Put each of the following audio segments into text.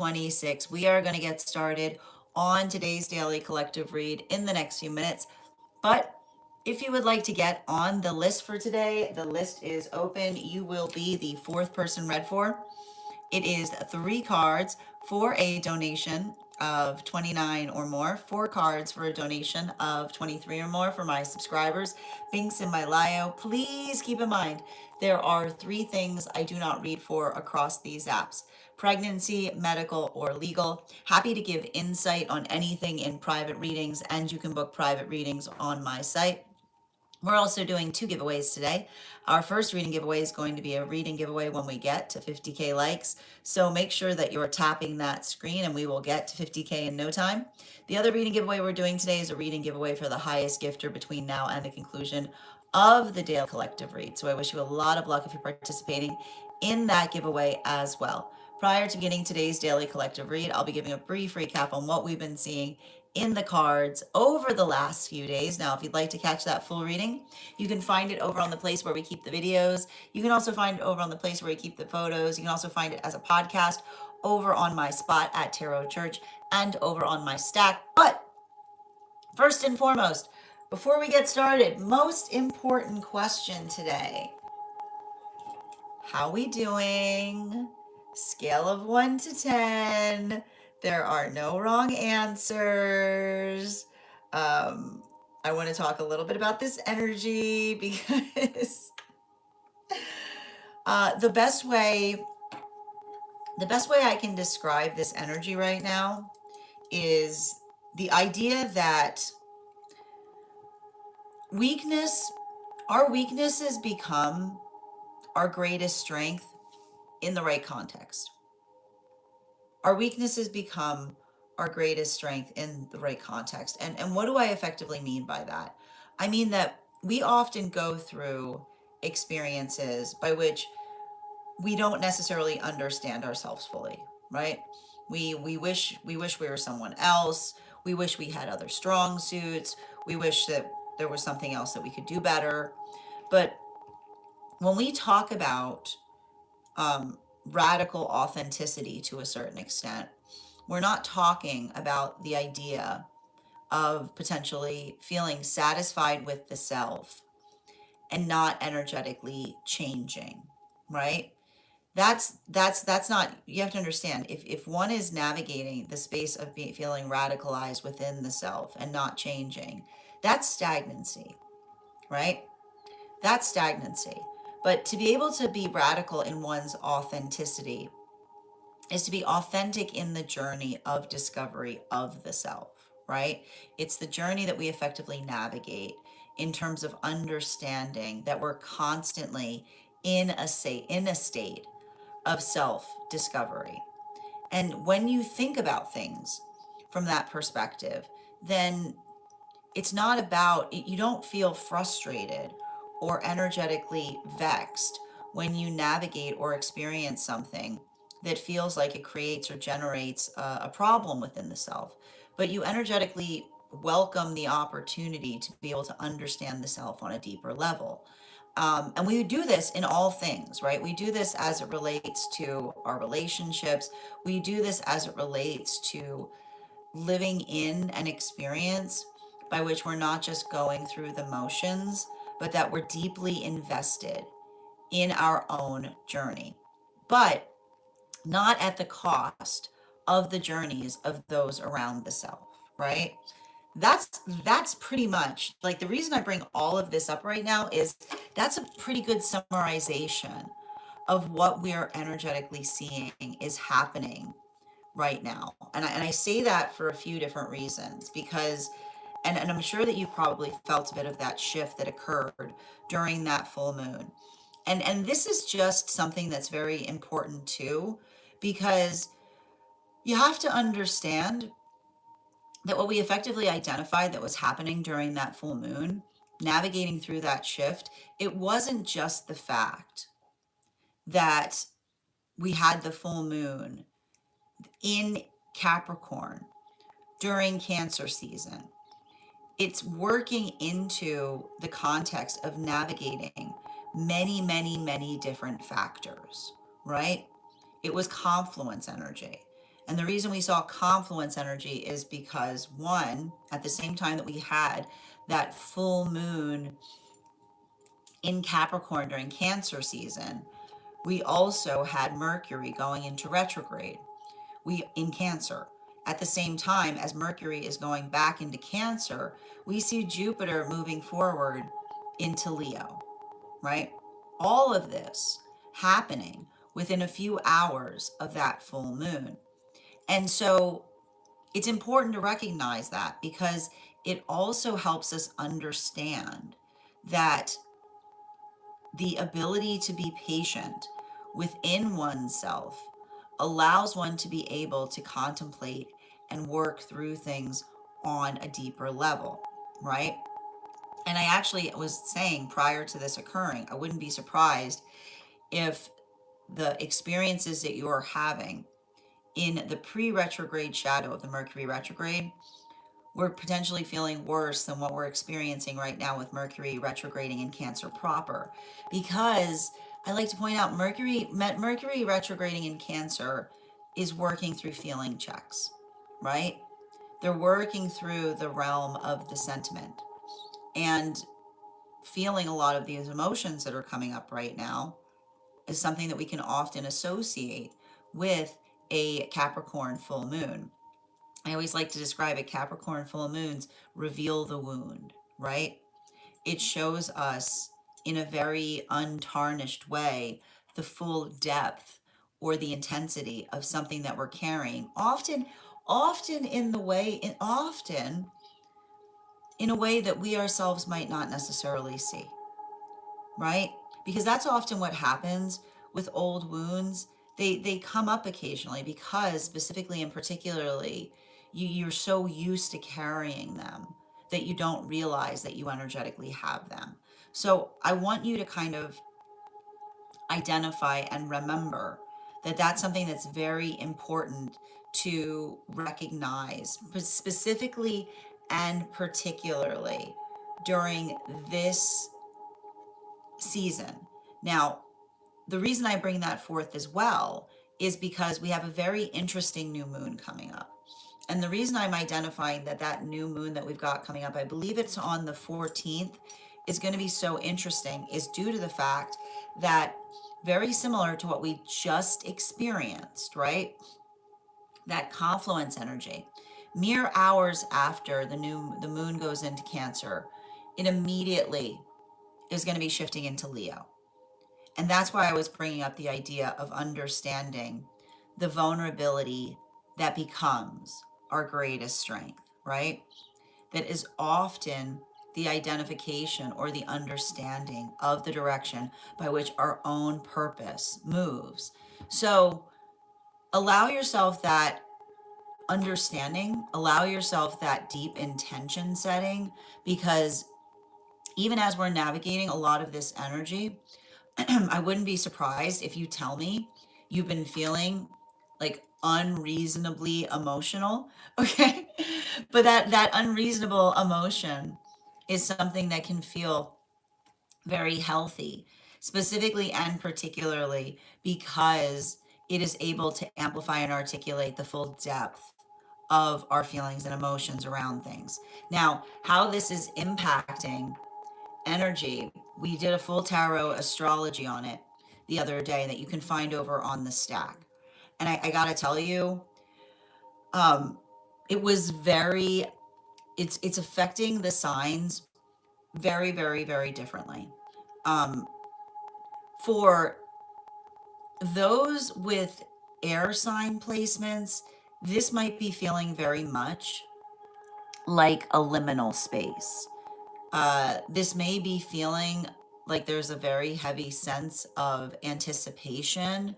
2026. We are going to get started on today's daily collective read in the next few minutes. But if you would like to get on the list for today, the list is open. You will be the fourth person read for. It is 3 cards for a donation of 29 or more, 4 cards for a donation of 23 or more for my subscribers. Links in my bio. Please keep in mind there are 3 things I do not read for across these apps: pregnancy, medical, or legal. Happy to give insight on anything in private readings, and you can book private readings on my site. We're also doing 2 giveaways today. Our first reading giveaway is going to be a reading giveaway when we get to 50K likes. So make sure that you're tapping that screen and we will get to 50K in no time. The other reading giveaway we're doing today is a reading giveaway for the highest gifter between now and the conclusion of the daily collective read. So I wish you a lot of luck if you're participating in that giveaway as well. Prior to beginning today's daily collective read, I'll be giving a brief recap on what we've been seeing in the cards over the last few days. Now, if you'd like to catch that full reading, you can find it over on the place where we keep the videos. You can also find it over on the place where we keep the photos. You can also find it as a podcast over on my spot at Tarot Church and over on my stack. But first and foremost, before we get started, most important question today: how we doing? Scale of 1 to 10. There are no wrong answers. I want to talk a little bit about this energy because the best way I can describe this energy right now is the idea that our weaknesses become our greatest strength in the right context. Our weaknesses become our greatest strength in the right context. And what do I effectively mean by that? I mean that we often go through experiences by which we don't necessarily understand ourselves fully, right? We wish we were someone else. We wish we had other strong suits. We wish that there was something else that we could do better. But when we talk about radical authenticity to a certain extent, we're not talking about the idea of potentially feeling satisfied with the self and not energetically changing, right? That's not, you have to understand, if one is navigating the space of feeling radicalized within the self and not changing, that's stagnancy, right? That's stagnancy. But to be able to be radical in one's authenticity is to be authentic in the journey of discovery of the self, right? It's the journey that we effectively navigate in terms of understanding that we're constantly in a state of self discovery. And when you think about things from that perspective, then it's not about, you don't feel frustrated or energetically vexed when you navigate or experience something that feels like it creates or generates a problem within the self. But you energetically welcome the opportunity to be able to understand the self on a deeper level. And we do this in all things, right? We do this as it relates to our relationships. We do this as it relates to living in an experience by which we're not just going through the motions, but that we're deeply invested in our own journey, but not at the cost of the journeys of those around the self, right? That's pretty much, like, the reason I bring all of this up right now is that's a pretty good summarization of what we are energetically seeing is happening right now. And I say that for a few different reasons, because and I'm sure that you probably felt a bit of that shift that occurred during that full moon. And this is just something that's very important too, because you have to understand that what we effectively identified that was happening during that full moon, navigating through that shift, it wasn't just the fact that we had the full moon in Capricorn during Cancer season. It's working into the context of navigating many, many, many different factors, right? It was confluence energy. And the reason we saw confluence energy is because, one, at the same time that we had that full moon in Capricorn during Cancer season, we also had Mercury going into retrograde. We in Cancer. At the same time as Mercury is going back into Cancer, we see Jupiter moving forward into Leo, right? All of this happening within a few hours of that full moon. And so it's important to recognize that, because it also helps us understand that the ability to be patient within oneself allows one to be able to contemplate and work through things on a deeper level, right? And I actually was saying prior to this occurring, I wouldn't be surprised if the experiences that you are having in the pre-retrograde shadow of the Mercury retrograde, we're potentially feeling worse than what we're experiencing right now with Mercury retrograding in Cancer proper. Because I like to point out, Mercury retrograding in Cancer is working through feeling checks, right? They're working through the realm of the sentiment and feeling a lot of these emotions that are coming up right now is something that we can often associate with a Capricorn full moon. I always like to describe it, Capricorn full moons reveal the wound, right? It shows us in a very untarnished way the full depth or the intensity of something that we're carrying. Often in the way, often in a way that we ourselves might not necessarily see, right? Because that's often what happens with old wounds. They come up occasionally because, specifically and particularly, you're so used to carrying them that you don't realize that you energetically have them. So I want you to kind of identify and remember that that's something that's very important to recognize, specifically and particularly during this season. Now, the reason I bring that forth as well is because we have a very interesting new moon coming up. And the reason I'm identifying that new moon that we've got coming up, I believe it's on the 14th, is going to be so interesting is due to the fact that, very similar to what we just experienced, right? That confluence energy, mere hours after the moon goes into Cancer, it immediately is going to be shifting into Leo. And that's why I was bringing up the idea of understanding the vulnerability that becomes our greatest strength, right? That is often the identification or the understanding of the direction by which our own purpose moves. So allow yourself that understanding, allow yourself that deep intention setting, because even as we're navigating a lot of this energy, I wouldn't be surprised if you tell me you've been feeling like unreasonably emotional, okay? But that unreasonable emotion is something that can feel very healthy, specifically and particularly because it is able to amplify and articulate the full depth of our feelings and emotions around things. Now, how this is impacting energy, we did a full tarot astrology on it the other day that you can find over on the stack. And I gotta tell you, it was very, it's affecting the signs very, very, very differently. Um, for those with air sign placements, this might be feeling very much like a liminal space. This may be feeling like there's a very heavy sense of anticipation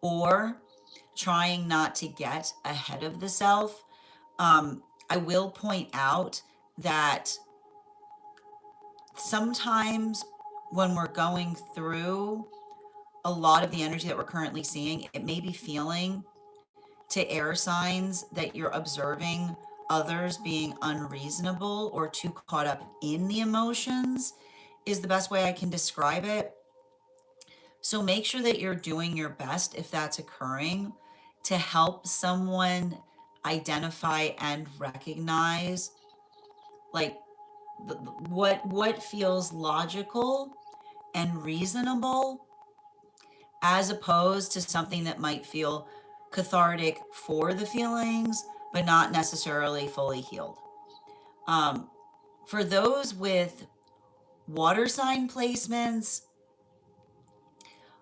or trying not to get ahead of the self. I will point out that sometimes when we're going through a lot of the energy that we're currently seeing, it may be feeling to air signs that you're observing others being unreasonable or too caught up in the emotions, is the best way I can describe it. So make sure that you're doing your best, if that's occurring, to help someone identify and recognize like what feels logical and reasonable, as opposed to something that might feel cathartic for the feelings but not necessarily fully healed. um, for those with water sign placements,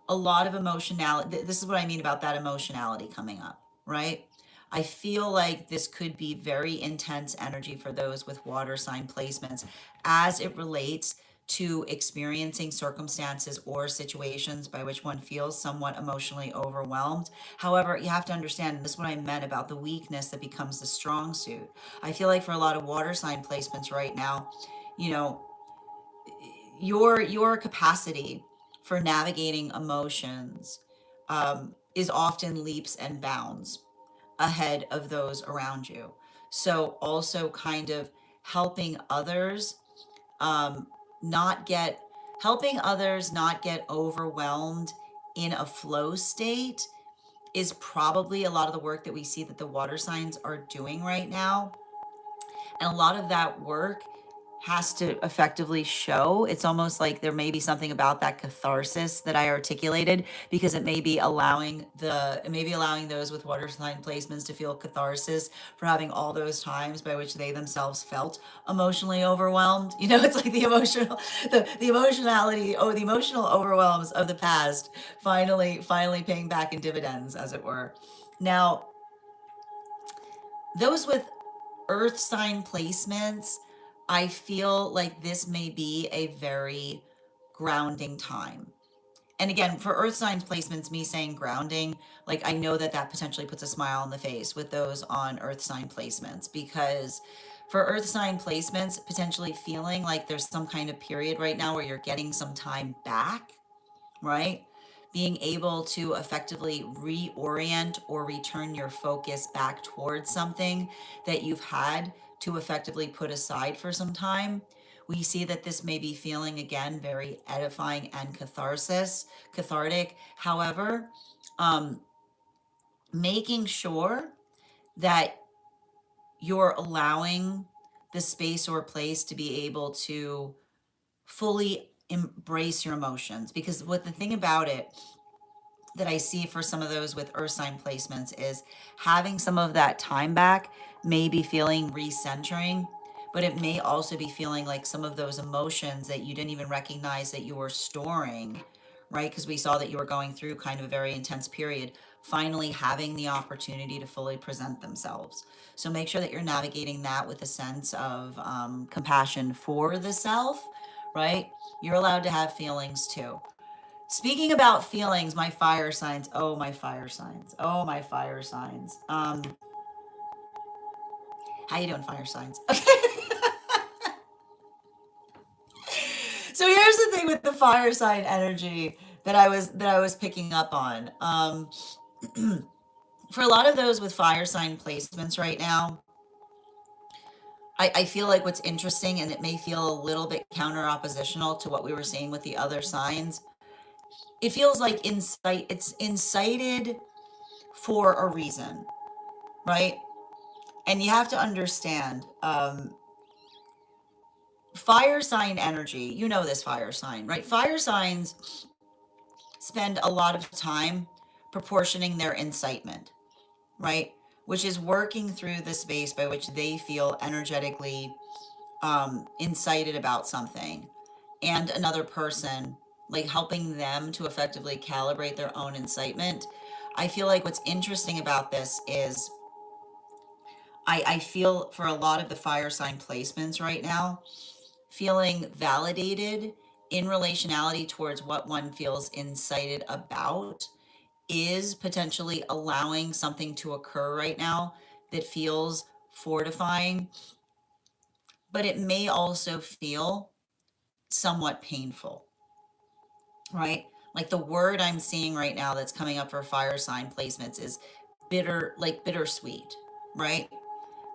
a lot of emotionality. This is what I mean about that emotionality coming up, right? I feel like this could be very intense energy for those with water sign placements as it relates to experiencing circumstances or situations by which one feels somewhat emotionally overwhelmed. However, you have to understand, and this is what I meant about the weakness that becomes the strong suit. I feel like for a lot of water sign placements right now, you know, your capacity for navigating emotions is often leaps and bounds ahead of those around you. So also kind of helping others um, not get helping others not get overwhelmed in a flow state is probably a lot of the work that we see that the water signs are doing right now. And a lot of that work has to effectively show. It's almost like there may be something about that catharsis that I articulated, because it may be allowing those with water sign placements to feel catharsis for having all those times by which they themselves felt emotionally overwhelmed. You know, it's like the emotionality, the emotional overwhelms of the past finally paying back in dividends, as it were. Now, those with earth sign placements, I feel like this may be a very grounding time. And again, for earth sign placements, me saying grounding, like I know that that potentially puts a smile on the face with those on earth sign placements, because for earth sign placements, potentially feeling like there's some kind of period right now where you're getting some time back, right? Being able to effectively reorient or return your focus back towards something that you've had to effectively put aside for some time. We see that this may be feeling again very edifying and cathartic. However, um, making sure that you're allowing the space or place to be able to fully embrace your emotions. Because what the thing about it that I see for some of those with earth sign placements is having some of that time back may be feeling recentering, but it may also be feeling like some of those emotions that you didn't even recognize that you were storing, right? Because we saw that you were going through kind of a very intense period, finally having the opportunity to fully present themselves. So make sure that you're navigating that with a sense of compassion for the self, right? You're allowed to have feelings too. Speaking about feelings, my fire signs. Oh, my fire signs. Oh, my fire signs. How you doing, fire signs? Okay. So here's the thing with the fire sign energy that I was picking up on. For a lot of those with fire sign placements right now, I feel like what's interesting, and it may feel a little bit counter oppositional to what we were seeing with the other signs. It feels like it's incited for a reason, right? And you have to understand, fire sign energy, you know this fire sign, right? Fire signs spend a lot of time proportioning their incitement, right? Which is working through the space by which they feel energetically incited about something, and another person, like helping them to effectively calibrate their own incitement. I feel like what's interesting about this is I feel for a lot of the fire sign placements right now, feeling validated in relationality towards what one feels incited about is potentially allowing something to occur right now that feels fortifying, but it may also feel somewhat painful, right? Like the word I'm seeing right now that's coming up for fire sign placements is bitter, like bittersweet, right?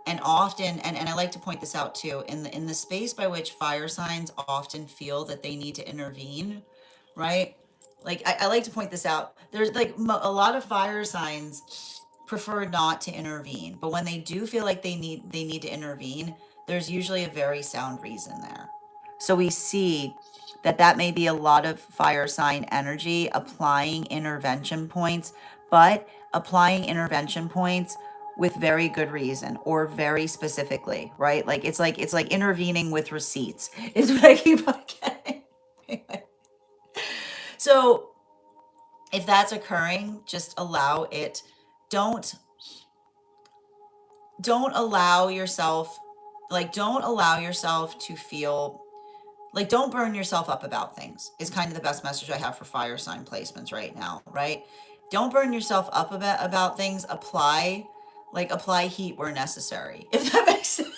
And often, and I like to point this out too, in the space by which fire signs often feel that they need to intervene, right? Like I like to point this out. There's like a lot of fire signs prefer not to intervene. But when they do feel like they need to intervene, there's usually a very sound reason there. So we see that that may be a lot of fire sign energy applying intervention points, but applying intervention points with very good reason or very specifically, right? Like it's like intervening with receipts is what I keep on getting. So if that's occurring, just allow it. Don't don't allow yourself don't allow yourself to feel like don't burn yourself up about things is kind of the best message I have for fire sign placements right now, right? Don't burn yourself up about things. Apply heat where necessary, if that makes sense.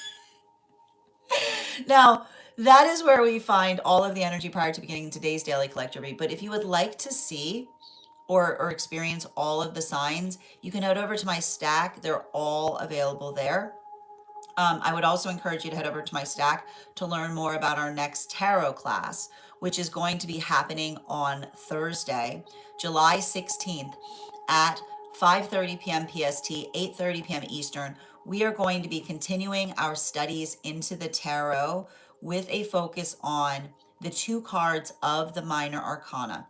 Now, that is where we find all of the energy prior to beginning today's daily collector read. But if you would like to see or experience all of the signs, you can head over to my stack. They're all available there. I would also encourage you to head over to my stack to learn more about our next tarot class, which is going to be happening on Thursday, July 16th at 5:30 p.m. PST, 8:30 p.m. Eastern. We are going to be continuing our studies into the tarot with a focus on the two cards of the minor arcana.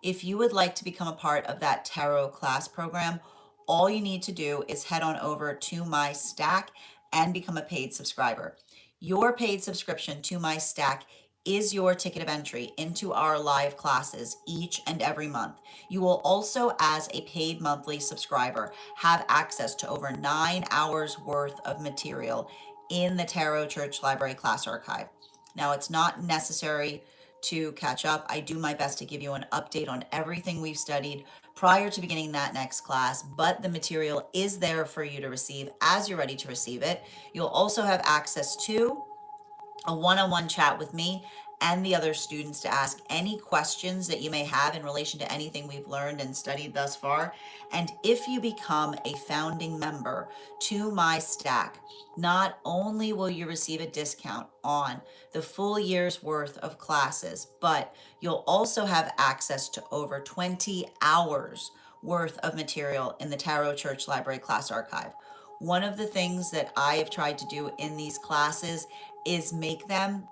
If you would like to become a part of that tarot class program, all you need to do is head on over to my stack and become a paid subscriber. Your paid subscription to my stack is your ticket of entry into our live classes each and every month. You will also, as a paid monthly subscriber, have access to over 9 hours worth of material in the Tarot Church Library class archive. Now, it's not necessary to catch up. I do my best to give you an update on everything we've studied prior to beginning that next class, but the material is there for you to receive as you're ready to receive it. You'll also have access to a one-on-one chat with me and the other students to ask any questions that you may have in relation to anything we've learned and studied thus far. And if you become a founding member to my stack, not only will you receive a discount on the full year's worth of classes, but you'll also have access to over 20 hours worth of material in the Tarot Church Library class archive. One of the things that I have tried to do in these classes is make them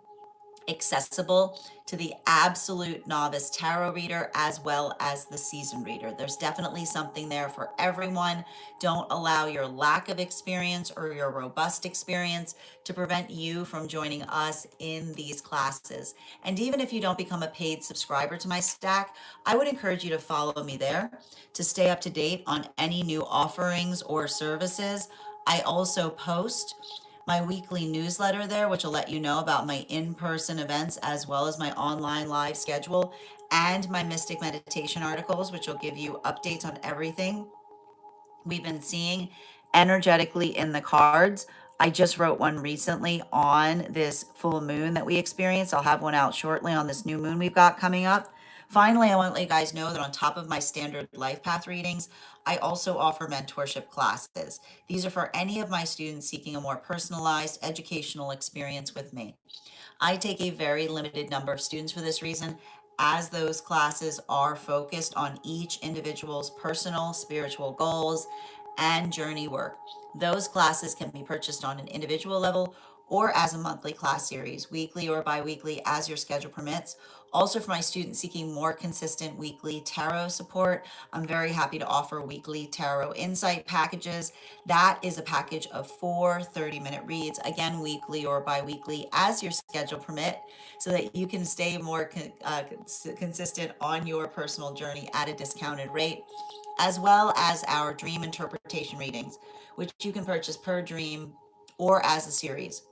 accessible to the absolute novice tarot reader as well as the seasoned reader. There's definitely something there for everyone. Don't allow your lack of experience or your robust experience to prevent you from joining us in these classes. And even if you don't become a paid subscriber to my stack, I would encourage you to follow me there to stay up to date on any new offerings or services. I also post my weekly newsletter there, which will let you know about my in-person events as well as my online live schedule, and my mystic meditation articles, which will give you updates on everything we've been seeing energetically in the cards. I just wrote one recently on this full moon that we experienced. I'll have one out shortly on this new moon we've got coming up. Finally, I want to let you guys know that on top of my standard life path readings, I also offer mentorship classes. These are for any of my students seeking a more personalized educational experience with me. I take a very limited number of students for this reason, as those classes are focused on each individual's personal spiritual goals and journey work. Those classes can be purchased on an individual level or as a monthly class series, weekly or bi-weekly as your schedule permits. Also, for my students seeking more consistent weekly tarot support, I'm very happy to offer weekly tarot insight packages. That is a package of 4 30-minute reads, again, weekly or bi-weekly as your schedule permit, so that you can stay more consistent on your personal journey at a discounted rate, as well as our dream interpretation readings, which you can purchase per dream or as a series.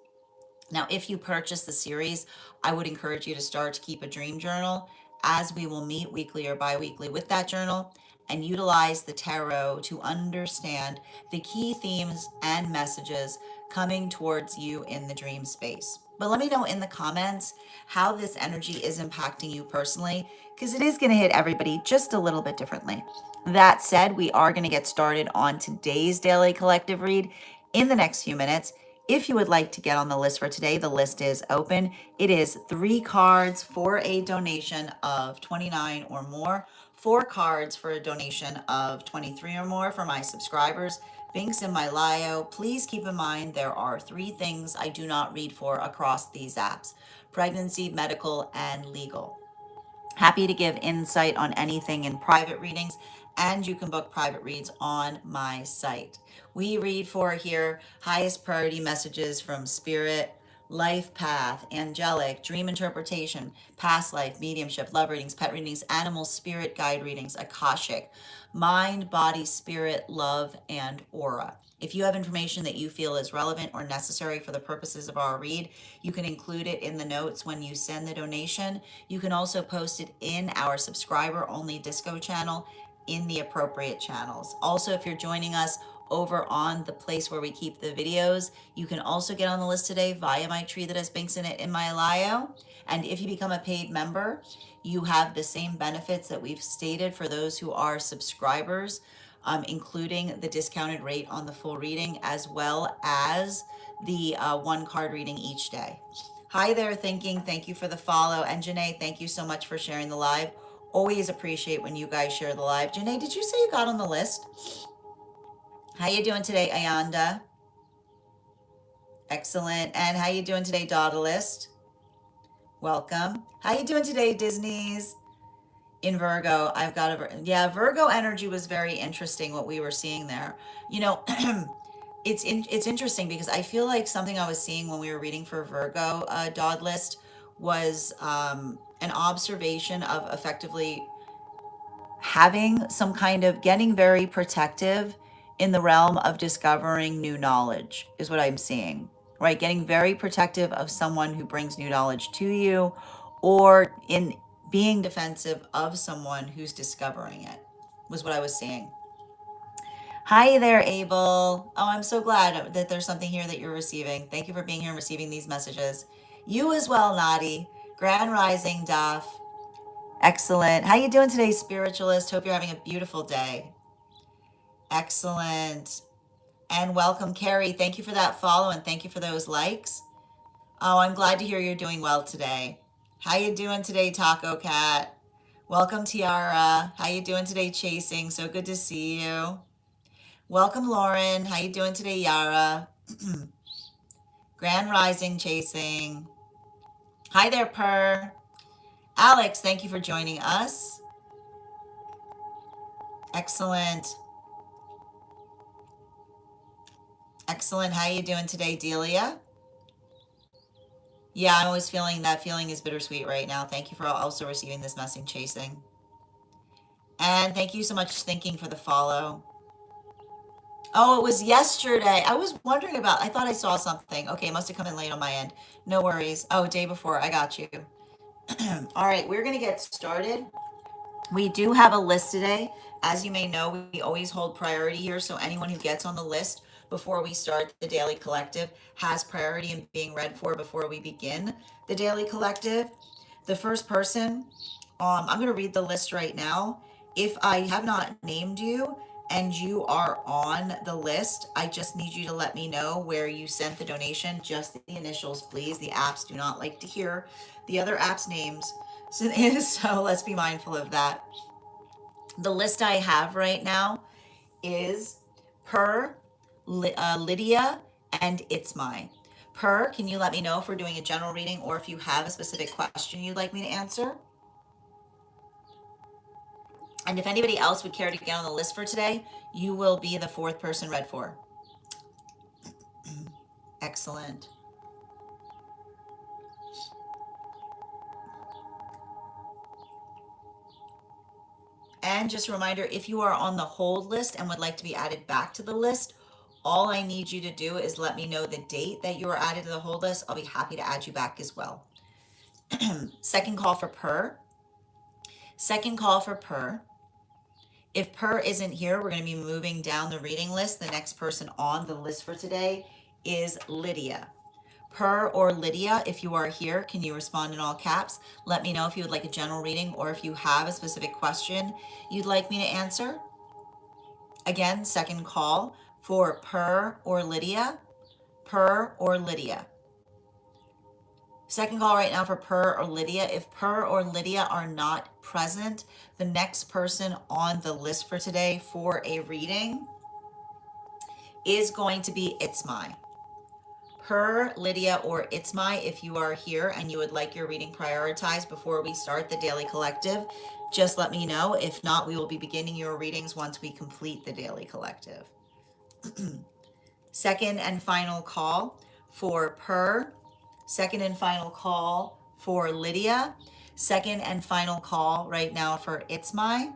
Now, if you purchase the series, I would encourage you to start to keep a dream journal, as we will meet weekly or bi-weekly with that journal and utilize the tarot to understand the key themes and messages coming towards you in the dream space. But let me know in the comments how this energy is impacting you personally, because it is going to hit everybody just a little bit differently. That said, we are going to get started on today's daily collective read in the next few minutes. If you would like to get on the list for today, the list is open. It is 3 cards for a donation of $29 or more 4 cards for a donation of 23 or more for my subscribers. Links in my bio. Please keep in mind there are 3 things I do not read for across these apps: pregnancy, medical, and legal. Happy to give insight on anything in private readings, and you can book private reads on my site. We read for here highest priority messages from spirit, life path, angelic, dream interpretation, past life, mediumship, love readings, pet readings, animal spirit guide readings, akashic, mind, body, spirit, love, and aura. If you have information that you feel is relevant or necessary for the purposes of our read, you can include it in the notes when you send the donation. You can also post it in our subscriber only Disco channel in the appropriate channels. Also, if you're joining us over on the place where we keep the videos, you can also get on the list today via my tree that has links in it in my bio. And if you become a paid member, you have the same benefits that we've stated for those who are subscribers, including the discounted rate on the full reading, as well as the 1 card reading each day. Hi there, Thinking. Thank you for the follow. And Janae, thank you so much for sharing the live. Always appreciate when you guys share the live. Janae, did you say you got on the list? How you doing today, Ayanda? Excellent. And how you doing today, Daughterlist? Welcome. How you doing today, Disney's? In Virgo, I've got a Virgo energy was very interesting what we were seeing there. You know, it's interesting because I feel like something I was seeing when we were reading for Virgo Dodd list was an observation of effectively having some kind of getting very protective in the realm of discovering new knowledge is what I'm seeing, right? Getting very protective of someone who brings new knowledge to you, or in being defensive of someone who's discovering it was what I was seeing. Hi there, Abel. Oh, I'm so glad that there's something here that you're receiving. Thank you for being here and receiving these messages. You as well, Nadi. Grand Rising, Duff. Excellent. How you doing today, Spiritualist? Hope you're having a beautiful day. Excellent. And welcome, Carrie. Thank you for that follow and thank you for those likes. Oh, I'm glad to hear you're doing well today. How you doing today, Taco Cat? Welcome, Tiara. How you doing today, Chasing? So good to see you. Welcome, Lauren. How you doing today, Yara? Grand Rising, Chasing. Hi there, Purr. Alex, thank you for joining us. Excellent. Excellent. How you doing today, Delia? Yeah, I'm always feeling that feeling is bittersweet right now. Thank you for also receiving this message, Chasing. And thank you so much, Thinking, for the follow. Oh, it was yesterday. I was wondering I thought I saw something. Okay, it must have come in late on my end. No worries. Oh, day before. I got you. All right, we're going to get started. We do have a list today. As you may know, we always hold priority here. So anyone who gets on the list before we start the daily collective has priority in being read for before we begin the daily collective. The first person, I'm going to read the list right now. If I have not named you and you are on the list, I just need you to let me know where you sent the donation. Just the initials, please. The apps do not like to hear the other apps' names. So let's be mindful of that. The list I have right now is Per, Lydia, and It's My. Per, can you let me know if we're doing a general reading or if you have a specific question you'd like me to answer? And if anybody else would care to get on the list for today, you will be the 4th person read for. Excellent. And just a reminder, if you are on the hold list and would like to be added back to the list, all I need you to do is let me know the date that you are added to the hold list. I'll be happy to add you back as well. Second call for Per. Second call for Per. If Per isn't here, we're going to be moving down the reading list. The next person on the list for today is Lydia. Per or Lydia, if you are here, can you respond in all caps? Let me know if you would like a general reading or if you have a specific question you'd like me to answer. Again, second call for Per or Lydia. Per or Lydia. Second call right now for Per or Lydia. If Per or Lydia are not present, the next person on the list for today for a reading is going to be It's My. Per, Lydia, or It's My, if you are here and you would like your reading prioritized before we start the Daily Collective, just let me know. If not, we will be beginning your readings once we complete the Daily Collective. Second and final call for Per. Second and final call for Lydia. Second and final call right now for It's My.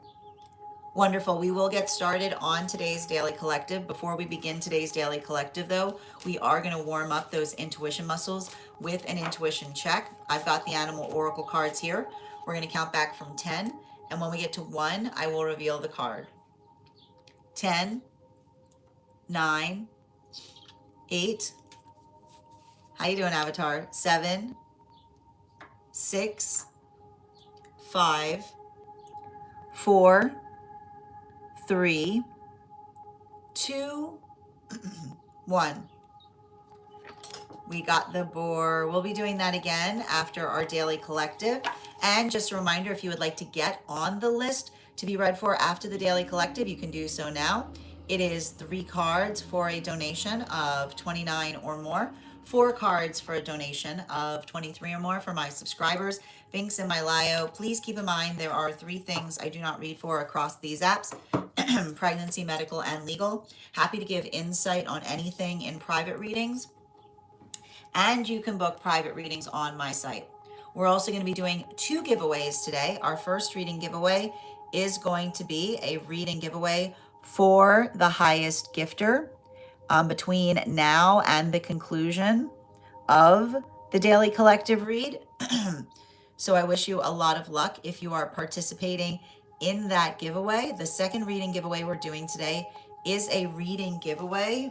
Wonderful. We will get started on today's Daily Collective. Before we begin today's Daily Collective, though, we are going to warm up those intuition muscles with an intuition check. I've got the Animal Oracle cards here. We're going to count back from 10, and when we get to 1, I will reveal the card. 10, 9, 8. How you doing, Avatar? 7, 6, 5, 4, 3, 2, 1. We got the boar. We'll be doing that again after our Daily Collective. And just a reminder, if you would like to get on the list to be read for after the Daily Collective, you can do so now. It is 3 cards for a donation of 29 or more, 4 cards for a donation of 23 or more for my subscribers. Links in my bio. Please keep in mind there are 3 things I do not read for across these apps: pregnancy, medical, and legal. Happy to give insight on anything in private readings, and you can book private readings on my site. We're also going to be doing 2 giveaways today. Our first reading giveaway is going to be a reading giveaway for the highest gifter between now and the conclusion of the Daily Collective read. So I wish you a lot of luck if you are participating in that giveaway. The second reading giveaway we're doing today is a reading giveaway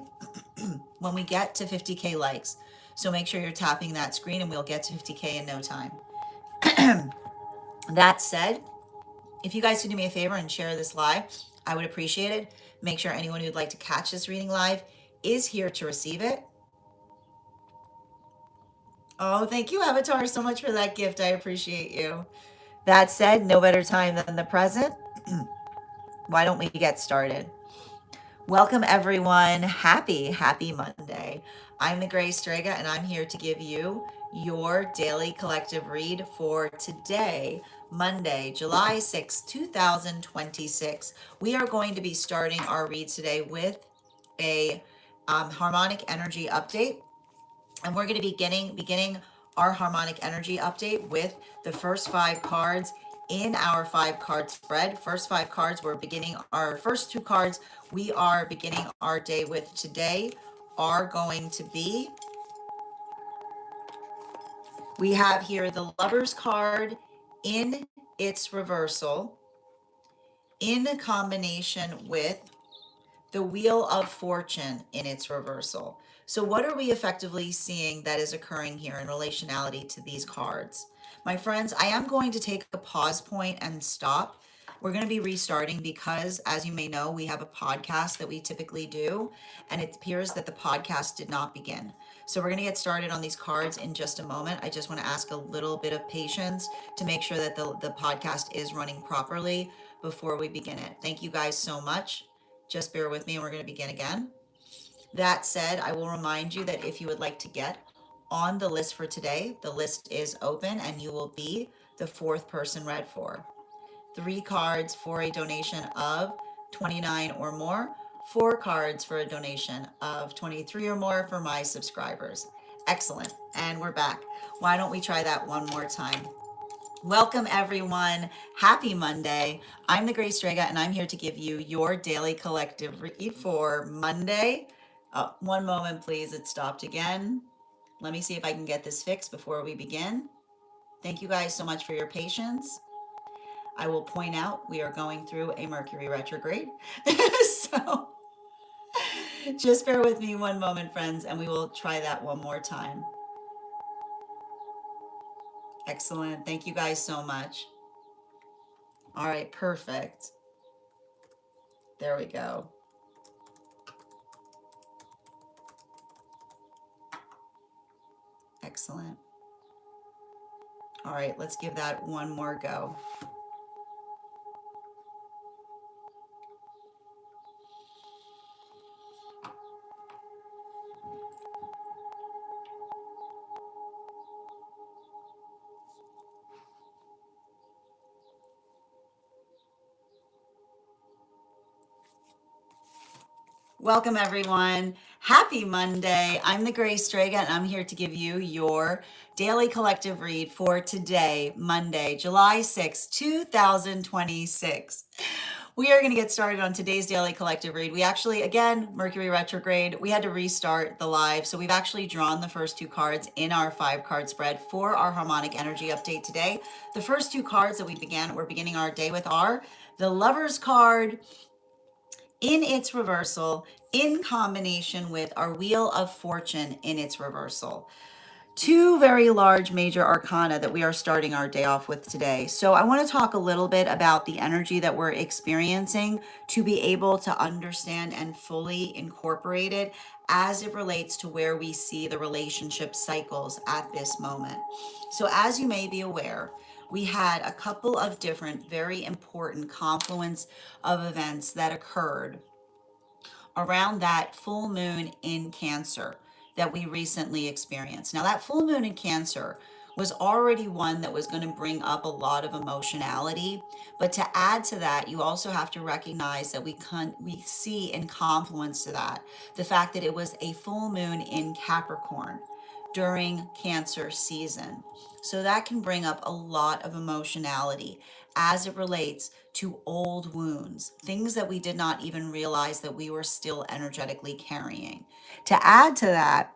when we get to 50K likes. So make sure you're tapping that screen and we'll get to 50K in no time. That said, if you guys could do me a favor and share this live, I would appreciate it. Make sure anyone who'd like to catch this reading live is here to receive it. Oh, thank you, Avatar, so much for that gift. I appreciate you. That said, no better time than the present. Why don't we get started? Welcome, everyone. Happy Monday. I'm the Gray Strega, and I'm here to give you your Daily Collective read for today, Monday, July 6, 2026. We are going to be starting our read today with a harmonic energy update. And we're going to be beginning our harmonic energy update with the first 5 cards in our 5 card spread. First 5 cards, we're beginning our first 2 cards we are beginning our day with today are going to be, we have here the Lover's card in its reversal in combination with the Wheel of Fortune in its reversal. So what are we effectively seeing that is occurring here in relationality to these cards? My friends, I am going to take a pause point and stop. We're going to be restarting because, as you may know, we have a podcast that we typically do, and it appears that the podcast did not begin. So we're going to get started on these cards in just a moment. I just want to ask a little bit of patience to make sure that the podcast is running properly before we begin it. Thank you guys so much. Just bear with me and we're going to begin again. That said, I will remind you that if you would like to get on the list for today, the list is open and you will be the 4th person read for. 3 cards for a donation of 29 or more, 4 cards for a donation of 23 or more for my subscribers. Excellent. And we're back. Why don't we try that one more time? Welcome, everyone. Happy Monday. I'm the Gray Strega, and I'm here to give you your Daily Collective read for Monday. One moment, please. It stopped again. Let me see if I can get this fixed before we begin. Thank you guys so much for your patience. I will point out we are going through a Mercury retrograde. So just bear with me one moment, friends, and we will try that one more time. Excellent. Thank you guys so much. All right, perfect. There we go. Excellent. All right, let's give that one more go. Welcome, everyone. Happy Monday. I'm the Grace Strega, and I'm here to give you your daily collective read for today, Monday, July 6, 2026. We are going to get started on today's daily collective read. We actually, again, Mercury retrograde, we had to restart the live. So we've actually drawn the first two cards in our 5-card spread for our harmonic energy update today. The first two cards that we're beginning our day with are the Lover's card in its reversal, in combination with our Wheel of Fortune in its reversal. Two very large major arcana that we are starting our day off with today. So I want to talk a little bit about the energy that we're experiencing to be able to understand and fully incorporate it as it relates to where we see the relationship cycles at this moment. So as you may be aware, we had a couple of different very important confluence of events that occurred around that full moon in Cancer that we recently experienced. Now, that full moon in Cancer was already one that was going to bring up a lot of emotionality, but to add to that, you also have to recognize that we see in confluence to that the fact that it was a full moon in Capricorn during Cancer season. So that can bring up a lot of emotionality as it relates to old wounds, things that we did not even realize that we were still energetically carrying. To add to that,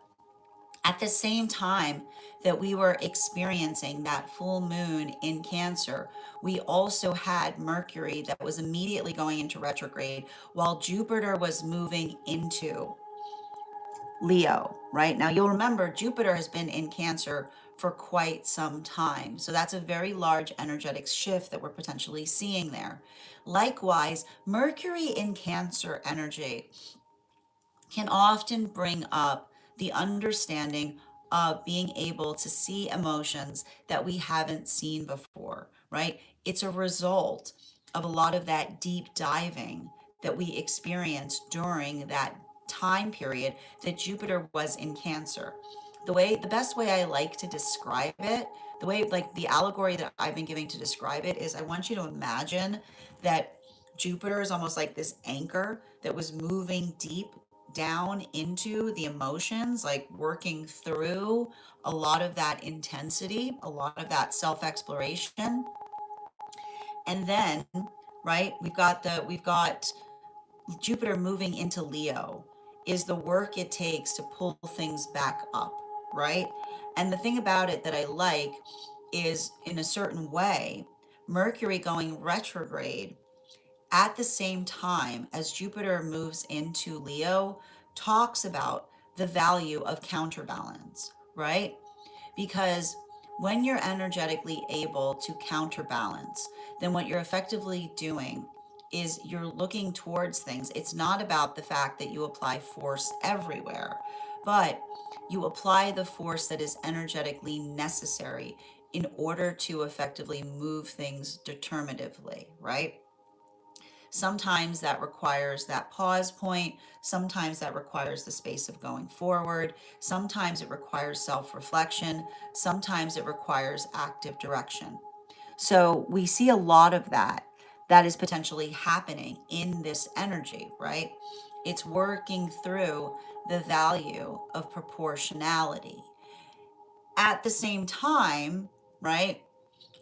at the same time that we were experiencing that full moon in Cancer, we also had Mercury that was immediately going into retrograde while Jupiter was moving into Leo, right? Now you'll remember Jupiter has been in Cancer for quite some time. So that's a very large energetic shift that we're potentially seeing there. Likewise, Mercury in Cancer energy can often bring up the understanding of being able to see emotions that we haven't seen before, right? It's a result of a lot of that deep diving that we experienced during that time period that Jupiter was in Cancer. The best way I like to describe it, the way, like the allegory that I've been giving to describe it is I want you to imagine that Jupiter is almost like this anchor that was moving deep down into the emotions, like working through a lot of that intensity, a lot of that self exploration. And then, right, we've got Jupiter moving into Leo is the work it takes to pull things back up, right? And the thing about it that I like is, in a certain way, Mercury going retrograde at the same time as Jupiter moves into Leo talks about the value of counterbalance, right? Because when you're energetically able to counterbalance, then what you're effectively doing is you're looking towards things. It's not about the fact that you apply force everywhere, but you apply the force that is energetically necessary in order to effectively move things determinatively, right? Sometimes that requires that pause point. Sometimes that requires the space of going forward. Sometimes it requires self reflection. Sometimes it requires active direction. So we see a lot of that that is potentially happening in this energy, right? It's working through the value of proportionality. At the same time, right?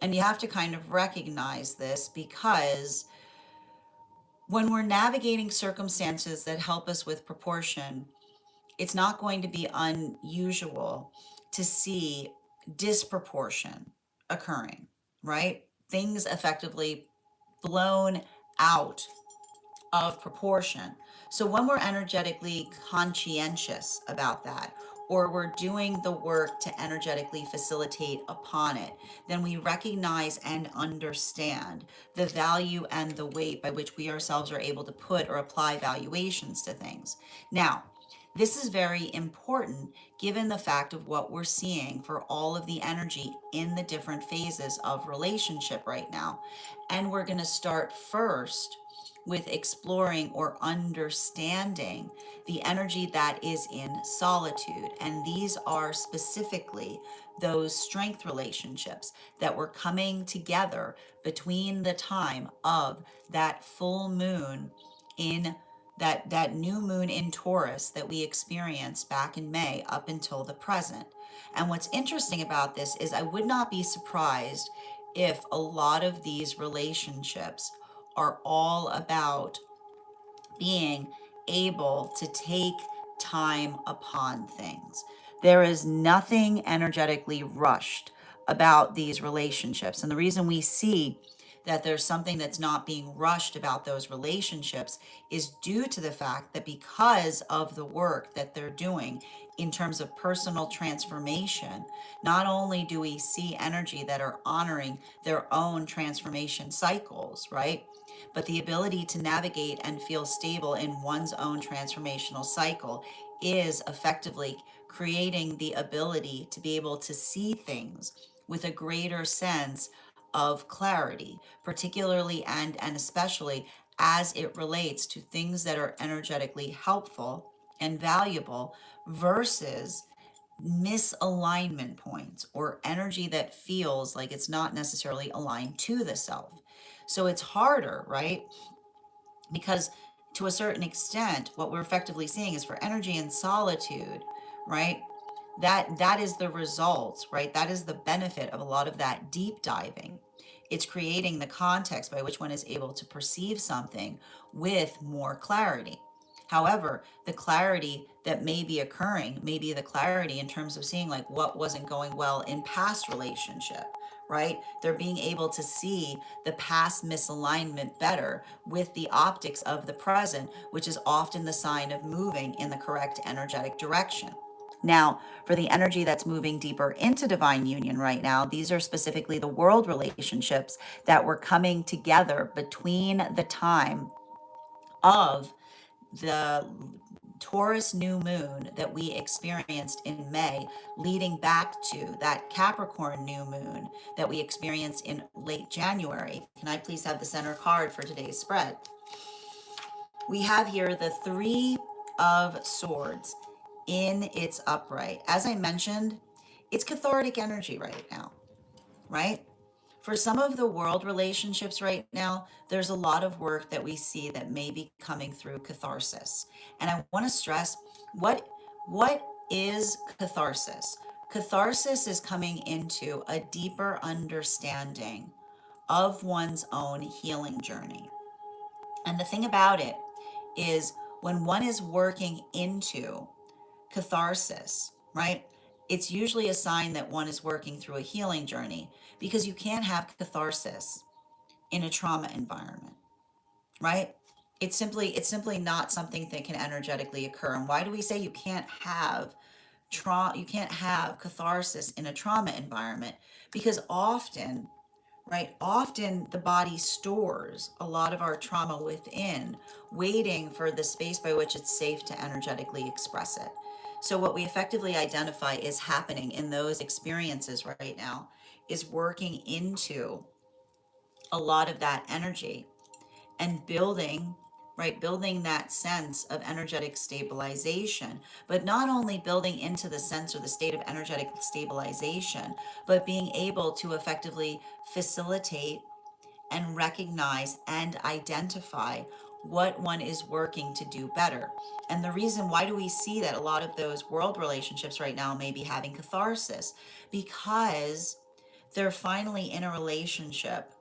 And you have to kind of recognize this because when we're navigating circumstances that help us with proportion, it's not going to be unusual to see disproportion occurring, right? Things effectively blown out of proportion. So when we're energetically conscientious about that, or we're doing the work to energetically facilitate upon it, then we recognize and understand the value and the weight by which we ourselves are able to put or apply valuations to things. Now, This is very important given the fact of what we're seeing for all of the energy in the different phases of relationship right now. And we're going to start first with exploring or understanding the energy that is in solitude. And these are specifically those strength relationships that were coming together between the time of that full moon in that new moon in Taurus that we experienced back in May up until the present. And what's interesting about this is I would not be surprised if a lot of these relationships are all about being able to take time upon things. There is nothing energetically rushed about these relationships. And the reason we see that there's something that's not being rushed about those relationships is due to the fact that because of the work that they're doing in terms of personal transformation, not only do we see energy that are honoring their own transformation cycles, right? But the ability to navigate and feel stable in one's own transformational cycle is effectively creating the ability to be able to see things with a greater sense of clarity, particularly and especially as it relates to things that are energetically helpful and valuable versus misalignment points or energy that feels like it's not necessarily aligned to the self. So it's harder, right? Because to a certain extent, what we're effectively seeing is for energy and solitude, right? That is the result, right? That is the benefit of a lot of that deep diving. It's creating the context by which one is able to perceive something with more clarity. However, the clarity that may be occurring may be the clarity in terms of seeing like what wasn't going well in past relationship, right? They're being able to see the past misalignment better with the optics of the present, which is often the sign of moving in the correct energetic direction. Now, for the energy that's moving deeper into divine union right now, these are specifically the world relationships that were coming together between the time of the Taurus new moon that we experienced in May, leading back to that Capricorn new moon that we experienced in late January. Can I please have the center card for today's spread? We have here the Three of Swords in its upright. As I mentioned, it's cathartic energy right now, right? For some of the world relationships right now, there's a lot of work that we see that may be coming through catharsis. And I want to stress what is catharsis? Catharsis is coming into a deeper understanding of one's own healing journey. And the thing about it is when one is working into catharsis, right? It's usually a sign that one is working through a healing journey because you can't have catharsis in a trauma environment, right? It's simply not something that can energetically occur. And why do we say you can't have catharsis in a trauma environment? Because often, right, often the body stores a lot of our trauma within, waiting for the space by which it's safe to energetically express it. So, what we effectively identify is happening in those experiences right now is working into a lot of that energy and building, right, building that sense of energetic stabilization, but not only building into the sense or the state of energetic stabilization, but being able to effectively facilitate and recognize and identify what one is working to do better. And the reason why do we see that a lot of those world relationships right now may be having catharsis? Because they're finally in a relationship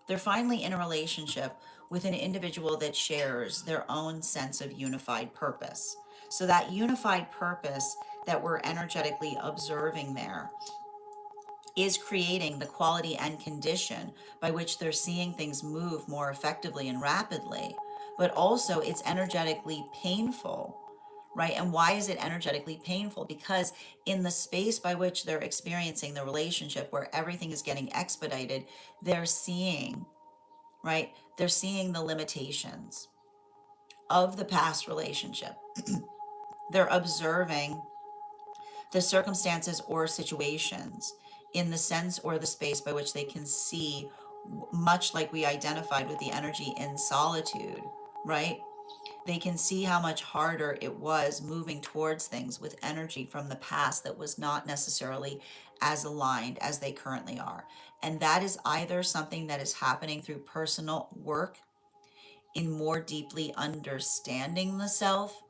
they're finally in a relationship with an individual that shares their own sense of unified purpose. So, that unified purpose that we're energetically observing there is creating the quality and condition by which they're seeing things move more effectively and rapidly. But also, it's energetically painful, right? And why is it energetically painful? Because in the space by which they're experiencing the relationship where everything is getting expedited, they're seeing, right? They're seeing the limitations of the past relationship. They're observing the circumstances or situations in the sense or the space by which they can see, much like we identified with the energy in solitude, right? They can see how much harder it was moving towards things with energy from the past that was not necessarily as aligned as they currently are. And that is either something that is happening through personal work in more deeply understanding the self,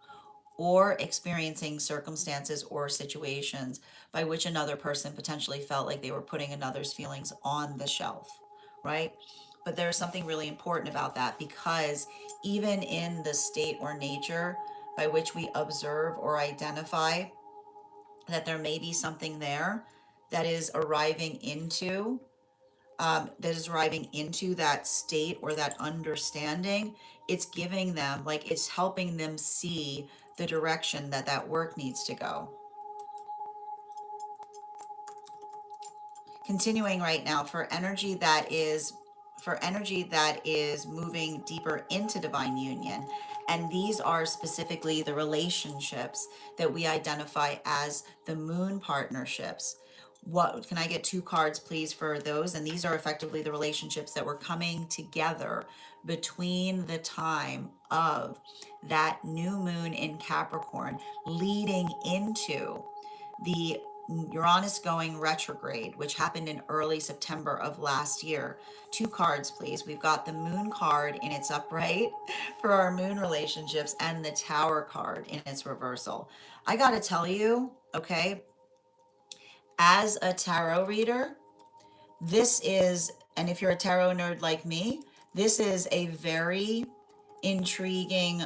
or experiencing circumstances or situations by which another person potentially felt like they were putting another's feelings on the shelf, right? But there's something really important about that, because even in the state or nature by which we observe or identify that there may be something there that is arriving into that state or that understanding, it's giving them, like, it's helping them see the direction that that work needs to go. Continuing right now, for energy that is moving deeper into divine union, and these are specifically the relationships that we identify as the moon partnerships. What can I get 2 cards, please, for those? And these are effectively the relationships that were coming together between the time of that new moon in Capricorn leading into the Uranus going retrograde, which happened in early September of last year. 2 cards, please. We've got the moon card in its upright for our moon relationships, and the tower card in its reversal. I got to tell you, okay, as a tarot reader, this is, and if you're a tarot nerd like me, this is a very intriguing,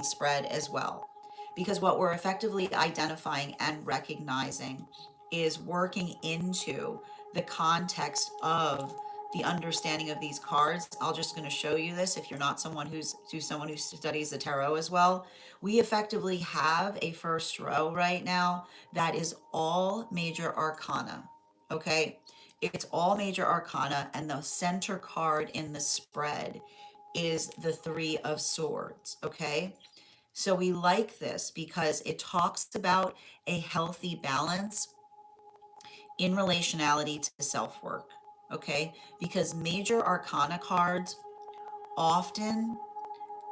spread as well. Because what we're effectively identifying and recognizing is working into the context of the understanding of these cards. I'll just going to show you this if you're not someone who studies the tarot as well. We effectively have a first row right now that is all major arcana. Okay, it's all major arcana, and the center card in the spread is the 3 of Swords. Okay, so we like this because it talks about a healthy balance in relationality to self work. Okay, because major arcana cards often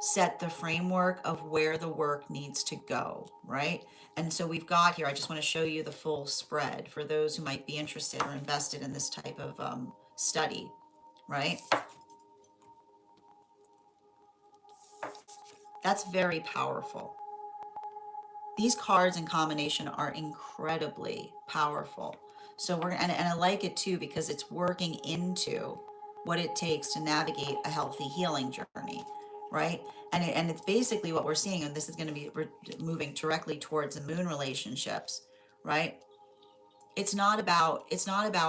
set the framework of where the work needs to go, right? And so we've got here, I just want to show you the full spread for those who might be interested or invested in this type of study, right? That's very powerful. These cards in combination are incredibly powerful. So and I like it too because it's working into what it takes to navigate a healthy healing journey, right? And it's basically what we're seeing, and this is going to be moving directly towards the moon relationships, right? It's not about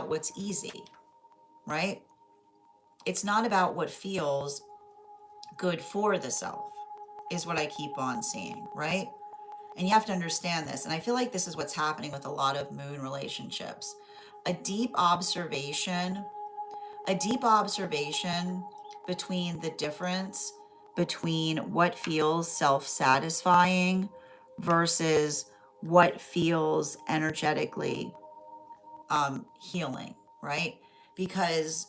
what's easy, right? It's not about what feels good for the self, is what I keep on seeing, right? And you have to understand this. And I feel like this is what's happening with a lot of moon relationships. A deep observation, a deep observation between the difference between what feels self-satisfying versus what feels energetically healing, right? Because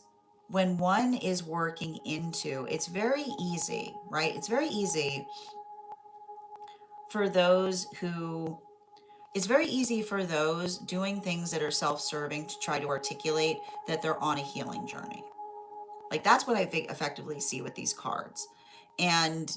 when one is working into, it's very easy, right? It's very easy for those who it's very easy for those doing things that are self-serving to try to articulate that they're on a healing journey. Like, that's what I think effectively see with these cards. And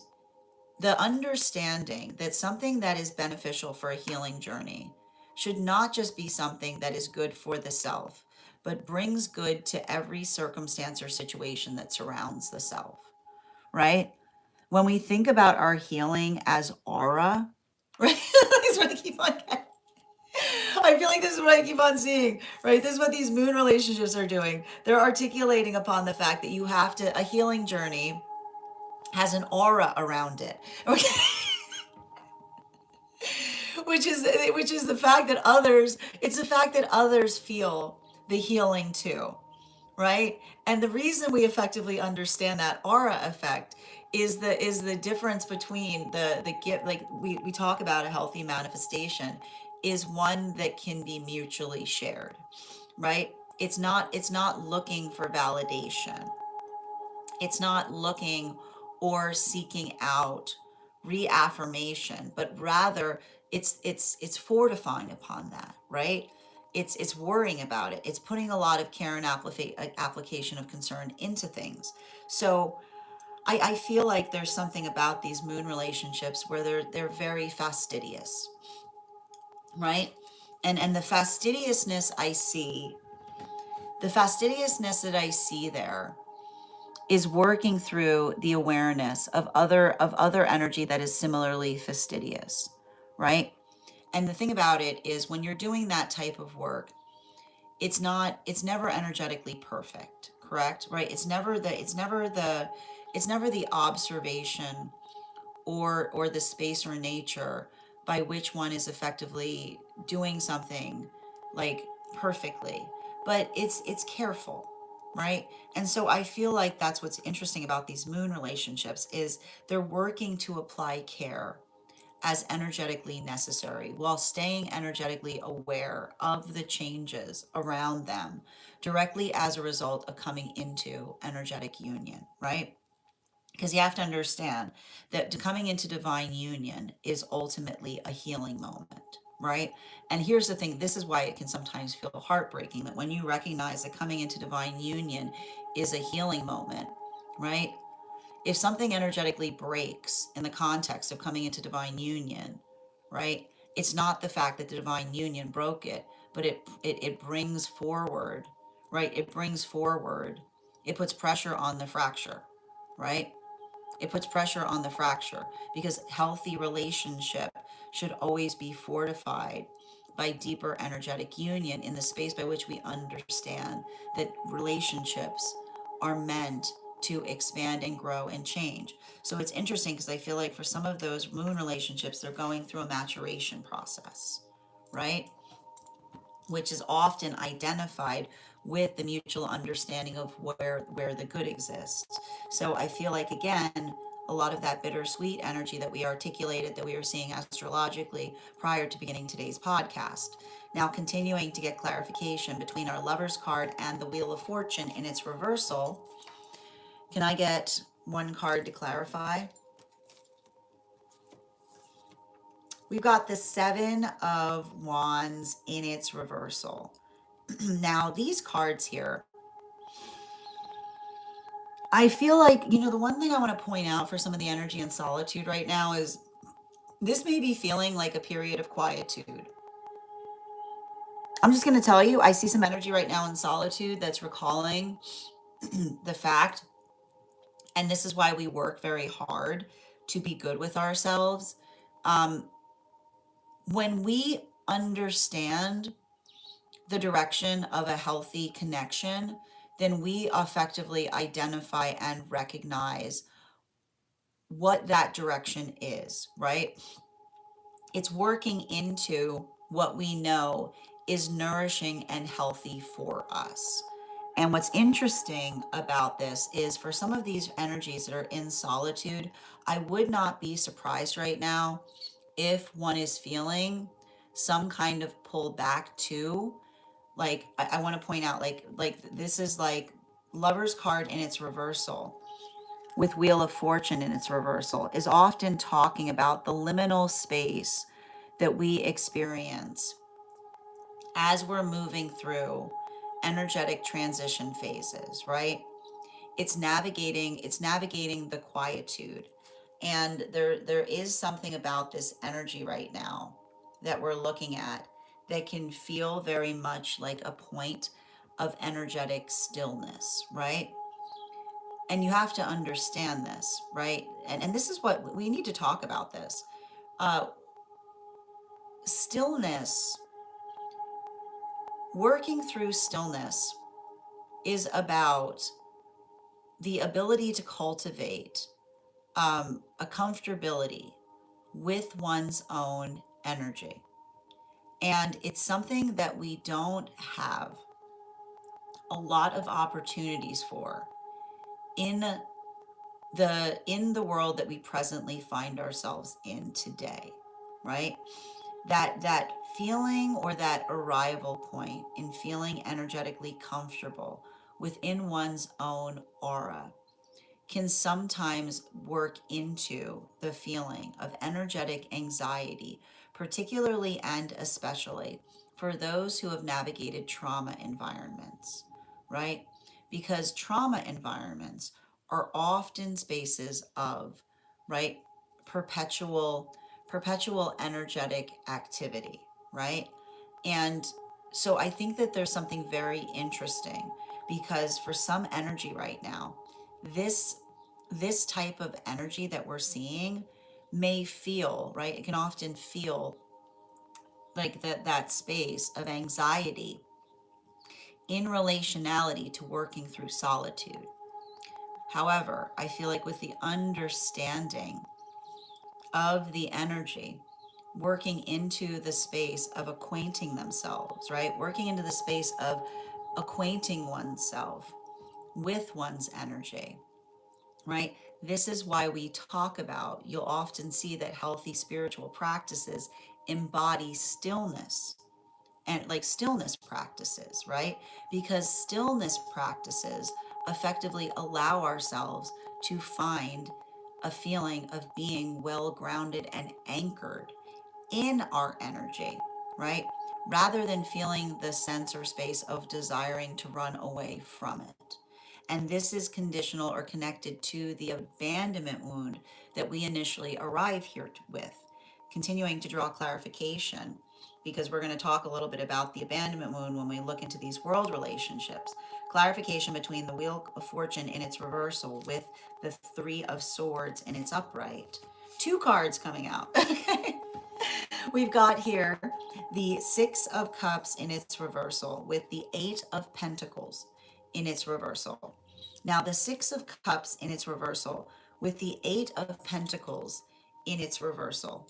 the understanding that something that is beneficial for a healing journey should not just be something that is good for the self, but brings good to every circumstance or situation that surrounds the self, right? When we think about our healing as aura, right? That's what I keep on getting. I feel like this is what I keep on seeing, right? This is what these moon relationships are doing. They're articulating upon the fact that a healing journey has an aura around it. Okay. Which is the fact that others feel the healing too, right? And the reason we effectively understand that aura effect is the difference between the gift, like we talk about a healthy manifestation is one that can be mutually shared, right? It's not looking for validation. It's not looking or seeking out reaffirmation, but rather it's fortifying upon that, right? It's worrying about it. It's putting a lot of care and application of concern into things. So I feel like there's something about these moon relationships where they're very fastidious, right? And the fastidiousness that I see there is working through the awareness of other energy that is similarly fastidious, right? And the thing about it is when you're doing that type of work, it's never energetically perfect, correct? Right? It's never the observation or the space or nature by which one is effectively doing something like perfectly, but it's careful, right? And so I feel like that's what's interesting about these moon relationships is they're working to apply care as energetically necessary while staying energetically aware of the changes around them directly as a result of coming into energetic union, right? Because you have to understand that coming into divine union is ultimately a healing moment, right? And here's the thing, this is why it can sometimes feel heartbreaking that when you recognize that coming into divine union is a healing moment, right? If something energetically breaks in the context of coming into divine union, right? It's not the fact that the divine union broke it, but it brings forward, right? It brings forward, it puts pressure on the fracture, right? It puts pressure on the fracture because healthy relationship should always be fortified by deeper energetic union in the space by which we understand that relationships are meant to expand and grow and change. So it's interesting because I feel like for some of those moon relationships, they're going through a maturation process, right? Which is often identified with the mutual understanding of where the good exists. So I feel like again, a lot of that bittersweet energy that we articulated that we were seeing astrologically prior to beginning today's podcast. Now continuing to get clarification between our Lover's card and the Wheel of Fortune in its reversal. Can I get one card to clarify? We've got the Seven of Wands in its reversal. Now, these cards here, I feel like, the one thing I want to point out for some of the energy and solitude right now is this may be feeling like a period of quietude. I'm just going to tell you, I see some energy right now in solitude that's recalling the fact, and this is why we work very hard to be good with ourselves. Um, when we understand the direction of a healthy connection, then we effectively identify and recognize what that direction is, right? It's working into what we know is nourishing and healthy for us. And what's interesting about this is for some of these energies that are in solitude, I would not be surprised right now if one is feeling some kind of pull back to, like, I want to point out, like this is like Lover's card in its reversal with Wheel of Fortune in its reversal is often talking about the liminal space that we experience as we're moving through energetic transition phases, right? It's navigating the quietude. And there is something about this energy right now that we're looking at that can feel very much like a point of energetic stillness, right? And you have to understand this, right? And this is what we need to talk about this. Uh, Stillness, working through stillness is about the ability to cultivate a comfortability with one's own energy. And it's something that we don't have a lot of opportunities for in the world that we presently find ourselves in today, right? That feeling, or that arrival point in feeling energetically comfortable within one's own aura, can sometimes work into the feeling of energetic anxiety, particularly and especially for those who have navigated trauma environments, right? Because trauma environments are often spaces of, right, perpetual perpetual energetic activity, right? And so I think that there's something very interesting, because for some energy right now, this this type of energy that we're seeing may feel, right, it can often feel like that space of anxiety in relationality to working through solitude. However, I feel like with the understanding of the energy, working into the space of acquainting themselves, right, working into the space of acquainting oneself with one's energy, right? This is why we talk about, you'll often see that healthy spiritual practices embody stillness, and like stillness practices, right? Because stillness practices effectively allow ourselves to find a feeling of being well grounded and anchored in our energy, right? Rather than feeling the sense or space of desiring to run away from it. And this is conditional or connected to the abandonment wound that we initially arrive here with. Continuing to draw clarification, because we're going to talk a little bit about the abandonment wound when we look into these world relationships. Clarification between the Wheel of Fortune in its reversal with the Three of Swords in its upright. Two cards coming out. Okay. We've got here the Six of Cups in its reversal with the Eight of Pentacles in its reversal. Now, the Six of Cups in its reversal with the Eight of Pentacles in its reversal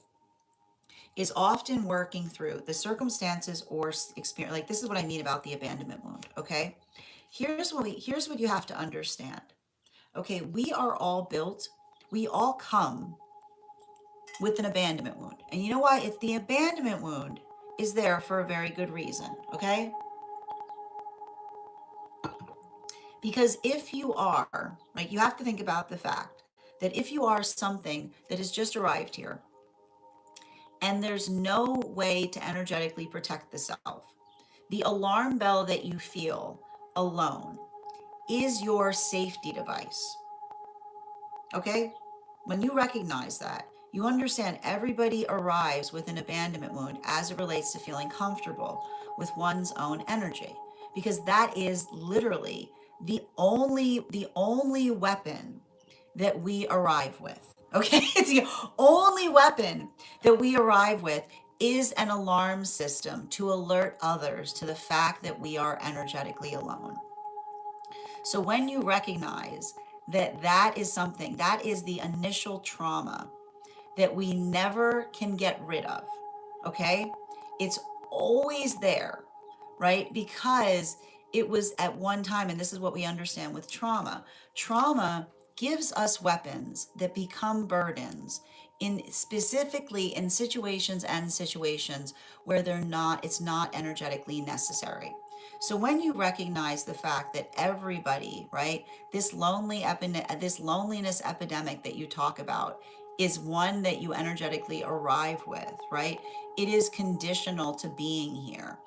is often working through the circumstances or experience. Like, this is what I mean about the abandonment wound, okay? Here's what you have to understand. Okay, we are all built, we all come with an abandonment wound. And you know why? It's the abandonment wound is there for a very good reason, okay? Because if you are, right, you have to think about the fact that if you are something that has just arrived here and there's no way to energetically protect the self, the alarm bell that you feel alone is your safety device. Okay? When you recognize that, you understand everybody arrives with an abandonment wound as it relates to feeling comfortable with one's own energy, because that is literally the only weapon that we arrive with. Okay? It's the only weapon that we arrive with is an alarm system to alert others to the fact that we are energetically alone. So when you recognize that that is something, that is the initial trauma that we never can get rid of, okay? It's always there, right? Because it was at one time, and this is what we understand with trauma. Trauma gives us weapons that become burdens in specifically in situations where it's not energetically necessary. So when you recognize the fact that everybody, right, this loneliness epidemic that you talk about is one that you energetically arrive with, right? It is conditional to being here.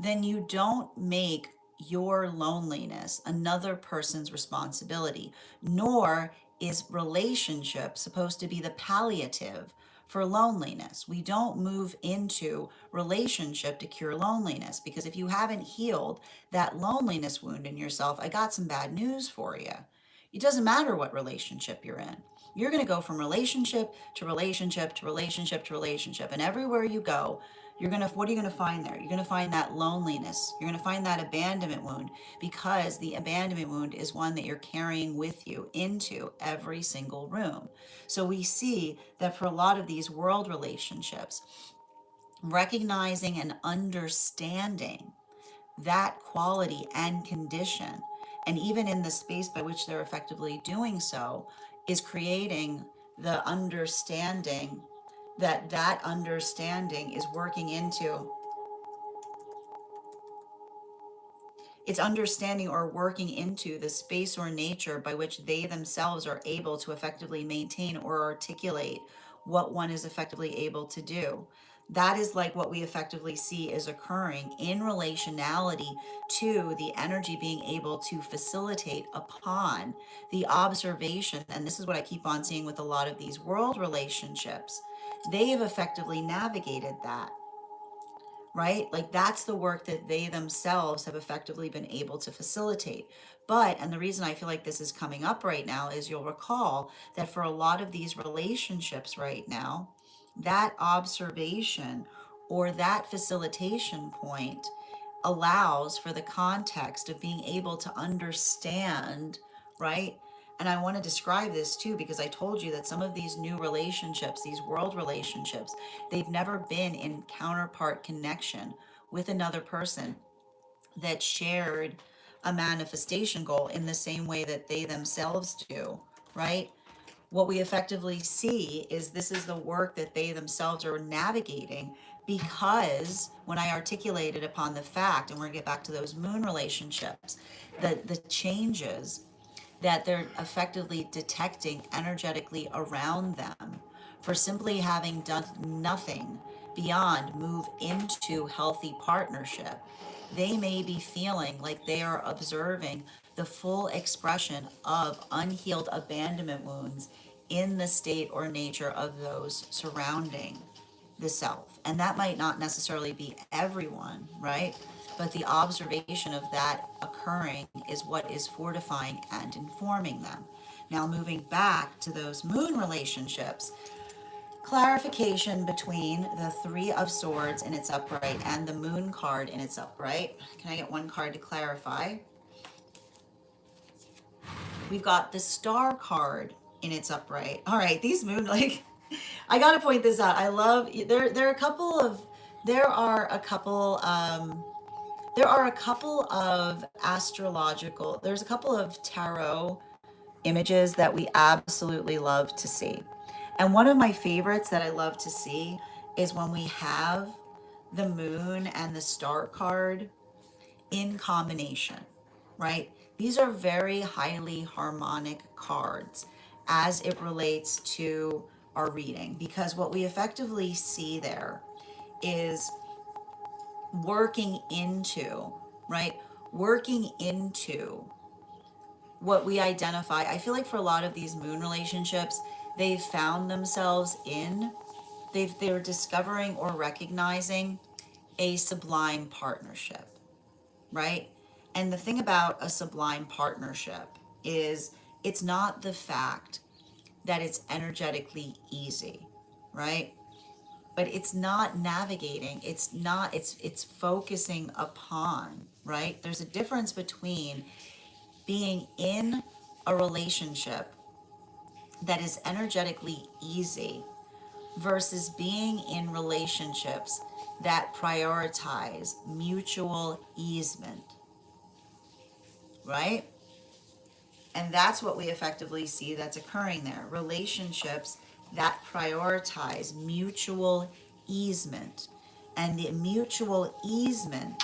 Then you don't make your loneliness another person's responsibility, nor is relationship supposed to be the palliative for loneliness. We don't move into relationship to cure loneliness, because if you haven't healed that loneliness wound in yourself, I got some bad news for you. It doesn't matter what relationship you're in. You're going to go from relationship to relationship to relationship to relationship. And everywhere you go, what are you going to find there? You're going to find that loneliness. You're going to find that abandonment wound, because the abandonment wound is one that you're carrying with you into every single room. So we see that for a lot of these world relationships, recognizing and understanding that quality and condition. And even in the space by which they're effectively doing so, is creating the understanding that that understanding is working into, it's understanding or working into the space or nature by which they themselves are able to effectively maintain or articulate what one is effectively able to do. That is like what we effectively see is occurring in relationality to the energy being able to facilitate upon the observation. And this is what I keep on seeing with a lot of these world relationships. They have effectively navigated that, right? Like that's the work that they themselves have effectively been able to facilitate. But, and the reason I feel like this is coming up right now is you'll recall that for a lot of these relationships right now, that observation or that facilitation point allows for the context of being able to understand, right? And I want to describe this too, because I told you that some of these new relationships, these world relationships, they've never been in counterpart connection with another person that shared a manifestation goal in the same way that they themselves do, right? What we effectively see is this is the work that they themselves are navigating, because when I articulated upon the fact, and we're gonna get back to those moon relationships, the changes that they're effectively detecting energetically around them for simply having done nothing beyond move into healthy partnership. They may be feeling like they are observing the full expression of unhealed abandonment wounds in the state or nature of those surrounding the self. And that might not necessarily be everyone, right? But the observation of that occurring is what is fortifying and informing them. Now, moving back to those moon relationships, clarification between the Three of Swords in its upright and the Moon card in its upright. Can I get one card to clarify? We've got the Star card in its upright. All right, these moon, like, I gotta point this out. I love there are a couple of there are a couple there are a couple of astrological, there's a couple of tarot images that we absolutely love to see. And one of my favorites that I love to see is when we have the moon and the star card in combination, right? These are very highly harmonic cards as it relates to our reading, because what we effectively see there is working into, right? Working into what we identify. I feel like for a lot of these moon relationships, they've found themselves in, they're discovering or recognizing a sublime partnership, right? And the thing about a sublime partnership is it's not the fact that it's energetically easy, right? But it's not navigating, it's not, it's focusing upon, right? There's a difference between being in a relationship that is energetically easy versus being in relationships that prioritize mutual easement, right? And that's what we effectively see that's occurring there. Relationships that prioritize mutual easement. And the mutual easement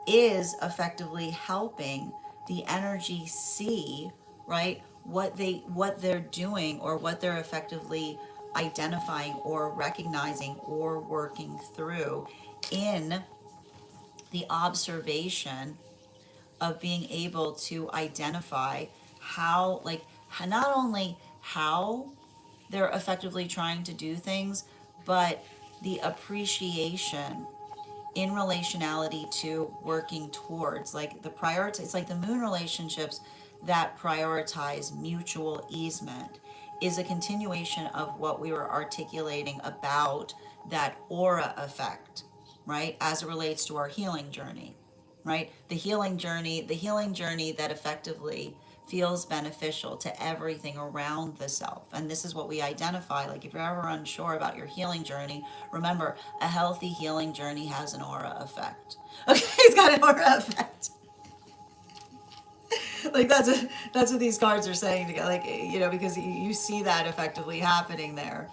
is effectively helping the energy see, right, what they're doing or what they're effectively identifying or recognizing or working through in the observation of being able to identify how, like, not only how they're effectively trying to do things, but the appreciation in relationality to working towards, like, the priority. It's like the moon relationships that prioritize mutual easement is a continuation of what we were articulating about that aura effect, right, as it relates to our healing journey, right? The healing journey that effectively feels beneficial to everything around the self. And this is what we identify. Like if you're ever unsure about your healing journey, remember a healthy healing journey has an aura effect. Okay, it's got an aura effect. Like that's what these cards are saying together. Like because you see that effectively happening there.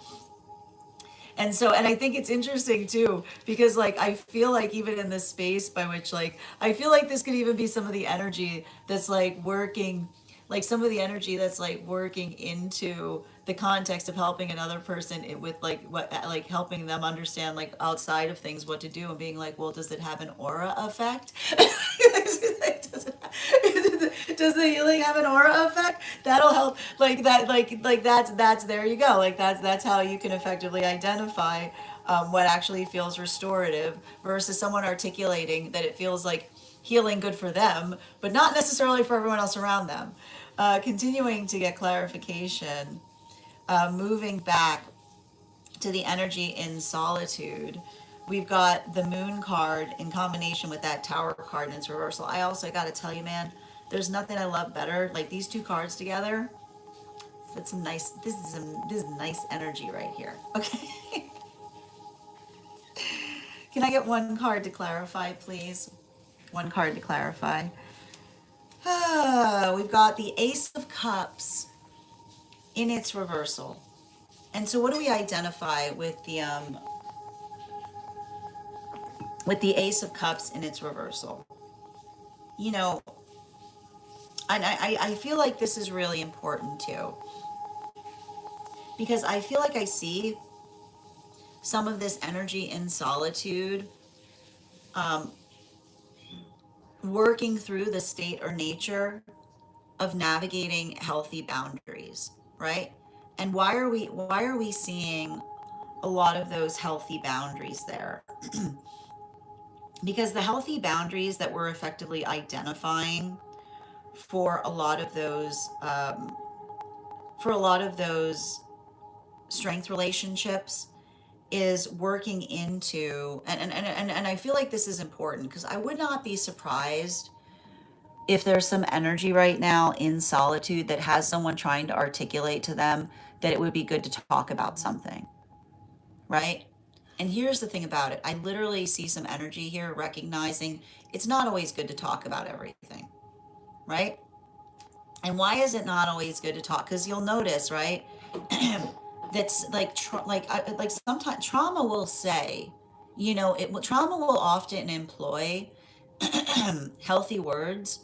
And so, and I think it's interesting too, because like I feel like even in this space by which like I feel like this could even be some of the energy that's like working, like some of the energy that's like working into the context of helping another person with like what like helping them understand like outside of things what to do and being like, well, does it have an aura effect? does, does the healing have an aura effect? That'll help. Like that. Like that's there you go. Like that's how you can effectively identify what actually feels restorative versus someone articulating that it feels like healing good for them, but not necessarily for everyone else around them. Continuing to get clarification, moving back to the energy in solitude. We've got the moon card in combination with that tower card in its reversal. I also got to tell you, man, there's nothing I love better. Like these two cards together, that's some nice. This is nice energy right here. Okay, can I get one card to clarify, please? One card to clarify. We've got the Ace of Cups in its reversal. And so, what do we identify with the Ace of Cups in its reversal? You know, and I feel like this is really important too, because I feel like I see some of this energy in solitude working through the state or nature of navigating healthy boundaries, right? And why are we seeing a lot of those healthy boundaries there? Because the healthy boundaries that we're effectively identifying for a lot of those strength relationships is working into and I feel like this is important because I would not be surprised if there's some energy right now in solitude that has someone trying to articulate to them that it would be good to talk about something, right? And here's the thing about it. I literally see some energy here recognizing it's not always good to talk about everything, right? And why is it not always good to talk? Because you'll notice, right? That's like sometimes trauma will say, trauma will often employ healthy words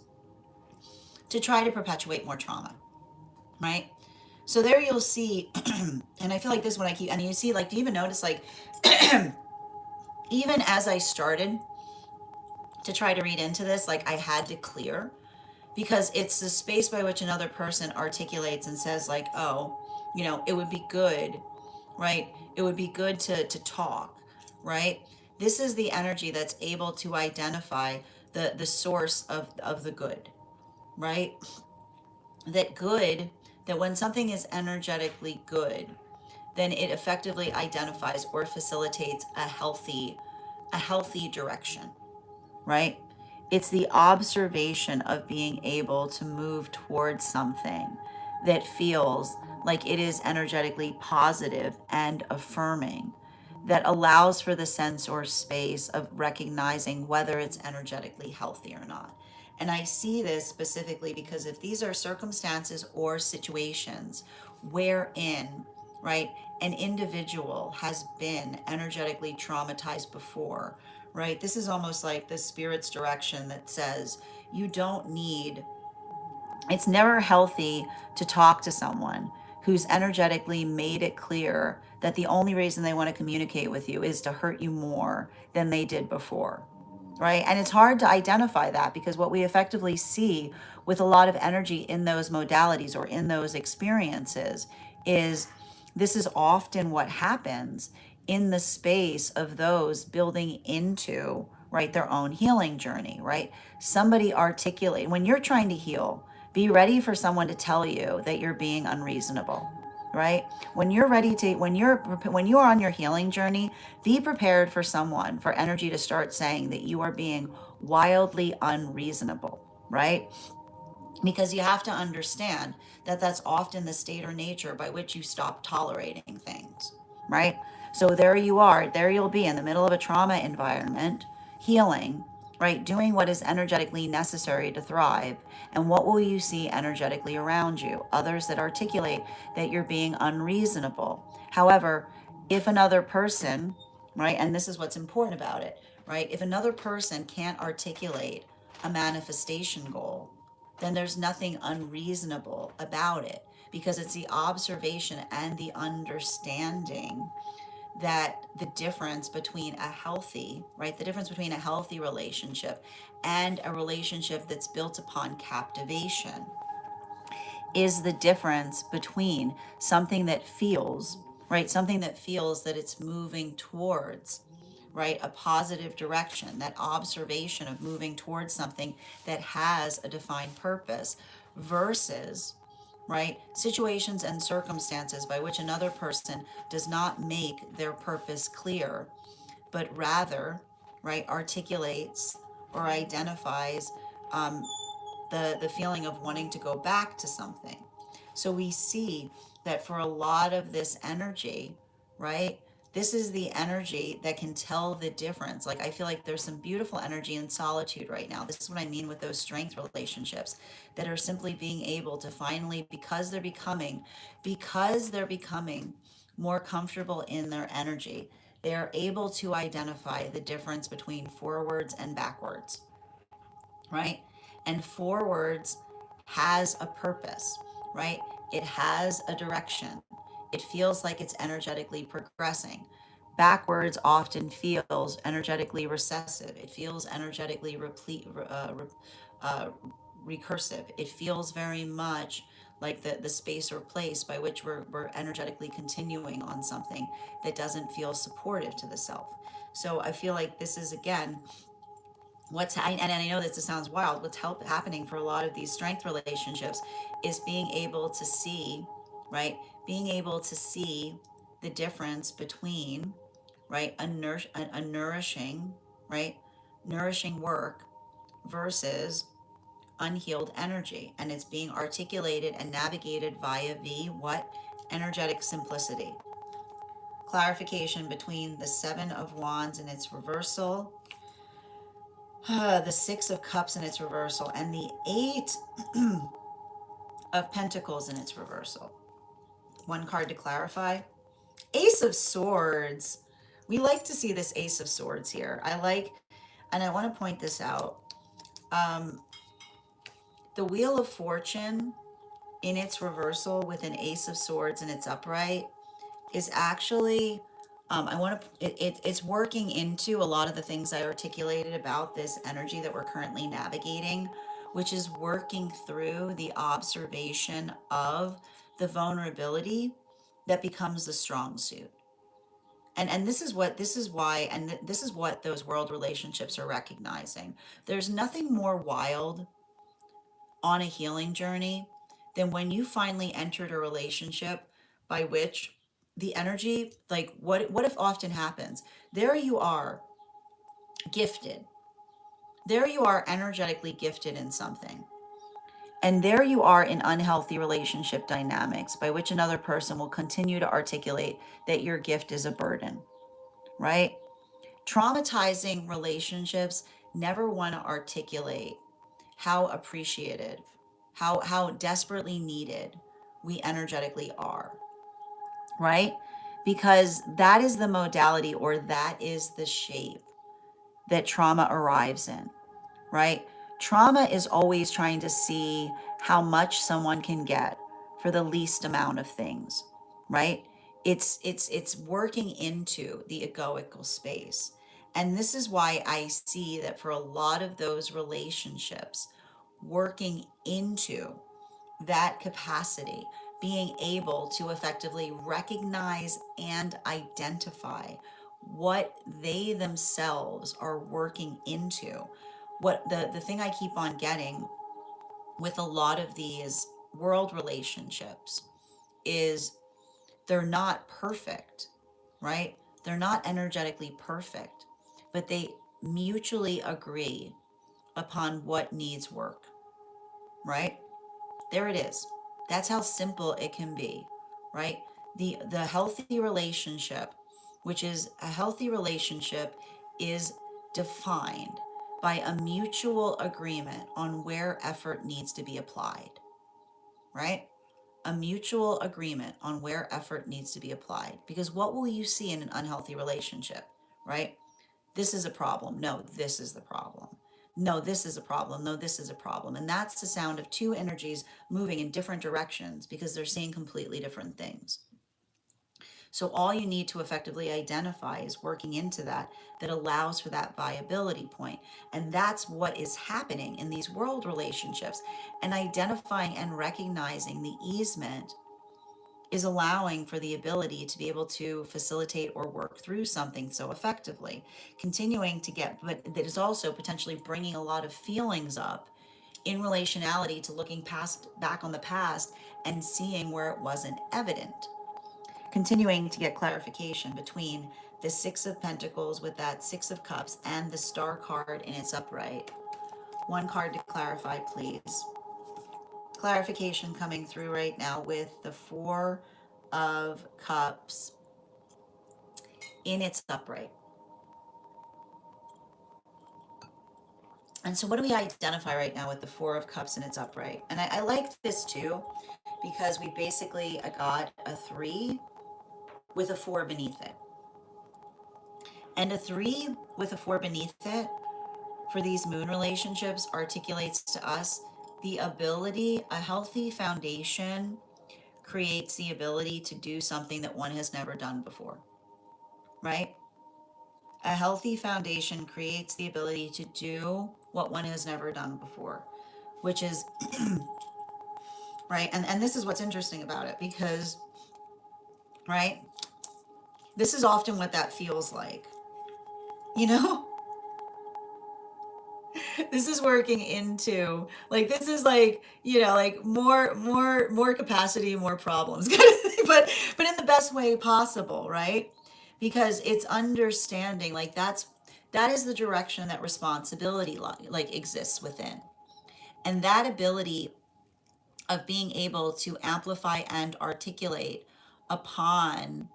to try to perpetuate more trauma, right? So there you'll see, and I feel like this is what I keep, and you see, like, do you even notice, like, even as I started to try to read into this, like, I had to clear because it's the space by which another person articulates and says, like, oh, it would be good, right? It would be good to talk, right? This is the energy that's able to identify the source of the good, right? That when something is energetically good, then it effectively identifies or facilitates a healthy direction, right? It's the observation of being able to move towards something that feels like it is energetically positive and affirming, that allows for the sense or space of recognizing whether it's energetically healthy or not. And I see this specifically because if these are circumstances or situations wherein, right, an individual has been energetically traumatized before, right, this is almost like the spirit's direction that says you don't need, it's never healthy to talk to someone who's energetically made it clear that the only reason they want to communicate with you is to hurt you more than they did before, right? And it's hard to identify that because what we effectively see with a lot of energy in those modalities or in those experiences is this is often what happens in the space of those building into, right, their own healing journey, right? Somebody articulate, when you're trying to heal, be ready for someone to tell you that you're being unreasonable, right? When you're ready to, when you are on your healing journey, be prepared for energy to start saying that you are being wildly unreasonable, right? because you have to understand that that's often the state or nature by which you stop tolerating things, right? So there you are, there you'll be in the middle of a trauma environment, healing, right? Doing what is energetically necessary to thrive. And what will you see energetically around you? Others that articulate that you're being unreasonable. However, if another person, right, and this is what's important about it, right? If another person can't articulate a manifestation goal, then there's nothing unreasonable about it, because it's the observation and the understanding that the difference between a healthy, right, the difference between a healthy relationship and a relationship that's built upon captivation is the difference between something that feels, right, something that feels that it's moving towards, right, a positive direction, that observation of moving towards something that has a defined purpose, versus, right, situations and circumstances by which another person does not make their purpose clear, but rather, right, articulates or identifies the feeling of wanting to go back to something. So we see that for a lot of this energy, right? This is the energy that can tell the difference. Like, I feel like there's some beautiful energy in solitude right now. This is what I mean with those strength relationships that are simply being able to finally, because they're becoming more comfortable in their energy, they are able to identify the difference between forwards and backwards, right? And forwards has a purpose, right? It has a direction. It feels like it's energetically progressing. Backwards often feels energetically recessive. It feels energetically uh, recursive. It feels very much like the space or place by which we're energetically continuing on something that doesn't feel supportive to the self. So I feel like this is, again, and I know this sounds wild, happening for a lot of these strength relationships is being able to see, right, being able to see the difference between, right, a nourishing, right, nourishing work versus unhealed energy, and it's being articulated and navigated via what, energetic simplicity, clarification between the Seven of Wands in its reversal, the Six of Cups in its reversal, and the Eight of Pentacles in its reversal. One card to clarify. Ace of Swords. We like to see this Ace of Swords here. And I want to point this out. Um, the Wheel of Fortune in its reversal with an Ace of Swords in its upright is actually, it's working into a lot of the things I articulated about this energy that we're currently navigating, which is working through the observation of the vulnerability that becomes the strong suit. And this is what those world relationships are recognizing. There's nothing more wild on a healing journey than when you finally entered a relationship by which the energy, like, what if often happens, there you are, gifted, there you are, energetically gifted in something, and there you are in unhealthy relationship dynamics by which another person will continue to articulate that your gift is a burden, right? Traumatizing relationships never want to articulate how appreciative, how desperately needed we energetically are, right? Because that is the modality, or that is the shape that trauma arrives in, right? Trauma is always trying to see how much someone can get for the least amount of things, right? It's working into the egoical space. And this is why I see that for a lot of those relationships, working into that capacity, being able to effectively recognize and identify what they themselves are working into. What the thing I keep on getting with a lot of these world relationships is they're not perfect, right? They're not energetically perfect, but they mutually agree upon what needs work, right? There it is. That's how simple it can be, right? The healthy relationship, which is a healthy relationship, is defined by a mutual agreement on where effort needs to be applied, right? A mutual agreement on where effort needs to be applied. Because what will you see in an unhealthy relationship, right? This is a problem. No, this is the problem. No, this is a problem. No, this is a problem. And that's the sound of two energies moving in different directions because they're seeing completely different things. So all you need to effectively identify is working into that that allows for that viability point. And that's what is happening in these world relationships. And identifying and recognizing the easement is allowing for the ability to be able to facilitate or work through something so effectively. Continuing to get, but that is also potentially bringing a lot of feelings up in relationality to looking past back on the past and seeing where it wasn't evident. Continuing to get clarification between the Six of Pentacles with that Six of Cups and the Star card in its upright. One card to clarify, please. Clarification coming through right now with the Four of Cups in its upright. And so what do we identify right now with the Four of Cups in its upright? And I like this too, because we basically got a 3 with a 4 beneath it. And a 3 with a 4 beneath it for these moon relationships articulates to us the ability, a healthy foundation creates the ability to do something that one has never done before, right? A healthy foundation creates the ability to do what one has never done before, which is, right? And this is what's interesting about it because, right? This is often what that feels like, you know? This is working into like this is like like more capacity, more problems kind of thing, but in the best way possible, right? Because it's understanding like that is the direction that responsibility like exists within, and that ability of being able to amplify and articulate upon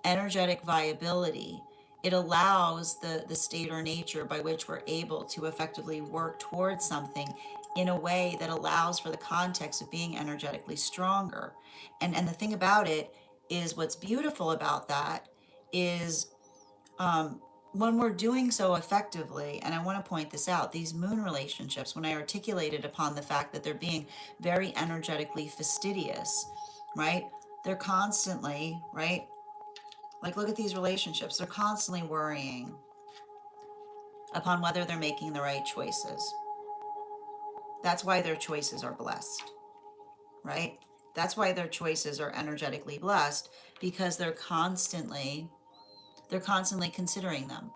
energetic viability, it allows the state or nature by which we're able to effectively work towards something in a way that allows for the context of being energetically stronger. And the thing about it is what's beautiful about that is when we're doing so effectively, and I want to point this out, these moon relationships, when I articulated upon the fact that they're being very energetically fastidious, right? They're constantly, right? Like, look at these relationships. They're constantly worrying upon whether they're making the right choices. That's why their choices are blessed, right? That's why their choices are energetically blessed because they're constantly considering them.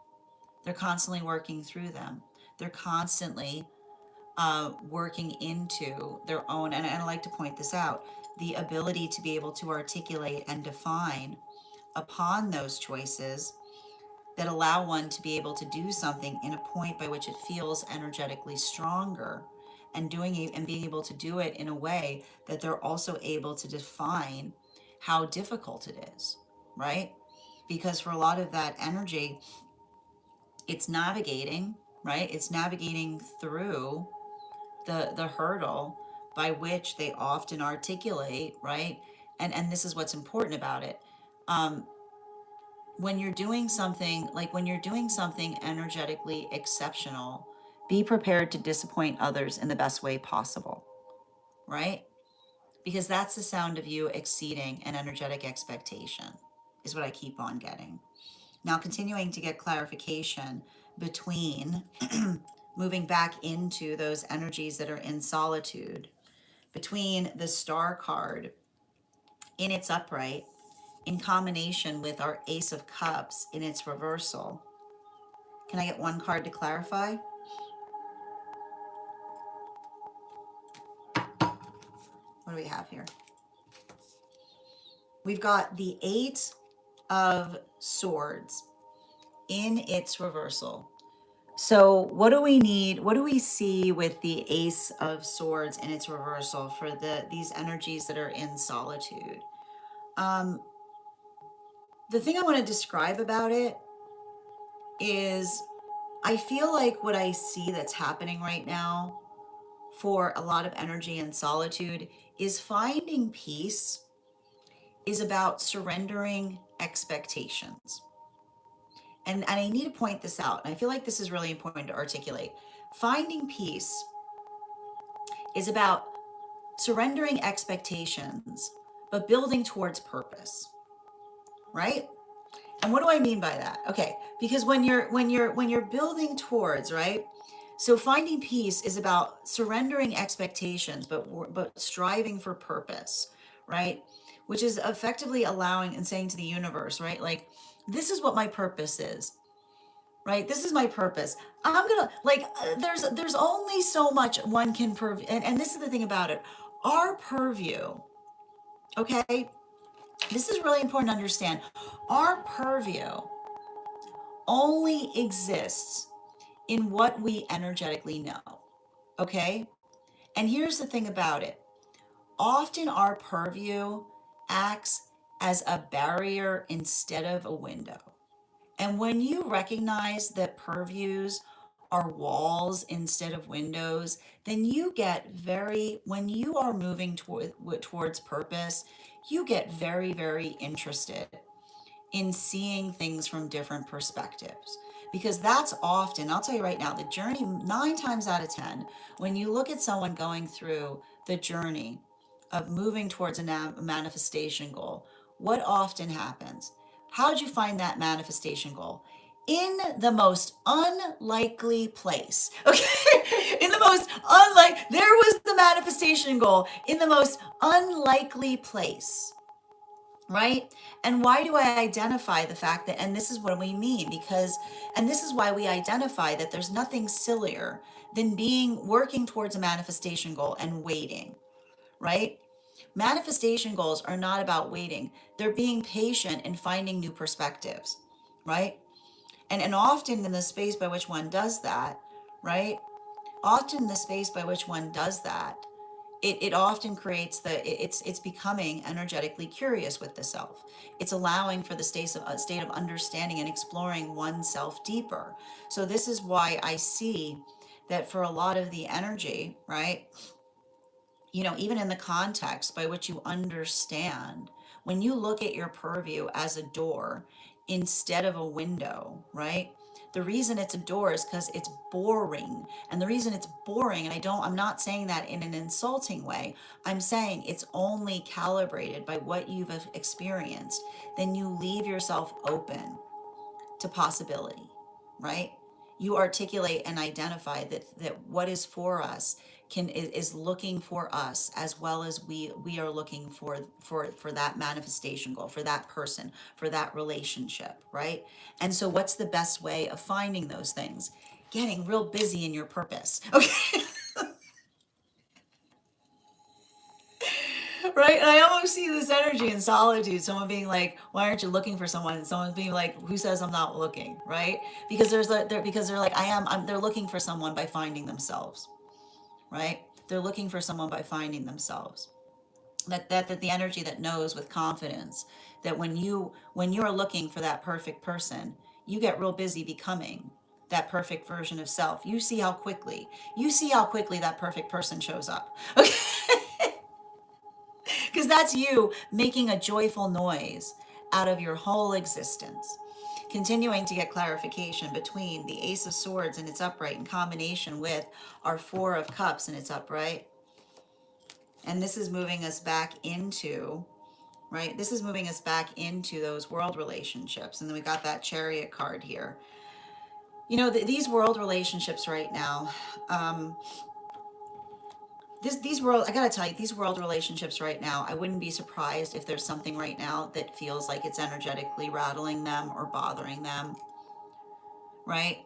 They're constantly working through them. They're constantly working into their own, and I like to point this out, the ability to be able to articulate and define upon those choices that allow one to be able to do something in a point by which it feels energetically stronger, and doing it and being able to do it in a way that they're also able to define how difficult it is, right? Because for a lot of that energy, it's navigating, right? It's navigating through the hurdle by which they often articulate, right? And this is what's important about it. Um, when you're doing something, like when you're doing something energetically exceptional, be prepared to disappoint others in the best way possible, right? Because that's the sound of you exceeding an energetic expectation, is what I keep on getting. Now, continuing to get clarification between moving back into those energies that are in solitude, between the Star card in its upright in combination with our Ace of Cups in its reversal. Can I get one card to clarify? What do we have here? We've got the Eight of Swords in its reversal. So what do we need? What do we see with the Ace of Swords in its reversal for these energies that are in solitude? Um, the thing I want to describe about it is I feel like what I see that's happening right now for a lot of energy and solitude is finding peace is about surrendering expectations. And I need to point this out. And I feel like this is really important to articulate. Finding peace is about surrendering expectations, but building towards purpose, right? And what do I mean by that? Okay, because when you're building towards, right? So finding peace is about surrendering expectations, but striving for purpose, right? Which is effectively allowing and saying to the universe, right? Like, this is what my purpose is, right? This is my purpose. I'm gonna like. There's only so much one can and this is the thing about it. Our purview, okay? This is really important to understand. Our purview only exists in what we energetically know. Okay? And here's the thing about it, often our purview acts as a barrier instead of a window. And when you recognize that purviews are walls instead of windows, then you get when you are moving towards purpose, you get very, very interested in seeing things from different perspectives. Because that's often, I'll tell you right now, the journey, 9 times out of 10, when you look at someone going through the journey of moving towards a manifestation goal, what often happens? How did you find that manifestation goal? In the most unlikely place. Okay? In the most there was the manifestation goal in the most unlikely place, right? And why do I identify the fact that, and this is what we mean, because, and this is why we identify that there's nothing sillier than working towards a manifestation goal and waiting, right? Manifestation goals are not about waiting. They're being patient and finding new perspectives, right? And often in the space by which one does that, right? Often the space by which one does that, it often creates it's becoming energetically curious with the self. It's allowing for the state of understanding and exploring oneself deeper. So this is why I see that for a lot of the energy, right? Even in the context by which you understand, when you look at your purview as a door instead of a window, right? The reason it's a door is because it's boring. And the reason it's boring, and I'm not saying that in an insulting way, I'm saying it's only calibrated by what you've experienced, then you leave yourself open to possibility, right? You articulate and identify that what is for us is looking for us, as well as we are looking for that manifestation goal, for that person, for that relationship, right? And so what's the best way of finding those things? Getting real busy in your purpose. Okay. Right? And I almost see this energy in solitude. Someone being like, "Why aren't you looking for someone?" And someone being like, "Who says I'm not looking?" Right? Because because they're like, "I am." They're looking for someone by finding themselves. Right? They're looking for someone by finding themselves. That the energy that knows with confidence that when you are looking for that perfect person, you get real busy becoming that perfect version of self. You see how quickly that perfect person shows up. Okay. Because that's you making a joyful noise out of your whole existence. Continuing to get clarification between the Ace of Swords and its upright in combination with our Four of Cups and its upright. And this is moving us back into, right? This is moving us back into those world relationships. And then we got that Chariot card here. These world relationships right now, these world I gotta tell you, these world relationships right now, I wouldn't be surprised if there's something right now that feels like it's energetically rattling them or bothering them, right?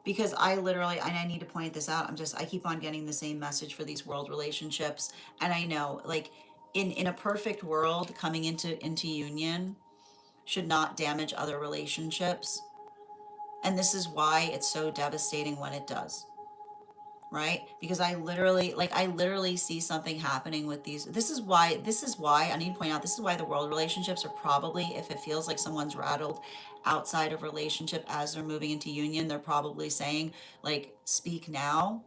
Because and I need to point this out, I keep on getting the same message for these world relationships. And I know, like, in a perfect world, coming into union should not damage other relationships, And this is why it's so devastating when it does, right? Because I literally see something happening with these. This is why I need to point out, this is why the world relationships are probably, if it feels like someone's rattled outside of relationship as they're moving into union, they're probably saying, like, speak now,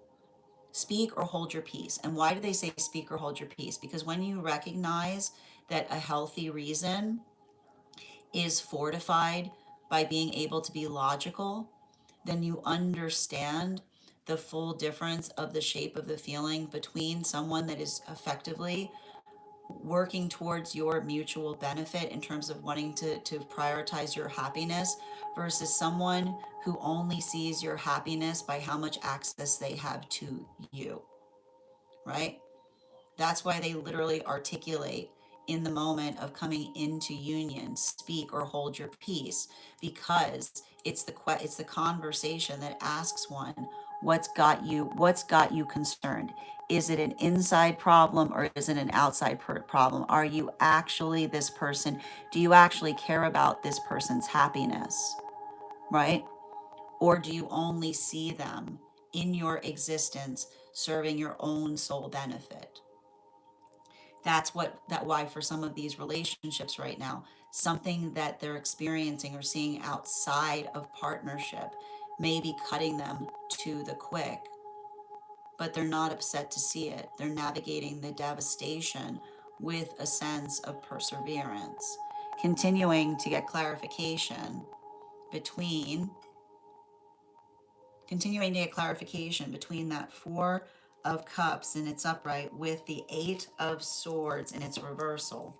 speak or hold your peace. And why do they say speak or hold your peace? Because when you recognize that a healthy reason is fortified by being able to be logical, then you understand the full difference of the shape of the feeling between someone that is effectively working towards your mutual benefit in terms of wanting to prioritize your happiness versus someone who only sees your happiness by how much access they have to you, right? That's why they literally articulate in the moment of coming into union, speak or hold your peace, because it's the conversation that asks one, what's got you concerned? Is it an inside problem or is it an outside problem? Are you actually this person? Do you actually care about this person's happiness, right? Or do you only see them in your existence serving your own soul benefit? That's why for some of these relationships right now, something that they're experiencing or seeing outside of partnership may be cutting them to the quick, but they're not upset to see it. They're navigating the devastation with a sense of perseverance, continuing to get between continuing to get clarification between that Four of Cups in its upright with the Eight of Swords in its reversal.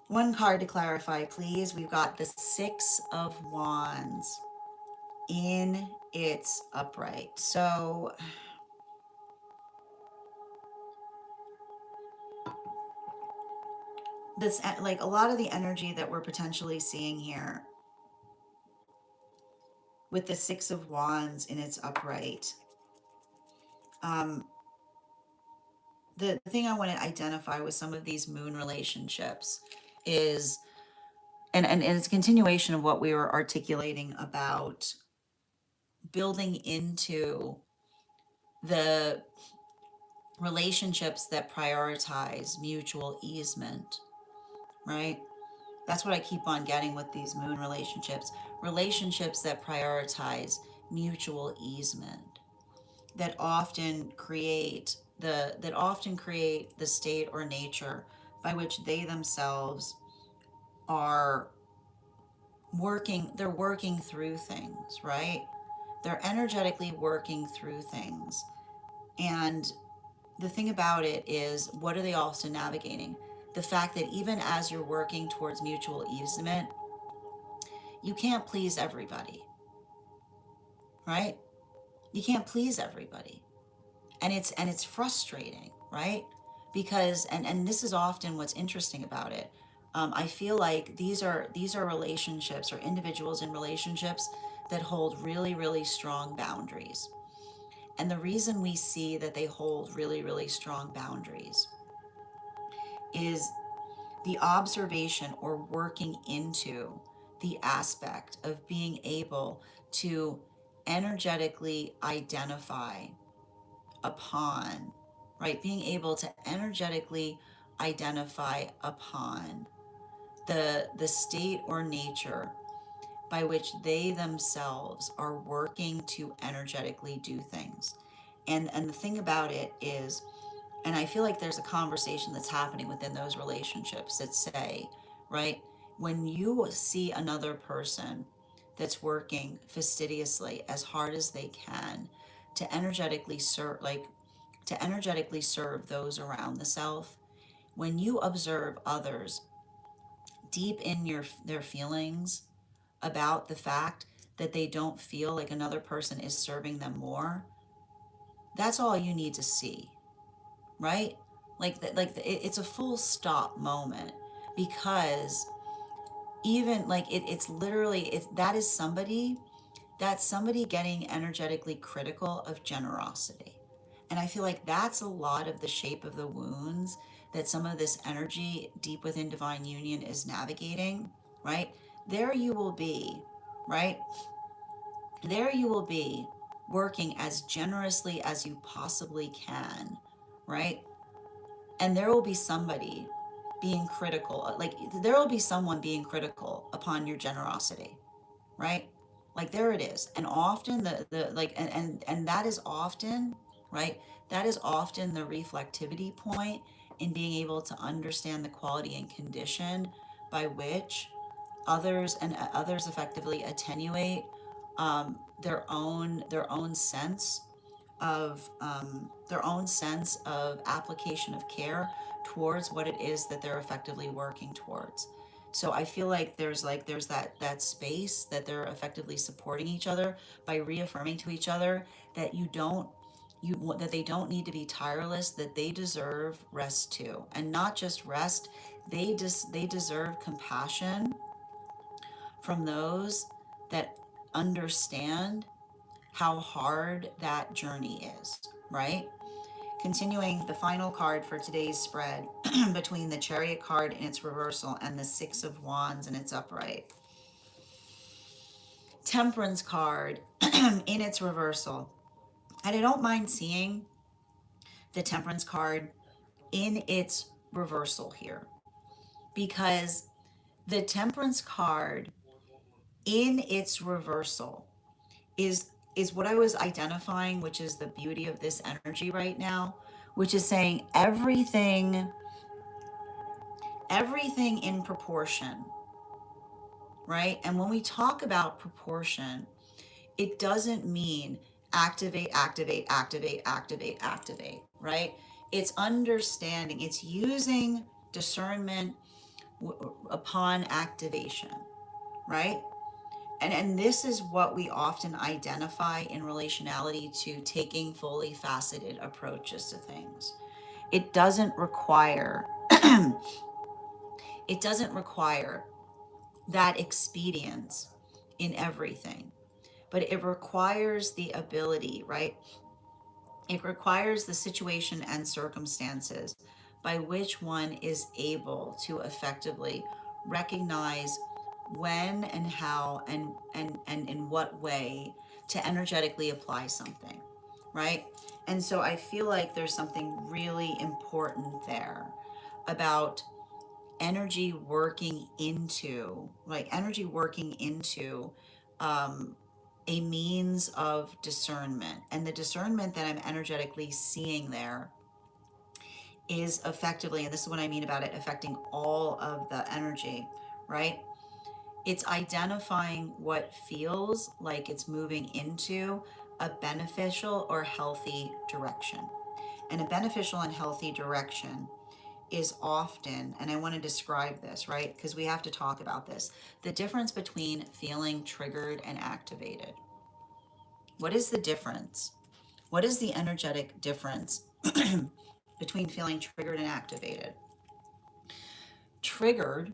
One card to clarify, please. We've got the Six of Wands in its upright. So this, like, a lot of the energy that we're potentially seeing here with the Six of Wands in its upright. Um, the thing I want to identify with some of these moon relationships is, and it's a continuation of what we were articulating about building into the relationships that prioritize mutual easement, right? That's what I keep on getting with these moon relationships. Relationships that prioritize mutual easement, that often create the state or nature by which they themselves are working through things, right? They're energetically working through things. And the thing about it is, what are they also navigating? The fact that even as you're working towards mutual easement, you can't please everybody, right? You can't please everybody. And it's frustrating, right? Because and this is often what's interesting about it. I feel like these are relationships or individuals in relationships that hold really, really strong boundaries. And the reason we see that they hold really, really strong boundaries is the observation or working into the aspect of being able to energetically identify upon, right? Being able to energetically identify upon the state or nature by which they themselves are working to energetically do things. And the thing about it is, and I feel like there's a conversation that's happening within those relationships that say, right, when you see another person that's working fastidiously as hard as they can to energetically serve those around the self, when you observe others deep in their feelings about the fact that they don't feel like another person is serving them more, that's all you need to see, right? It's a full stop moment, because even like it's literally, if that is somebody, that's somebody getting energetically critical of generosity. And I feel like that's a lot of the shape of the wounds that some of this energy deep within divine union is navigating, right? There you will be, right? There you will be working as generously as you possibly can, right? And there will be somebody being critical, like there will be someone being critical upon your generosity, right? Like there it is. And often the like and that is often, right? That is often the reflectivity point in being able to understand the quality and condition by which others effectively attenuate their own sense of application of care towards what it is that they're effectively working towards. So I feel like there's that space that they're effectively supporting each other by reaffirming to each other that that they don't need to be tireless, that they deserve rest too, and not just rest. They deserve compassion from those that understand how hard that journey is, right? Continuing the final card for today's spread between the Chariot card in its reversal and the Six of Wands in its upright. Temperance card in its reversal. And I don't mind seeing the Temperance card in its reversal here, because the Temperance card in its reversal is what I was identifying, which is the beauty of this energy right now, which is saying everything in proportion, right? And when we talk about proportion, it doesn't mean activate, activate, activate, activate, activate, right? It's understanding, it's using discernment upon activation, right? And this is what we often identify in relationality to taking fully faceted approaches to things. It doesn't require it doesn't require that expedience in everything, but it requires the ability, right? It requires the situation and circumstances by which one is able to effectively recognize when and how and in what way to energetically apply something, right? And so I feel like there's something really important there about energy working into a means of discernment. And the discernment that I'm energetically seeing there is effectively, and this is what I mean about it affecting all of the energy, right? It's identifying what feels like it's moving into a beneficial or healthy direction. And a beneficial and healthy direction is often, and I want to describe this, right? Because we have to talk about this. The difference between feeling triggered and activated. What is the difference? What is the energetic difference between feeling triggered and activated? Triggered,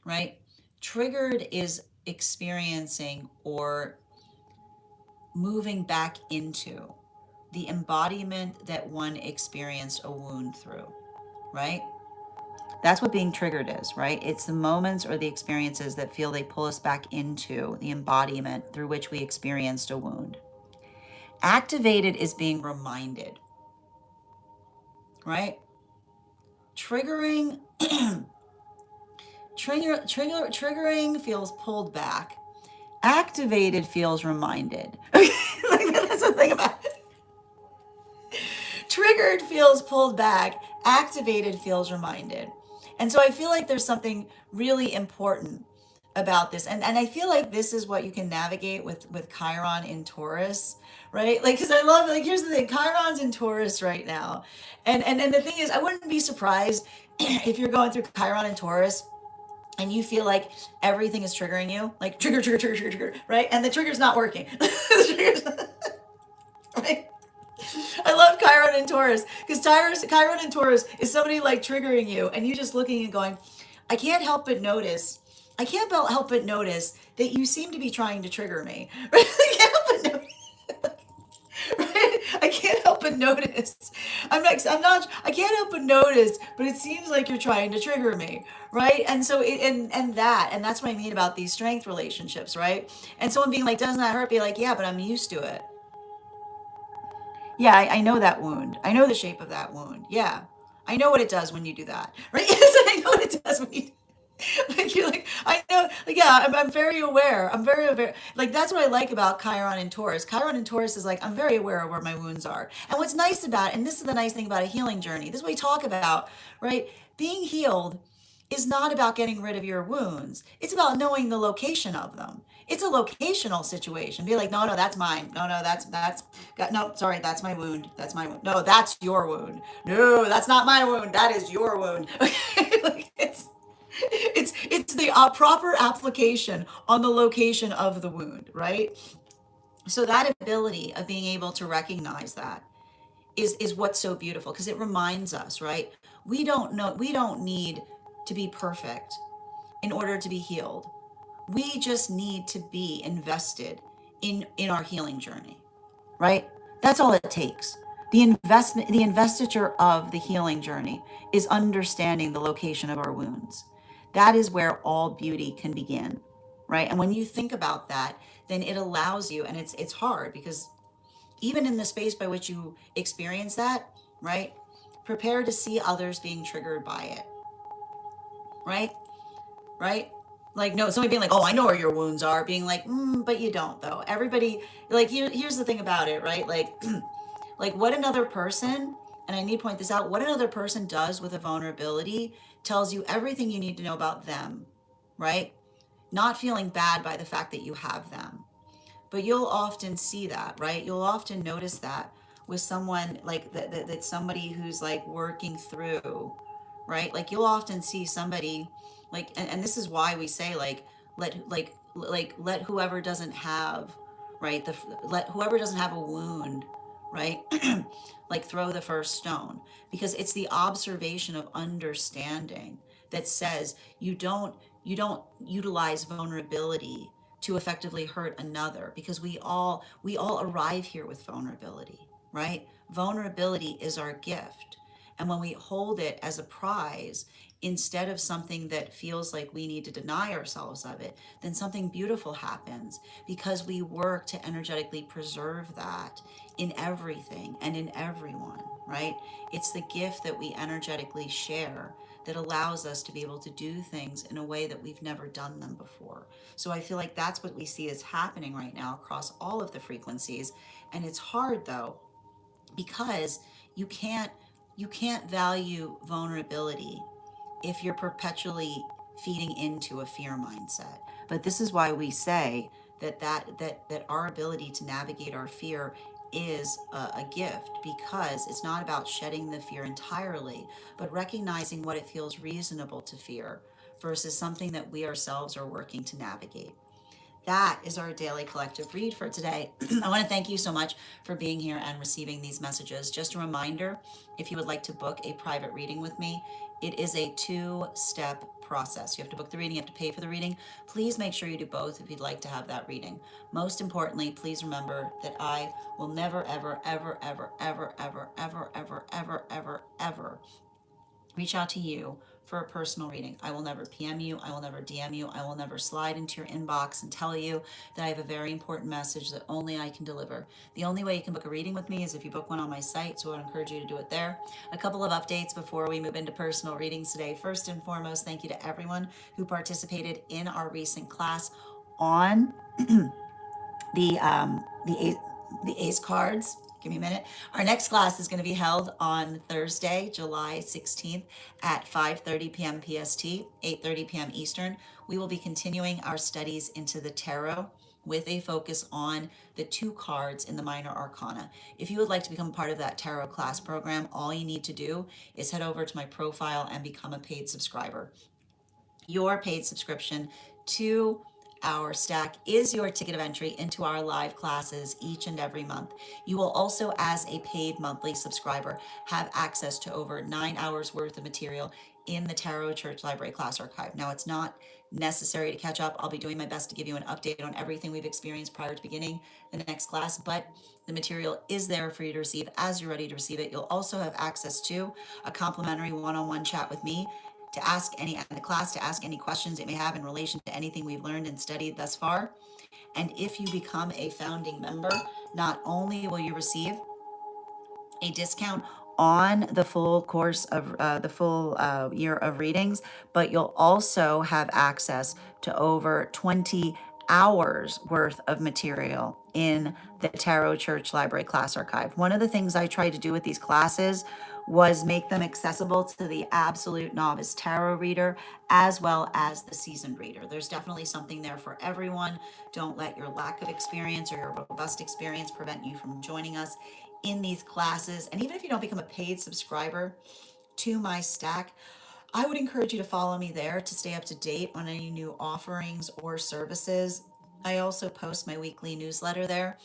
right? Triggered is experiencing or moving back into the embodiment that one experienced a wound through, right? That's what being triggered is, right? It's the moments or the experiences that feel they pull us back into the embodiment through which we experienced a wound. Activated is being reminded, right? Triggering triggering feels pulled back. Activated feels reminded. Like that's the thing about it. Triggered feels pulled back. Activated feels reminded. And so I feel like there's something really important about this. And I feel like this is what you can navigate with Chiron in Taurus, right? Like, because I love, like, here's the thing, Chiron's in Taurus right now. And the thing is, I wouldn't be surprised if you're going through Chiron in Taurus and you feel like everything is triggering you, like trigger, trigger, trigger, trigger, trigger, right? And the trigger's not working. Right? I love Chiron and Taurus because Chiron and Taurus is somebody like triggering you and you just looking and going, I can't help but notice. I can't help but notice that you seem to be trying to trigger me. Right? I can't help but notice. Right? I can't help but but notice. I can't help but notice, but it seems like you're trying to trigger me, right? And so, and that's what I mean about these strength relationships, right? And someone being like, doesn't that hurt? Be like, yeah, but I'm used to it. Yeah, I know that wound. I know the shape of that wound. Yeah. I know what it does when you do that, right? Yes, I know what it does when you like you're like I know like yeah I'm very aware. I'm very aware. Like that's what I like about Chiron and Taurus. Chiron and Taurus is like I'm very aware of where my wounds are. And what's nice about it, and this is the nice thing about a healing journey, this is what we talk about, right? Being healed is not about getting rid of your wounds. It's about knowing the location of them. It's a locational situation. Be like, no, no, that's mine. No, no, no, sorry, that's my wound. That's my wound. No, that's your wound. No, that's not my wound. That is your wound. Like it's the proper application on the location of the wound, right? So that ability of being able to recognize that is what's so beautiful because it reminds us, right? We don't need to be perfect in order to be healed. We just need to be invested in our healing journey, right? That's all it takes. The investiture of the healing journey is understanding the location of our wounds. That is where all beauty can begin, right? And when you think about that, then it allows you, and it's hard because even in the space by which you experience that, right? Prepare to see others being triggered by it, right? Right? Like, no, somebody being like, oh, I know where your wounds are, being like, but you don't, though. Everybody, like, here's the thing about it, right? Like, like what another person, and I need to point this out, what another person does with a vulnerability tells you everything you need to know about them, right? Not feeling bad by the fact that you have them. But you'll often see that, right? You'll often notice that with someone like that somebody who's like working through, right? Like you'll often see somebody like, and this is why we say let whoever doesn't have, right? Let whoever doesn't have a wound, right? Like throw the first stone because it's the observation of understanding that says you don't utilize vulnerability to effectively hurt another because we all arrive here with vulnerability, right? Vulnerability is our gift. And when we hold it as a prize, instead of something that feels like we need to deny ourselves of it, then something beautiful happens because we work to energetically preserve that in everything and in everyone, right? It's the gift that we energetically share that allows us to be able to do things in a way that we've never done them before. So I feel like that's what we see is happening right now across all of the frequencies. And it's hard though, because you can't you can't value vulnerability if you're perpetually feeding into a fear mindset. But this is why we say that our ability to navigate our fear is a gift because it's not about shedding the fear entirely, but recognizing what it feels reasonable to fear versus something that we ourselves are working to navigate. That is our daily collective read for today. I want to thank you so much for being here and receiving these messages. Just a reminder, if you would like to book a private reading with me, it is a two-step process. You have to book the reading, you have to pay for the reading. Please make sure you do both if you'd like to have that reading. Most importantly, please remember that I will never, ever, ever, ever, ever, ever, ever, ever, ever, ever, ever reach out to you for a personal reading. I will never PM you. I will never DM you. I will never slide into your inbox and tell you that I have a very important message that only I can deliver. The only way you can book a reading with me is if you book one on my site, so I would encourage you to do it there. A couple of updates before we move into personal readings today. First and foremost, thank you to everyone who participated in our recent class on the ACE cards. Give me a minute. Our next class is going to be held on Thursday, July 16th at 5:30 p.m. PST, 8:30 p.m. Eastern. We will be continuing our studies into the tarot with a focus on the two cards in the minor arcana. If you would like to become part of that tarot class program, all you need to do is head over to my profile and become a paid subscriber. Your paid subscription to our stack is your ticket of entry into our live classes each and every month. You will also, as a paid monthly subscriber, have access to over 9 hours worth of material in the Tarot Church Library class archive. Now, it's not necessary to catch up. I'll be doing my best to give you an update on everything we've experienced prior to beginning the next class, but the material is there for you to receive as you're ready to receive it. You'll also have access to a complimentary one-on-one chat with me to ask any in the class, to ask any questions it may have in relation to anything we've learned and studied thus far. And if you become a founding member, not only will you receive a discount on the full course of the full year of readings, but you'll also have access to over 20 hours worth of material in the Tarot Church Library class archive. One of the things I tried to do with these classes was make them accessible to the absolute novice tarot reader as well as the seasoned reader. There's definitely something there for everyone. Don't let your lack of experience or your robust experience prevent you from joining us in these classes. And even if you don't become a paid subscriber to my stack, I would encourage you to follow me there to stay up to date on any new offerings or services. I also post my weekly newsletter there,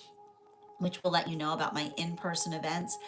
which will let you know about my in-person events,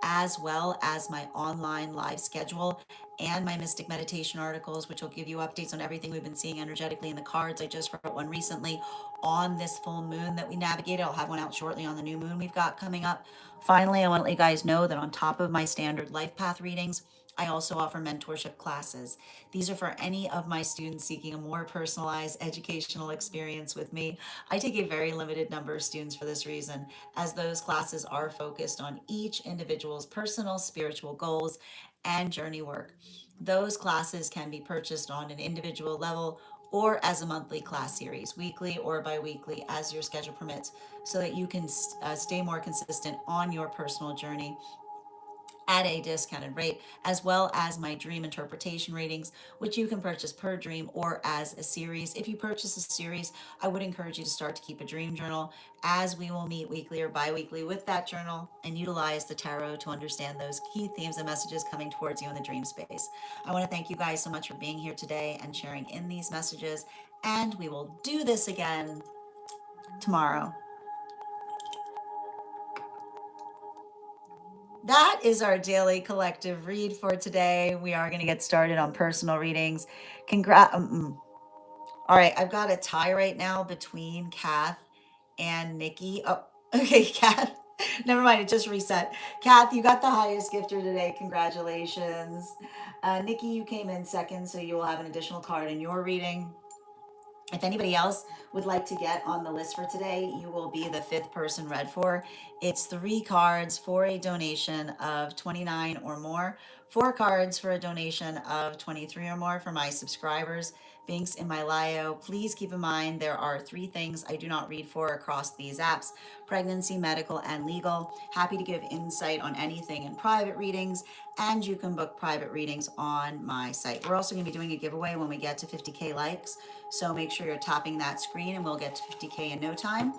as well as my online live schedule and my mystic meditation articles, which will give you updates on everything we've been seeing energetically in the cards. I just wrote one recently on this full moon that we navigated. I'll have one out shortly on the new moon we've got coming up. Finally, I want to let you guys know that on top of my standard life path readings, I also offer mentorship classes. These are for any of my students seeking a more personalized educational experience with me. I take a very limited number of students for this reason, as those classes are focused on each individual's personal spiritual goals and journey work. Those classes can be purchased on an individual level or as a monthly class series, weekly or bi-weekly, as your schedule permits, so that you can stay more consistent on your personal journey at a discounted rate, as well as my dream interpretation readings, which you can purchase per dream or as a series. If you purchase a series, I would encourage you to start to keep a dream journal, as we will meet weekly or bi-weekly with that journal and utilize the tarot to understand those key themes and messages coming towards you in the dream space. I want to thank you guys so much for being here today and sharing in these messages, and we will do this again tomorrow. That is our daily collective read for today. We are going to get started on personal readings. All right, I've got a tie right now between Kath and Nikki. Oh, okay, Kath. Never mind, it just reset. Kath, you got the highest gifter today. Congratulations. Nikki, you came in second, so you will have an additional card in your reading. If anybody else would like to get on the list for today, you will be the fifth person read for. It's 3 cards for a donation of $29 or more, 4 cards for a donation of $23 or more for my subscribers. Links in my bio. Please keep in mind there are 3 things I do not read for across these apps: pregnancy, medical, and legal. Happy to give insight on anything in private readings, and you can book private readings on my site. We're also going to be doing a giveaway when we get to 50K likes, so make sure you're tapping that screen and we'll get to 50K in no time.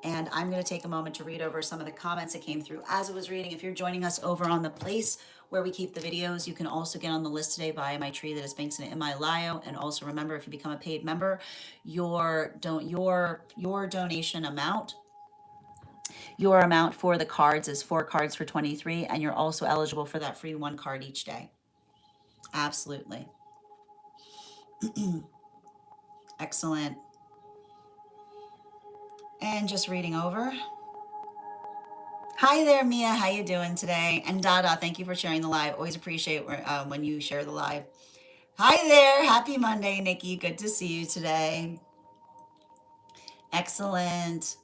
And I'm going to take a moment to read over some of the comments that came through as I was reading. If you're joining us over on the place where we keep the videos, you can also get on the list today via my tree that is linked in my bio. And also remember, if you become a paid member, your donation amount, your amount for the cards is 4 cards for $23, and you're also eligible for that free 1 card each day. Absolutely. Excellent. And just reading over. Hi there, Mia. How you doing today? And Dada, thank you for sharing the live. Always appreciate when you share the live. Hi there. Happy Monday, Nikki. Good to see you today. Excellent.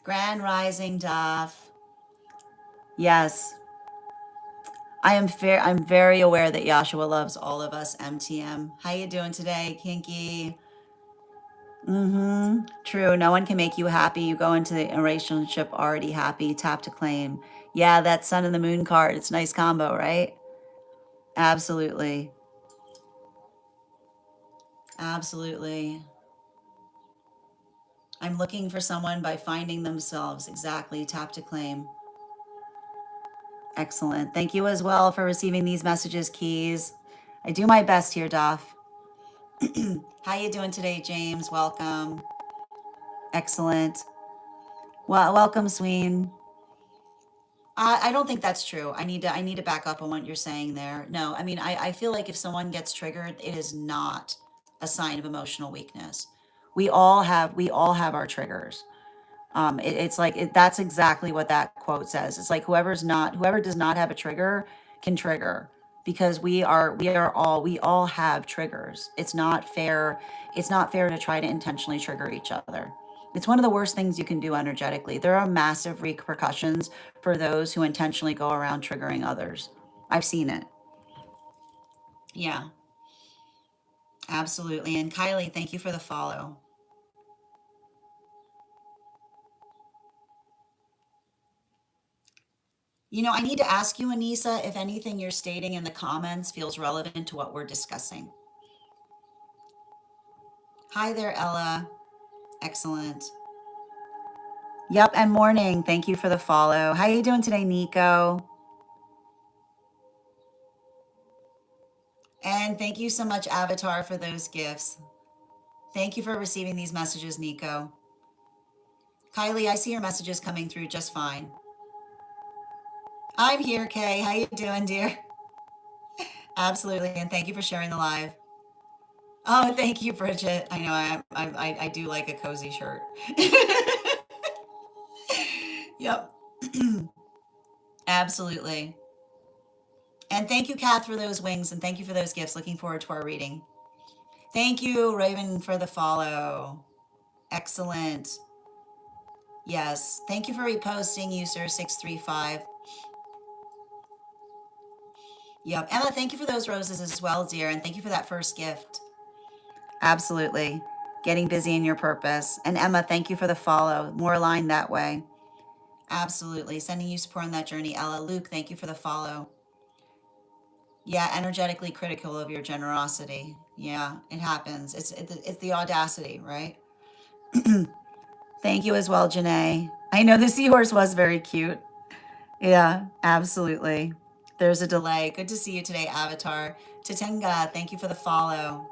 Grand Rising, Duff. Yes. I'm very aware that Yashua loves all of us, MTM. How you doing today, Kinky? True. No one can make you happy. You go into the relationship already happy. Tap to claim. Yeah, that sun and the moon card. It's a nice combo, right? Absolutely. Absolutely. I'm looking for someone by finding themselves. Exactly. Tap to claim. Excellent. Thank you as well for receiving these messages, Keys. I do my best here, Duff. How you doing today, James? Welcome. Excellent. Well, welcome, Sween. I don't think that's true. I need to back up on what you're saying there. No, I mean I feel like if someone gets triggered, it is not a sign of emotional weakness. We all have our triggers. It's like that's exactly what that quote says. It's like whoever does not have a trigger can trigger because we all have triggers. It's not fair to try to intentionally trigger each other. It's one of the worst things you can do energetically. There are massive repercussions for those who intentionally go around triggering others. I've seen it. Yeah, absolutely. And Kylie, thank you for the follow. I need to ask you, Anissa, if anything you're stating in the comments feels relevant to what we're discussing. Hi there, Ella. Excellent. Yep, and morning. Thank you for the follow. How are you doing today, Nico? And thank you so much, Avatar, for those gifts. Thank you for receiving these messages, Nico. Kylie, I see your messages coming through just fine. I'm here, Kay. How you doing, dear? Absolutely, and thank you for sharing the live. Oh, thank you, Bridget. I know I do like a cozy shirt. Yep, absolutely. And thank you, Kath, for those wings, and thank you for those gifts. Looking forward to our reading. Thank you, Raven, for the follow. Excellent. Yes. Thank you for reposting, user635. Yep. Emma, thank you for those roses as well, dear. And thank you for that first gift. Absolutely. Getting busy in your purpose. And Emma, thank you for the follow. More aligned that way. Absolutely. Sending you support on that journey. Ella, Luke, thank you for the follow. Yeah, energetically critical of your generosity. Yeah, it happens. It's the audacity, right? Thank you as well, Janae. I know the seahorse was very cute. Yeah, absolutely. There's a delay. Good to see you today, Avatar. Tatenga, thank you for the follow.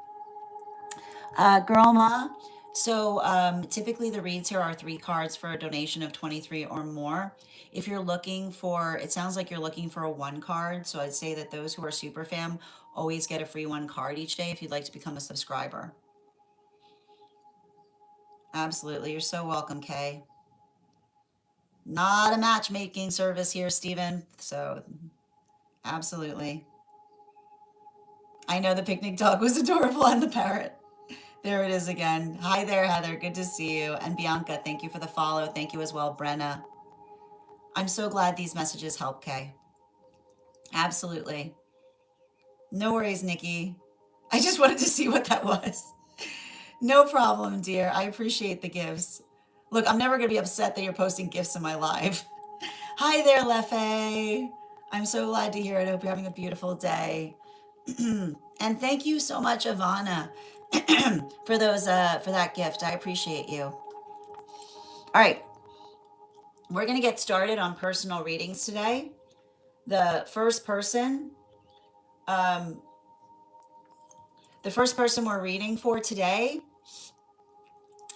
Girlma, so typically the reads here are 3 cards for a donation of 23 or more. If you're looking for, it sounds like you're looking for a 1 card. So I'd say that those who are super fam always get a free 1 card each day if you'd like to become a subscriber. Absolutely. You're so welcome, Kay. Not a matchmaking service here, Stephen. So absolutely. I know the picnic dog was adorable and the parrot. There it is again. Hi there, Heather. Good to see you. And Bianca, thank you for the follow. Thank you as well, Brenna. I'm so glad these messages help, Kay. Absolutely. No worries, Nikki. I just wanted to see what that was. No problem, dear. I appreciate the gifts. Look, I'm never going to be upset that you're posting gifts in my live. Hi there, Lefe. I'm so glad to hear it. I hope you're having a beautiful day. And thank you so much, Ivana, for that gift. I appreciate you. All right, we're going to get started on personal readings today. The first person, um, the first person we're reading for today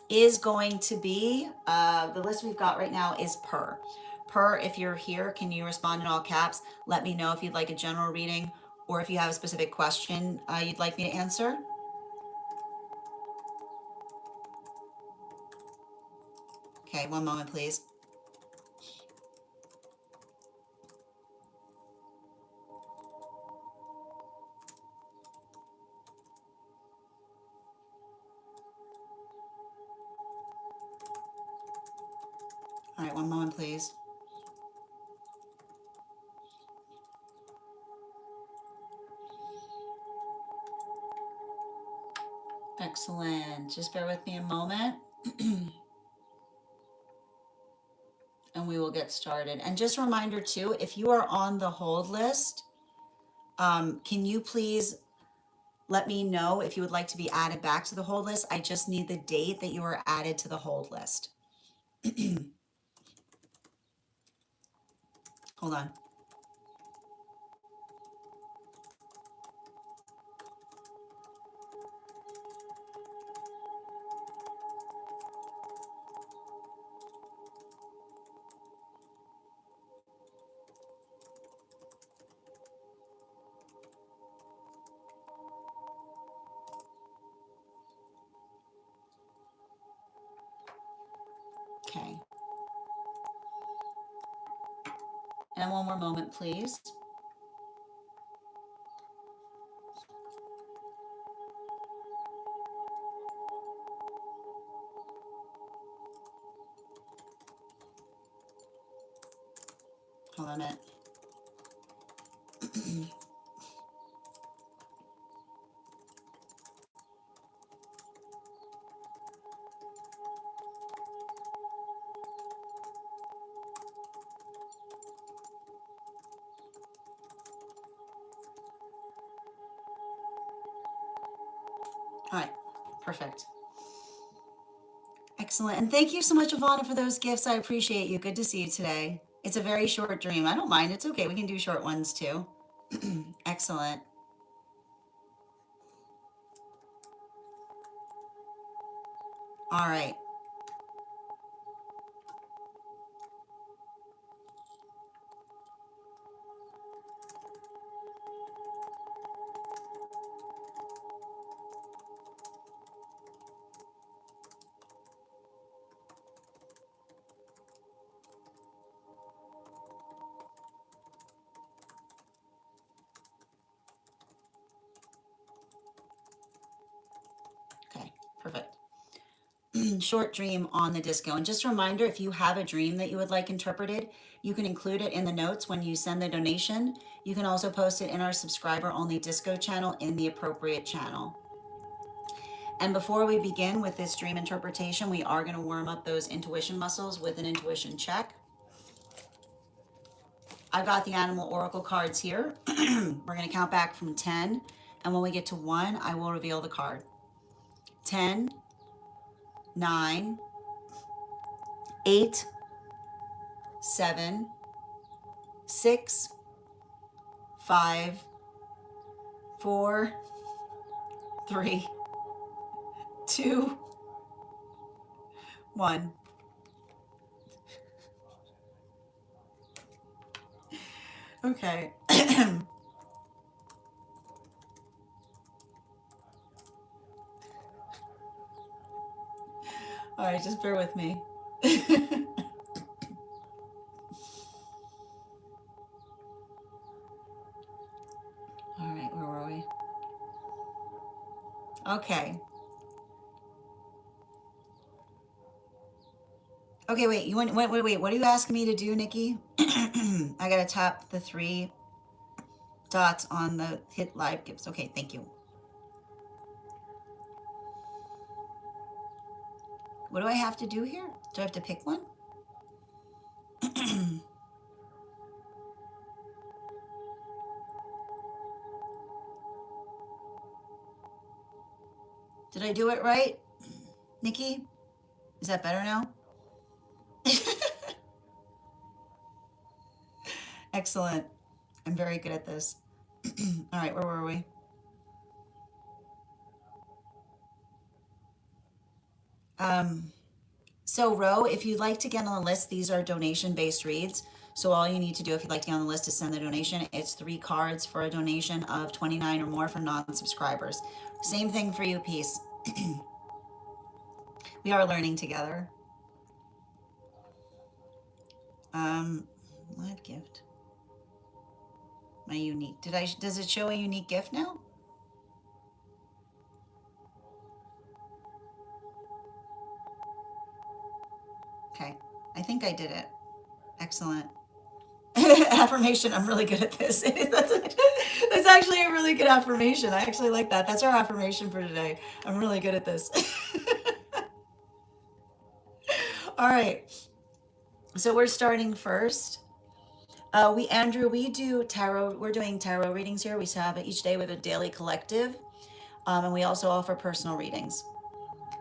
is going to be the list we've got right now is Per. Per, if you're here, can you respond in all caps? Let me know if you'd like a general reading or if you have a specific question you'd like me to answer. Okay, one moment, please. All right, one moment, please. Excellent. Just bear with me a moment and we will get started. And just a reminder too, if you are on the hold list, can you please let me know if you would like to be added back to the hold list? I just need the date that you were added to the hold list. Hold on. And one more moment, please. Hold on a minute. All right, perfect. Excellent. And thank you so much, Ivana, for those gifts. I appreciate you. Good to see you today. It's a very short dream. I don't mind. It's okay. We can do short ones too. Excellent. All right. Okay, perfect. Short dream on the disco. And just a reminder, if you have a dream that you would like interpreted, you can include it in the notes when you send the donation. You can also post it in our subscriber only disco channel in the appropriate channel. And before we begin with this dream interpretation, we are going to warm up those intuition muscles with an intuition check. I've got the animal oracle cards here. We're going to count back from 10. And when we get to 1, I will reveal the card. 10, 9, 8, 7, 6, 5, 4, 3, 2, 1. Okay. All right, just bear with me. All right, where were we? Okay. Okay, wait. Wait. What are you asking me to do, Nikki? I gotta tap the 3 dots on the hit live gifts. Okay, thank you. What do I have to do here? Do I have to pick one? Did I do it right, Nikki? Is that better now? Excellent. I'm very good at this. All right, where were we? So Ro, if you'd like to get on the list, these are donation-based reads. So all you need to do if you'd like to get on the list is send the donation. It's 3 cards for a donation of 29 or more for non-subscribers. Same thing for you, Peace. We are learning together. Live gift. My unique. Does it show a unique gift now? Okay. I think I did it. Excellent. Affirmation. I'm really good at this. That's actually a really good affirmation. I actually like that. That's our affirmation for today. I'm really good at this. All right. So we're starting first. Andrew, we do tarot. We're doing tarot readings here. We have it each day with a daily collective, and we also offer personal readings.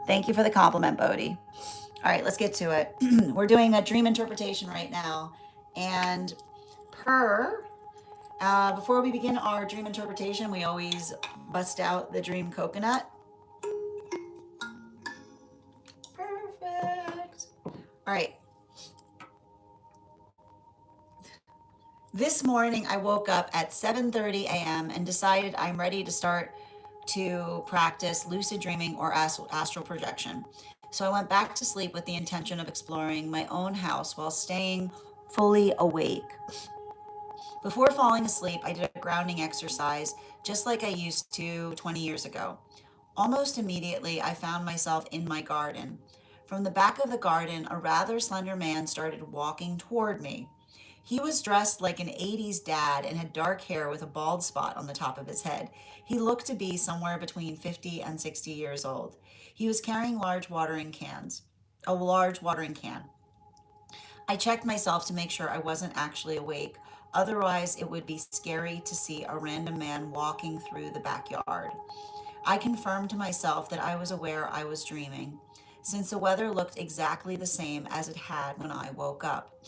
Thank you for the compliment, Bodhi. All right, let's get to it. We're doing a dream interpretation right now, and before we begin our dream interpretation, we always bust out the dream coconut. Perfect. All right. This morning, I woke up at 7:30 a.m. and decided I'm ready to start to practice lucid dreaming or astral projection. So I went back to sleep with the intention of exploring my own house while staying fully awake. Before falling asleep, I did a grounding exercise just like I used to 20 years ago. Almost immediately, I found myself in my garden. From the back of the garden, a rather slender man started walking toward me. He was dressed like an 80s dad and had dark hair with a bald spot on the top of his head. He looked to be somewhere between 50 and 60 years old. He was carrying a large watering can. I checked myself to make sure I wasn't actually awake. Otherwise, it would be scary to see a random man walking through the backyard. I confirmed to myself that I was aware I was dreaming, since the weather looked exactly the same as it had when I woke up.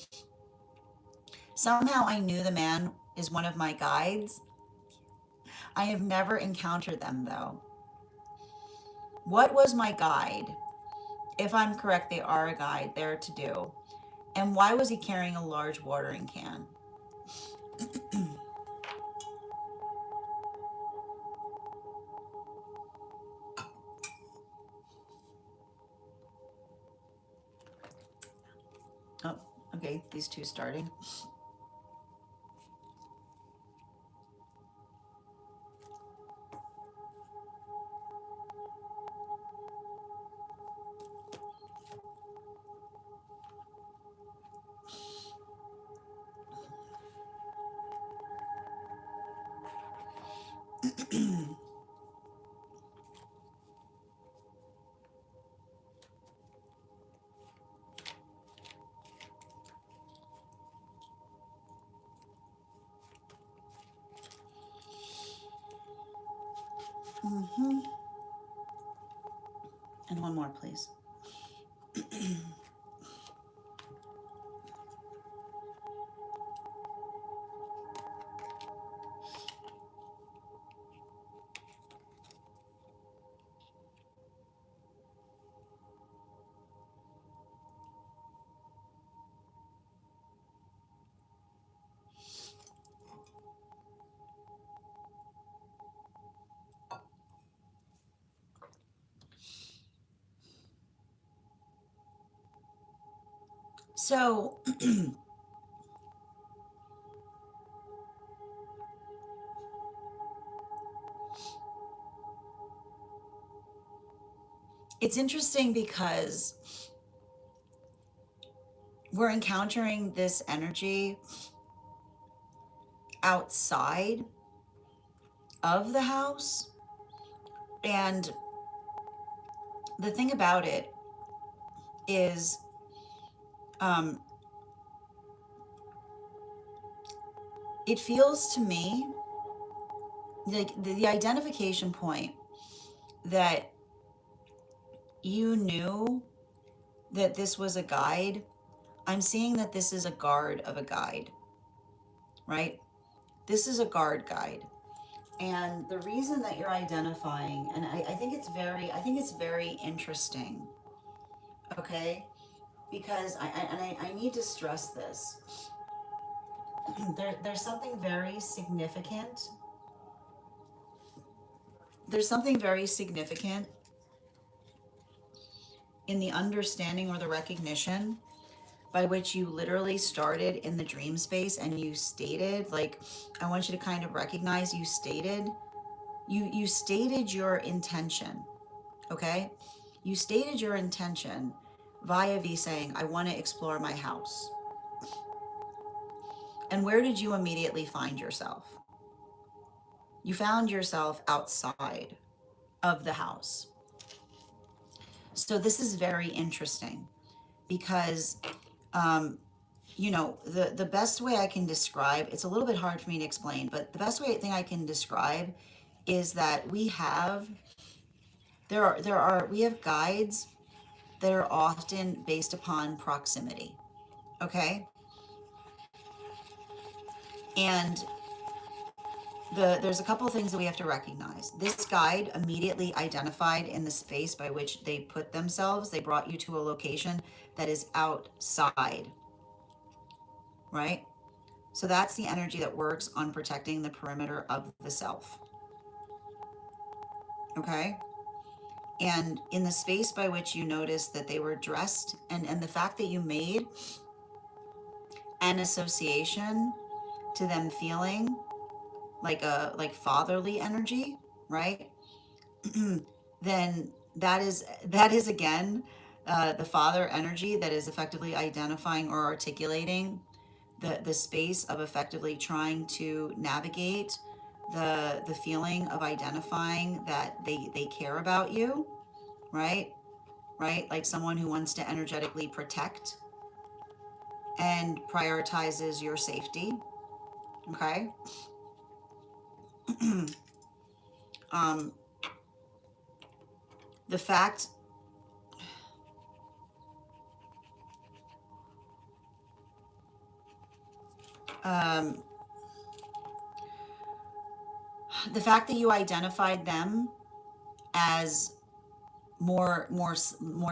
Somehow I knew the man is one of my guides. I have never encountered them though. What was my guide? If I'm correct, they are a guide there to do. And why was he carrying a large watering can? Oh, okay, these two starting. Mm-hmm. And one more, please. So, it's interesting because we're encountering this energy outside of the house. And the thing about it is, um, it feels to me like the identification point that you knew that this was a guide. I'm seeing that this is a guard of a guide, right? This is a guard guide. And the reason that you're identifying, and I think it's very interesting, okay? Because I need to stress this. There's something very significant. There's something very significant in the understanding or the recognition by which you literally started in the dream space and you stated, like, I want you to kind of recognize you stated your intention, okay? You stated your intention via V saying, I want to explore my house. And where did you immediately find yourself? You found yourself outside of the house. So this is very interesting because, the best way I can describe, it's a little bit hard for me to explain, but the best thing I can describe is that we have guides that are often based upon proximity. Okay? And there's a couple of things that we have to recognize. This guide immediately identified in the space by which they put themselves. They brought you to a location that is outside, right? So that's the energy that works on protecting the perimeter of the self. Okay? And in the space by which you noticed that they were dressed, and the fact that you made an association to them feeling like a like fatherly energy, right? Then that is again the father energy that is effectively identifying or articulating the space of effectively trying to navigate the feeling of identifying that they care about you, right? Right? Like someone who wants to energetically protect and prioritizes your safety. Okay. um, the fact um, the fact that you identified them as more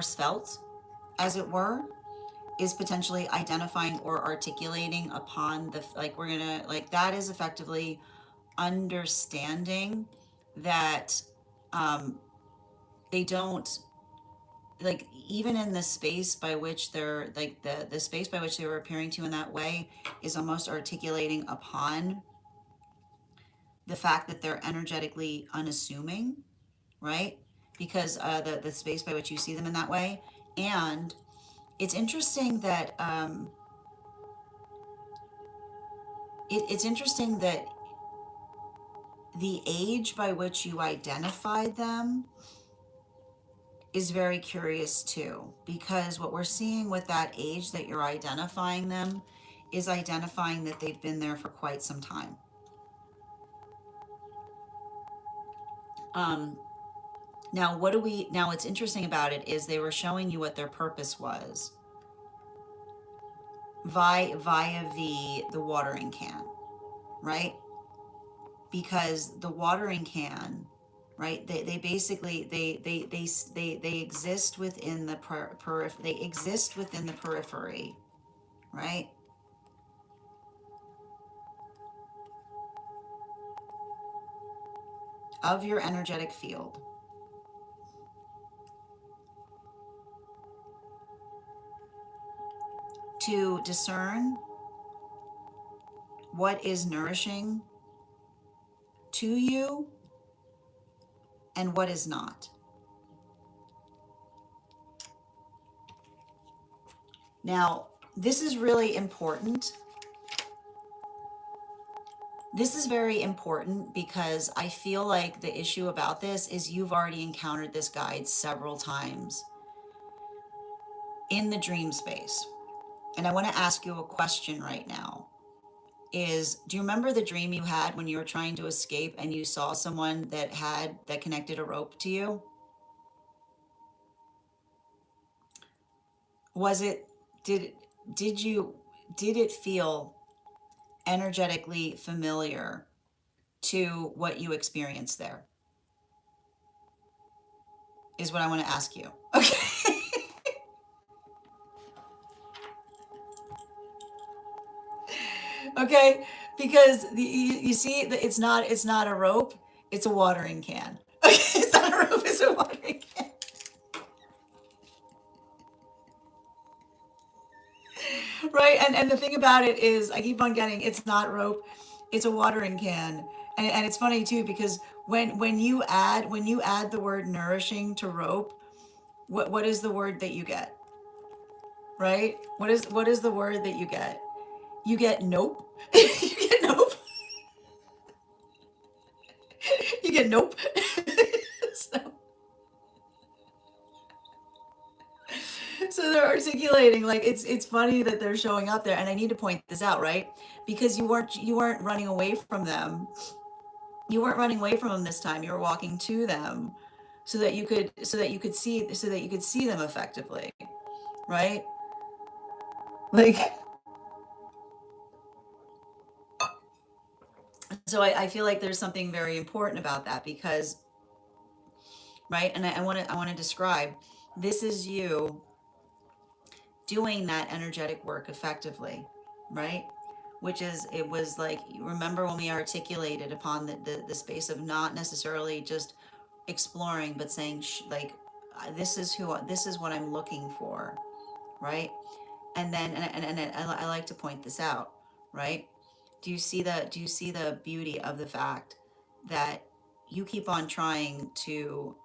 svelte, as it were, is potentially identifying or articulating upon the like we're gonna like that is effectively understanding that um, they don't like even in the space by which they're like the space by which they were appearing to in that way is almost articulating upon the fact that they're energetically unassuming, right? Because the space by which you see them in that way. And it's interesting that it's interesting that the age by which you identified them is very curious too, because what we're seeing with that age that you're identifying them is identifying that they've been there for quite some time. Um, now, what's interesting about it is they were showing you what their purpose was via the watering can, right? Because the watering can, right, they basically they exist within the they exist within the periphery, right, of your energetic field to discern what is nourishing to you and what is not. Now, this is really important. This is very important because I feel like the issue about this is you've already encountered this guide several times in the dream space. And I want to ask you a question right now. Do you remember the dream you had when you were trying to escape and you saw someone that connected a rope to you? Was it did did you did it feel energetically familiar to what you experienced there? Is what I want to ask you. Okay. Okay, because you see that it's not a rope, it's a watering can. Okay, it's not a rope, it's a watering can. Right, and the thing about it is I keep on getting it's not rope, it's a watering can. And it's funny too because when you add the word nourishing to rope, what is the word that you get? Right? What is the word that you get? You get nope. You get nope. You get nope. so, so they're articulating like it's funny that they're showing up there, and I need to point this out, right? Because you weren't running away from them. You weren't running away from them this time. You were walking to them, so that you could see them effectively, right? Like so I feel like there's something very important about that because right, and I want to describe this is you doing that energetic work effectively, right? Which is, it was like, remember when we articulated upon the space of not necessarily just exploring, but saying, like, this is what I'm looking for, right? And then, and I like to point this out, right? do you see the beauty of the fact that you keep on trying to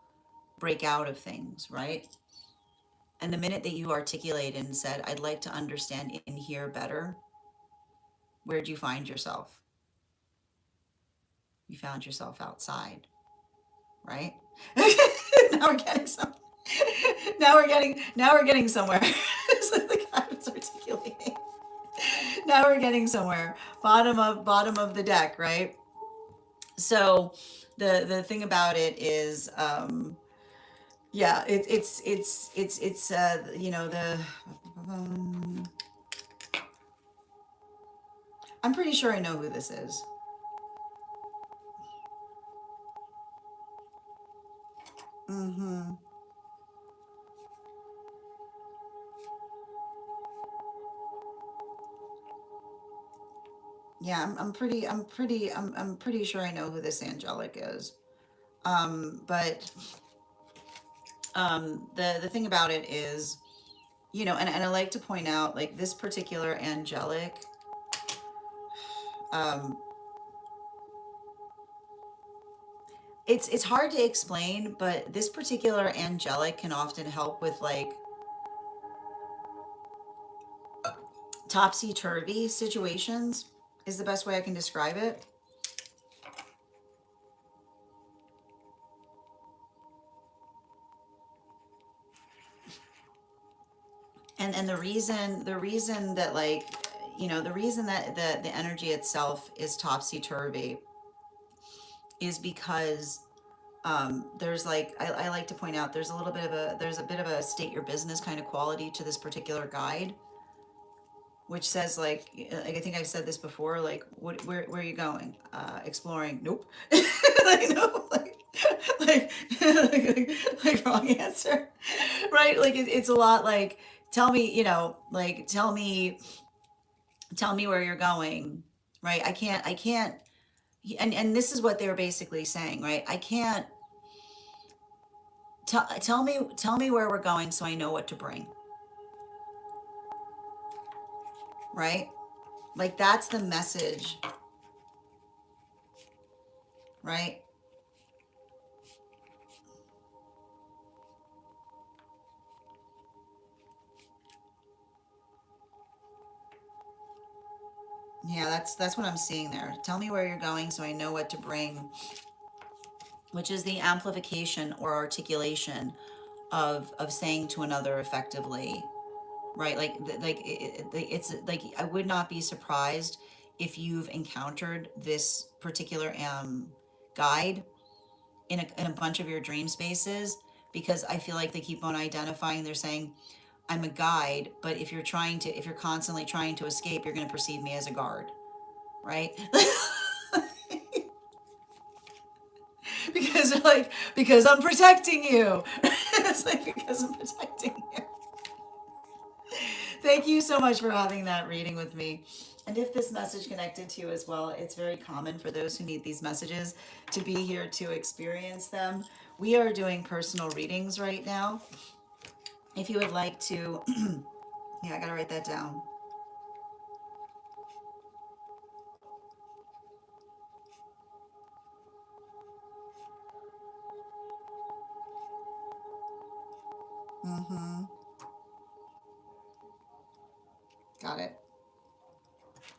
break out of things, right? And the minute that you articulated and said, I'd like to understand in here better, where'd you find yourself? You found yourself outside, right? Now we're getting some. Now we're getting somewhere. It's like the guy was articulating. Now we're getting somewhere. Bottom of the deck, right? So the thing about it is, yeah, it's you know, the um, I'm pretty sure I know who this is. Mm-hmm. Yeah, I'm pretty sure I know who this angelic is. But the thing about it is, you know, and I like to point out, like, this particular angelic, um, it's hard to explain, but this particular angelic can often help with, like, topsy turvy situations. Is the best way I can describe it. And the reason that, like, you know, the reason that the energy itself is topsy turvy is because, there's, like, I like to point out, there's a bit of a state your business kind of quality to this particular guide, which says, like I think I've said this before, like, where are you going? Exploring. Nope. Like, no, like, like wrong answer. Right? Like, it's a lot like, tell me, you know, like, tell me where you're going. Right? I can't, and this is what they were basically saying, right? I can't tell me where we're going so I know what to bring, right? Like, that's the message, right? Yeah, that's what I'm seeing there. Tell me where you're going so I know what to bring, which is the amplification or articulation of saying to another effectively, right? It's like, I would not be surprised if you've encountered this particular guide in a bunch of your dream spaces, because I feel like they keep on identifying. They're saying, I'm a guide, but if you're constantly trying to escape, you're going to perceive me as a guard, right? Because they're like, because I'm protecting you. It's like, because I'm protecting you. Thank you so much for having that reading with me. And if this message connected to you as well, it's very common for those who need these messages to be here to experience them. We are doing personal readings right now. If you would like to, yeah, I gotta write that down. Mm-hmm. Got it.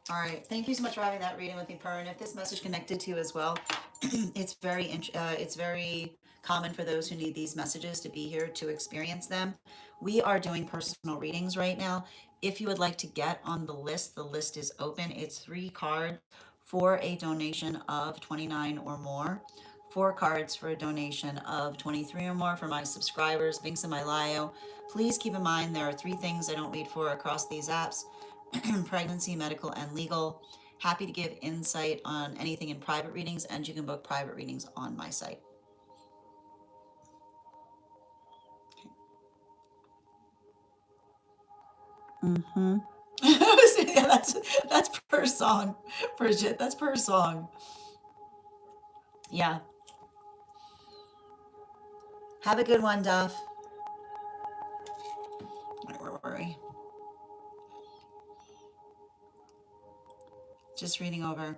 All right. Thank you so much for having that reading with me, Per. And if this message connected to you as well, it's very common for those who need these messages to be here to experience them. We are doing personal readings right now. If you would like to get on the list is open. It's 3 cards for a donation of 29 or more. 4 cards for a donation of 23 or more for my subscribers. Binks in my Lio. Please keep in mind there are 3 things I don't read for across these apps: pregnancy, medical, and legal. Happy to give insight on anything in private readings, and you can book private readings on my site. Mm-hmm. Yeah, that's per song, Bridget. That's per song. Yeah. Have a good one, Duff. Where were we? Just reading over.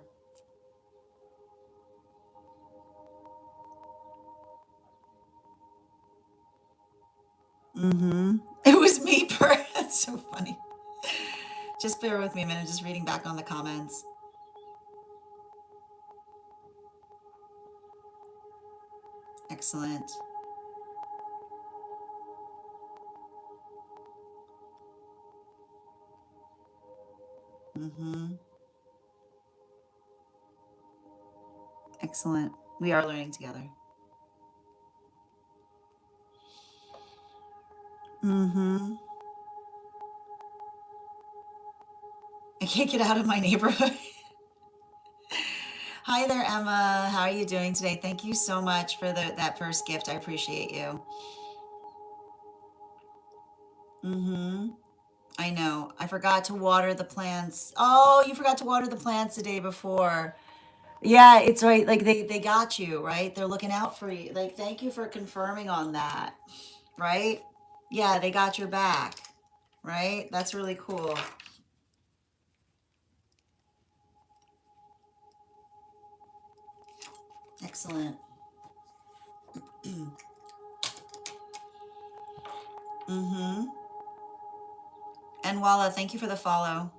It was me, Per. That's so funny. Just bear with me a minute, just reading back on the comments. Excellent. Excellent. We are learning together. I can't get out of my neighborhood. Hi there, Emma. How are you doing today? Thank you so much for that first gift. I appreciate you. I know. I forgot to water the plants. Oh, you forgot to water the plants the day before. Yeah, it's right. Like they got you, right? They're looking out for you. Like, thank you for confirming on that, right? Yeah, they got your back, right? That's really cool. Excellent. And Walla, thank you for the follow.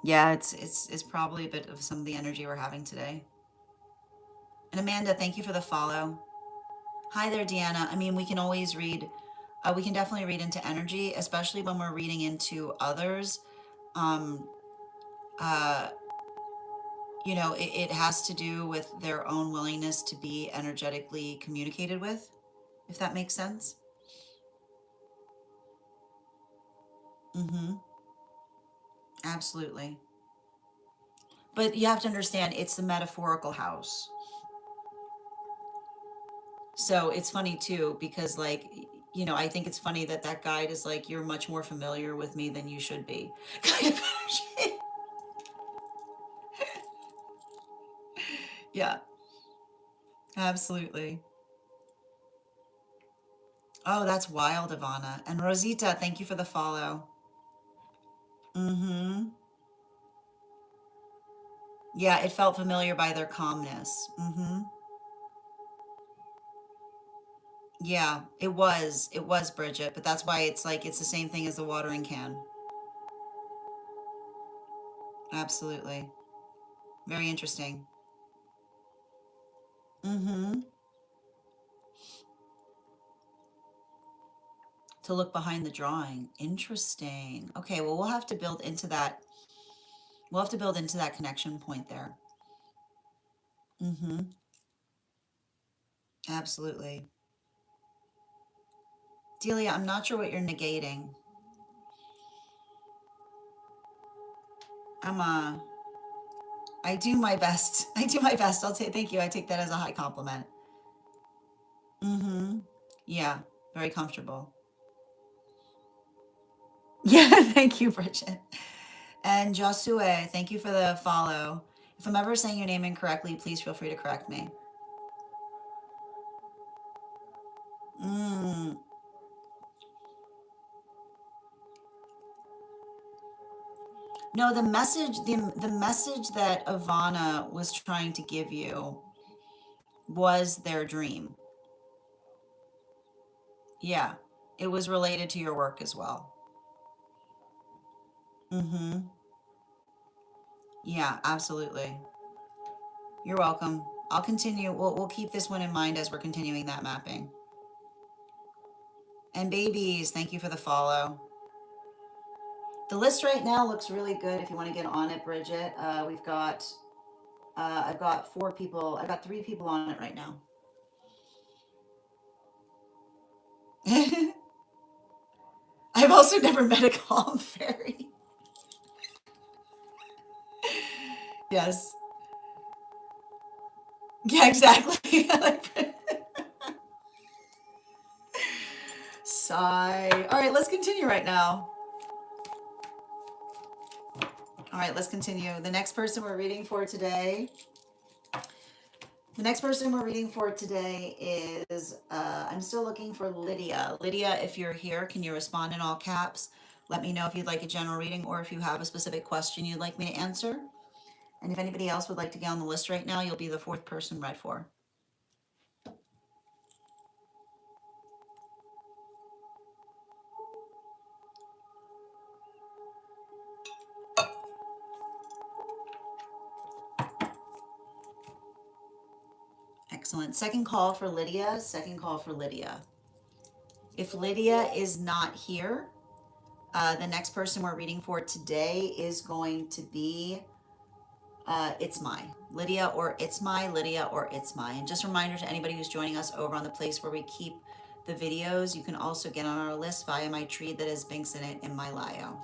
Yeah, it's probably a bit of some of the energy we're having today. And Amanda, thank you for the follow. Hi there, Deanna. I mean, we can always read, we can definitely read into energy, especially when we're reading into others. Um, uh, it has to do with their own willingness to be energetically communicated with, if that makes sense. Absolutely. But you have to understand, it's the metaphorical house. So it's funny too, because like, I think it's funny that that guide is like, you're much more familiar with me than you should be. Kind of energy. Yeah, absolutely. Oh, that's wild, Ivana. And Rosita, thank you for the follow. Yeah, it felt familiar by their calmness. Yeah, it was. It was Bridget, but that's why it's like it's the same thing as the watering can. Absolutely. Very interesting. To look behind the drawing. Interesting. Okay, well, we'll have to build into that. We'll have to build into that connection point there. Absolutely. Delia, I'm not sure what you're negating. I'm I do my best. I do my best. I'll take thank you. I take that as a high compliment. Yeah, very comfortable. Yeah, thank you, Bridget. And Josue, thank you for the follow. If I'm ever saying your name incorrectly, please feel free to correct me. Mm. No, the message that Ivana was trying to give you was their dream. Yeah, it was related to your work as well. Yeah, absolutely. You're welcome. I'll continue. We'll keep this one in mind as we're continuing that mapping. And babies, thank you for the follow. The list right now looks really good. If you want to get on it, Bridget, I've got 4 people. I've got 3 people on it right now. I've also never met a calm fairy. Yes. Yeah, exactly. Sigh. All right, let's continue right now. All right, let's continue. The next person we're reading for today, The next person we're reading for today is, I'm still looking for Lydia. Lydia, if you're here, can you respond in all caps? Let me know if you'd like a general reading or if you have a specific question you'd like me to answer. And if anybody else would like to get on the list right now, you'll be the fourth person read for. Excellent. Second call for Lydia. Second call for Lydia. If Lydia is not here, the next person we're reading for today is going to be It's My. Lydia or It's My, Lydia or It's My. And just a reminder to anybody who's joining us over on the place where we keep the videos, you can also get on our list via my tree that has links in it in my bio.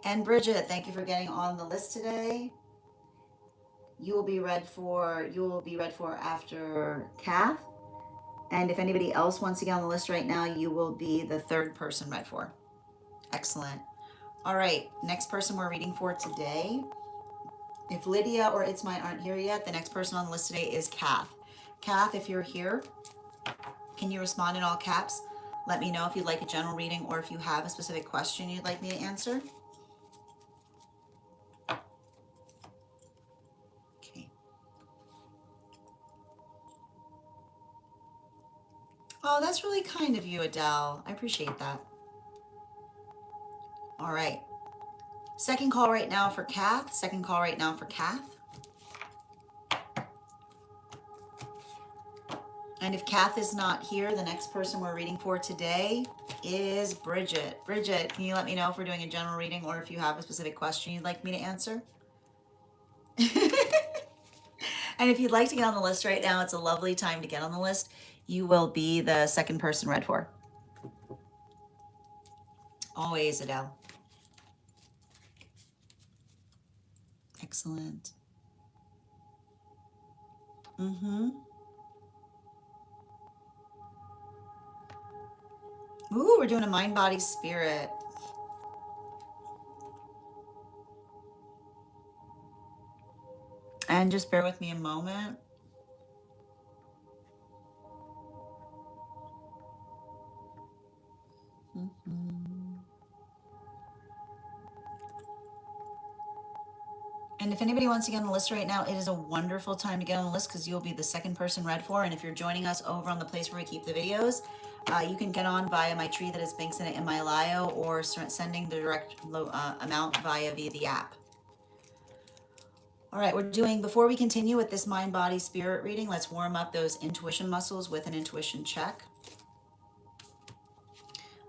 And Bridget, thank you for getting on the list today. You will be read for after Kath. And if anybody else wants to get on the list right now, you will be the third person read for. Excellent. All right, next person we're reading for today. If Lydia or It's My aren't here yet, the next person on the list today is Kath. Kath, if you're here, can you respond in all caps? Let me know if you'd like a general reading or if you have a specific question you'd like me to answer. Okay. Oh, that's really kind of you, Adele. I appreciate that. All right. Second call right now for Kath. Second call right now for Kath. And if Kath is not here, the next person we're reading for today is Bridget. Bridget, can you let me know if we're doing a general reading or if you have a specific question you'd like me to answer? And if you'd like to get on the list right now, it's a lovely time to get on the list. You will be the second person read for. Always, Adele. Excellent. Mm-hmm. Ooh, we're doing a mind, body, spirit. And just bear with me a moment. And if anybody wants to get on the list right now, it is a wonderful time to get on the list because you'll be the second person read for. And if you're joining us over on the place where we keep the videos, you can get on via my tree that has links in it in my bio or sending the direct amount via the app. All right, before we continue with this mind, body, spirit reading, let's warm up those intuition muscles with an intuition check.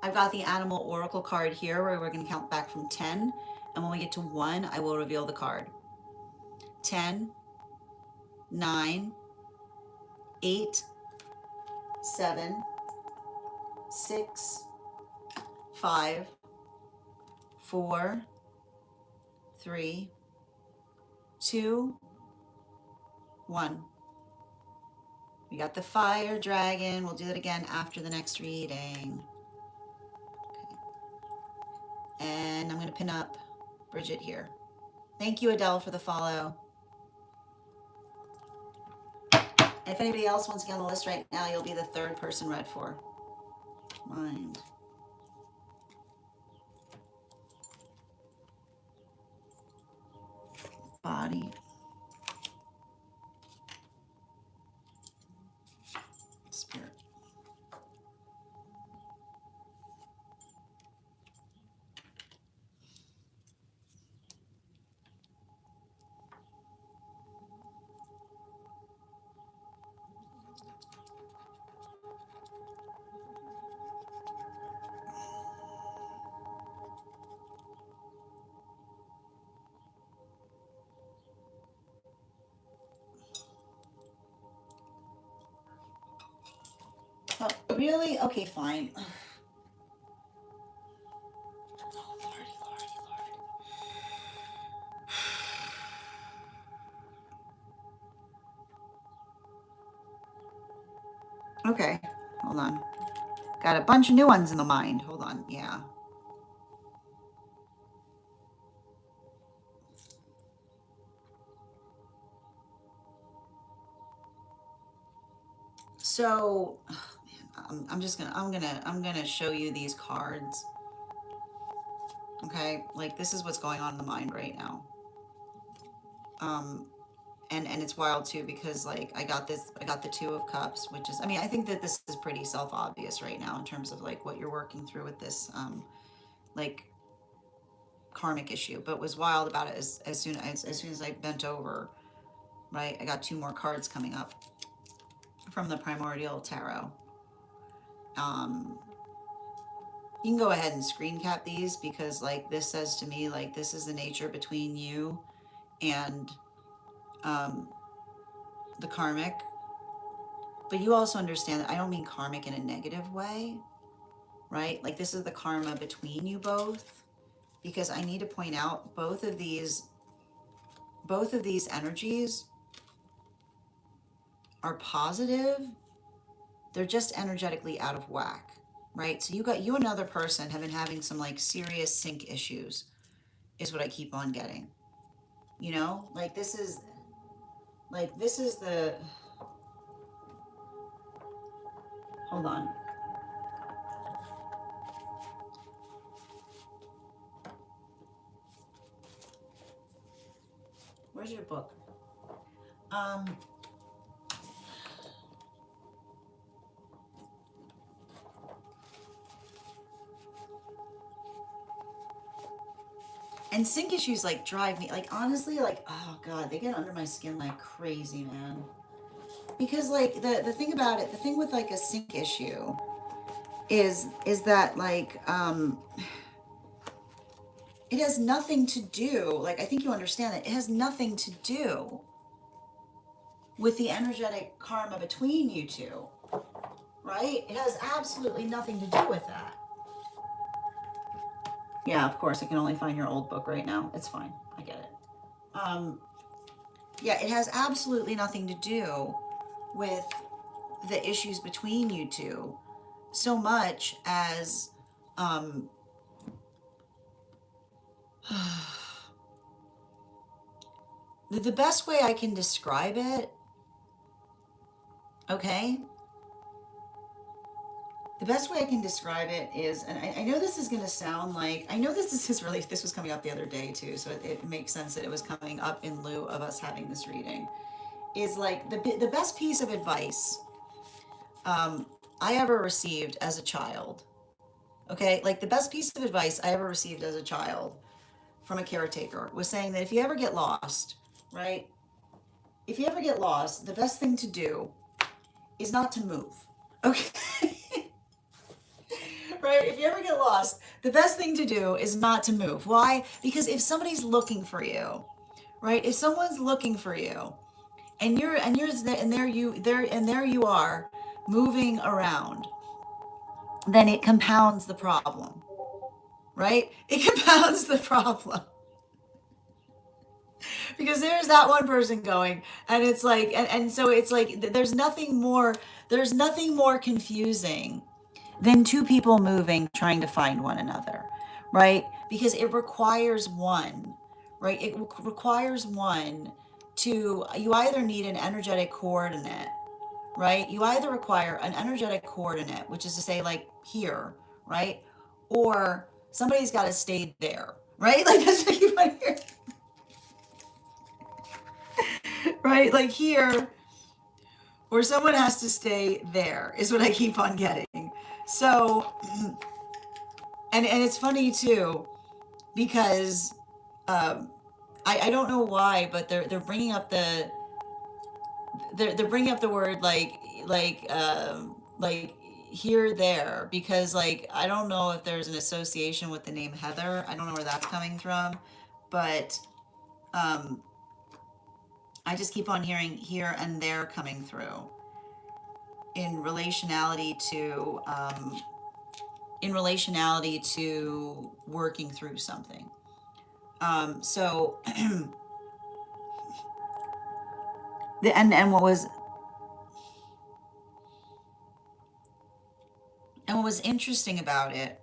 I've got the animal oracle card here where we're going to count back from 10. And when we get to 1, I will reveal the card. 10, 9, 8, 7, 6, 5, 4, 3, 2, 1. We got the fire dragon. We'll do it again after the next reading. Okay. And I'm going to pin up Bridget here. Thank you, Adele, for the follow. And if anybody else wants to get on the list right now, you'll be the third person read for. Mind. Body. Spirit. Oh, really? Okay, fine. Oh, Lordy, Lordy, Lord. Okay, hold on. Got a bunch of new ones in the mind. Hold on, yeah. So, oh man, I'm gonna show you these cards. Okay, like this is what's going on in the mind right now. Um, and it's wild too because like I got the Two of Cups, which is, I mean, I think that this is pretty self obvious right now in terms of like what you're working through with this like karmic issue. But was wild about it as soon as I bent over, right? I got two more cards coming up from the Primordial Tarot. Um, you can go ahead and screen cap these because like this says to me like this is the nature between you and um, the karmic. But you also understand that I don't mean karmic in a negative way, right? Like this is the karma between you both, because I need to point out both of these energies are positive. They're just energetically out of whack, right? So you another person have been having some like serious sync issues is what I keep on getting. You know, this is the, hold on. Where's your book? Um, and sync issues like drive me, like honestly, like, oh God, they get under my skin like crazy, man. Because like the thing about it, the thing with like a sync issue is that like it has nothing to do, like I think you understand that it has nothing to do with the energetic karma between you two, right? It has absolutely nothing to do with that. Yeah, of course, I can only find your old book right now. It's fine. I get it. Yeah, it has absolutely nothing to do with the issues between you two so much as the best way I can describe it, okay? The best way I can describe it is, and I know this is going to sound like, I know this is really, this was coming up the other day too, so it makes sense that it was coming up in lieu of us having this reading, is like the best piece of advice I ever received as a child, okay? Like the best piece of advice I ever received as a child from a caretaker was saying that if you ever get lost, right? If you ever get lost, the best thing to do is not to move, okay? Right? If you ever get lost, the best thing to do is not to move. Why? Because if somebody's looking for you, right? If someone's looking for you, and there you are, moving around, then it compounds the problem, right? It compounds the problem because there's that one person going, and it's like, and so it's like there's nothing more confusing than two people moving trying to find one another, right? Because it requires one, right? It requires one to, you either need an energetic coordinate, right? You either require an energetic coordinate, which is to say like here, right? Or somebody's got to stay there, right? Like that's what you want to hear, right? Like here, or someone has to stay there is what I keep on getting. So, and it's funny too, because I don't know why, but they're bringing up they're bringing up the word like here there, because like I don't know if there's an association with the name Heather. I don't know where that's coming from, but um, I just keep on hearing here and there coming through in relationality to working through something. So and what was interesting about it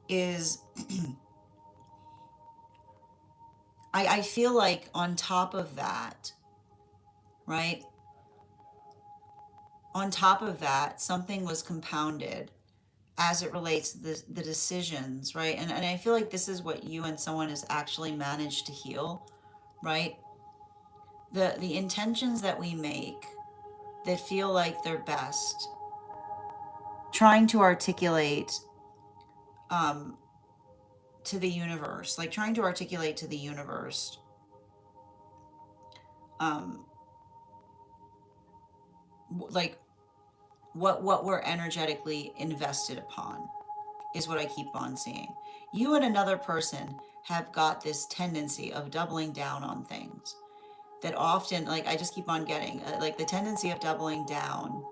is I feel like on top of that, right? On top of that, something was compounded as it relates to the decisions, right? And I feel like this is what you and someone has actually managed to heal, right? The intentions that we make that feel like they're best, trying to articulate um, to the universe, like trying to articulate to the universe, um, like what we're energetically invested upon is what I keep on seeing. You and another person have got this tendency of doubling down on things that often, like I just keep on getting, like the tendency of doubling down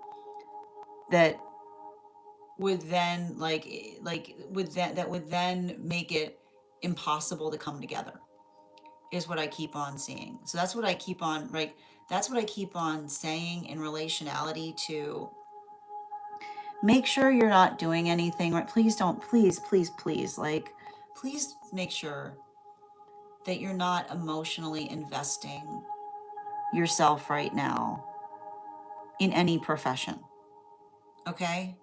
that would then like would that would then make it impossible to come together is what I keep on seeing. So that's what I keep on, right? That's what I keep on saying in relationality to make sure you're not doing anything, right? Please don't, please, like, please make sure that you're not emotionally investing yourself right now in any profession, okay?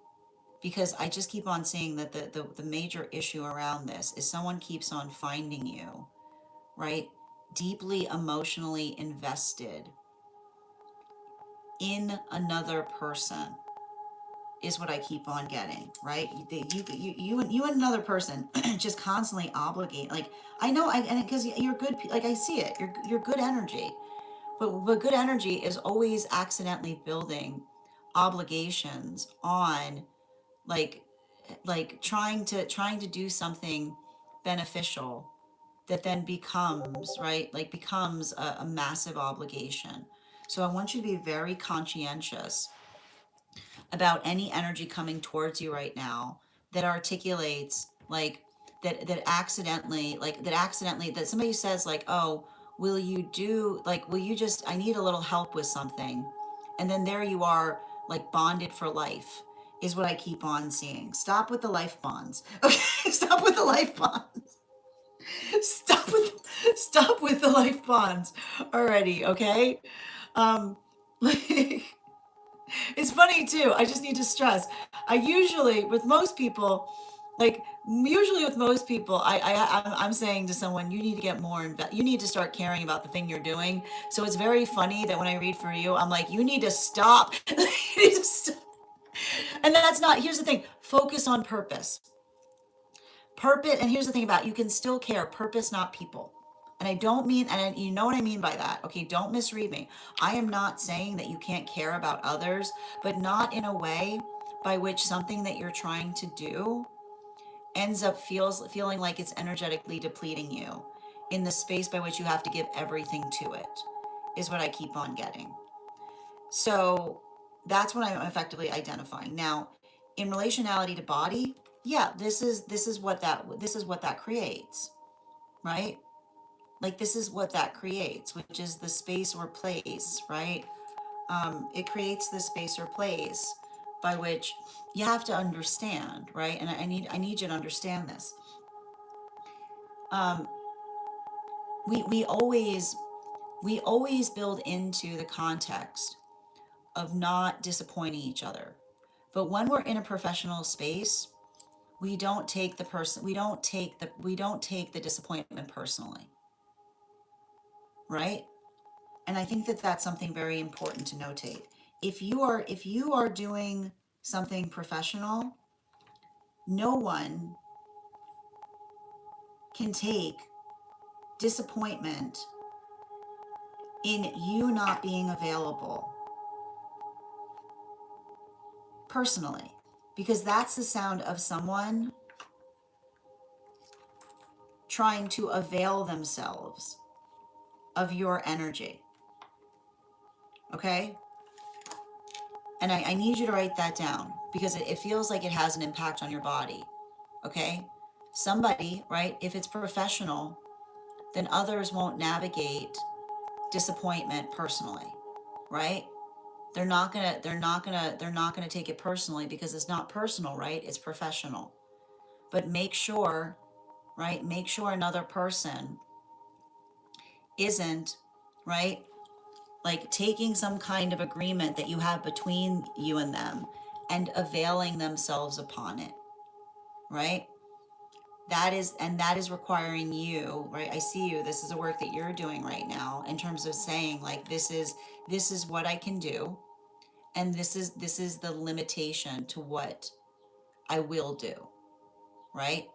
Because I just keep on seeing that the major issue around this is someone keeps on finding you, right? Deeply emotionally invested in another person is what I keep on getting, right? You and another person just constantly obligate. Like I know, and because you're good, like I see it, you're good energy, but good energy is always accidentally building obligations on, like trying to do something beneficial that then becomes right, like becomes a massive obligation. So I want you to be very conscientious about any energy coming towards you right now that articulates like that somebody says like, oh, will you do, like, will you just, I need a little help with something, and then there you are, like bonded for life, is what I keep on seeing. Stop with the life bonds. Okay. Stop with the life bonds. Stop with the life bonds already, okay? um like, it's funny too. I just need to stress. I usually, with most people, like usually with most people, I'm saying to someone, you need to get more. You need to start caring about the thing you're doing. So it's very funny that when I read for you, I'm like, you need to stop. You need to stop. And that's not. Here's the thing. Focus on purpose. Purpose. And here's the thing about it, you can still care. Purpose, not people. And I don't mean, and you know what I mean by that. Okay, don't misread me. I am not saying that you can't care about others, but not in a way by which something that you're trying to do ends up feeling like it's energetically depleting you in the space by which you have to give everything to it, is what I keep on getting. So that's what I'm effectively identifying. Now, in relationality to body, yeah, this is what that creates, right? Like this is what that creates, which is the space or place, right? It creates the space or place by which you have to understand, right? And I need you to understand this. Um, we always build into the context of not disappointing each other. But when we're in a professional space, we don't take the disappointment personally, right? And I think that that's something very important to notate. If you are doing something professional, no one can take disappointment in you not being available personally, because that's the sound of someone trying to avail themselves of your energy. Okay? And I need you to write that down because it feels like it has an impact on your body. Okay? Somebody, right? If it's professional, then others won't navigate disappointment personally, right? They're not gonna take it personally because it's not personal, right? It's professional. But make sure, right? Make sure another person isn't, right? like taking some kind of agreement that you have between you and them and availing themselves upon it, right? That is requiring you, right? I see you. This is the work that you're doing right now in terms of saying like this is what I can do, and this is the limitation to what I will do, right?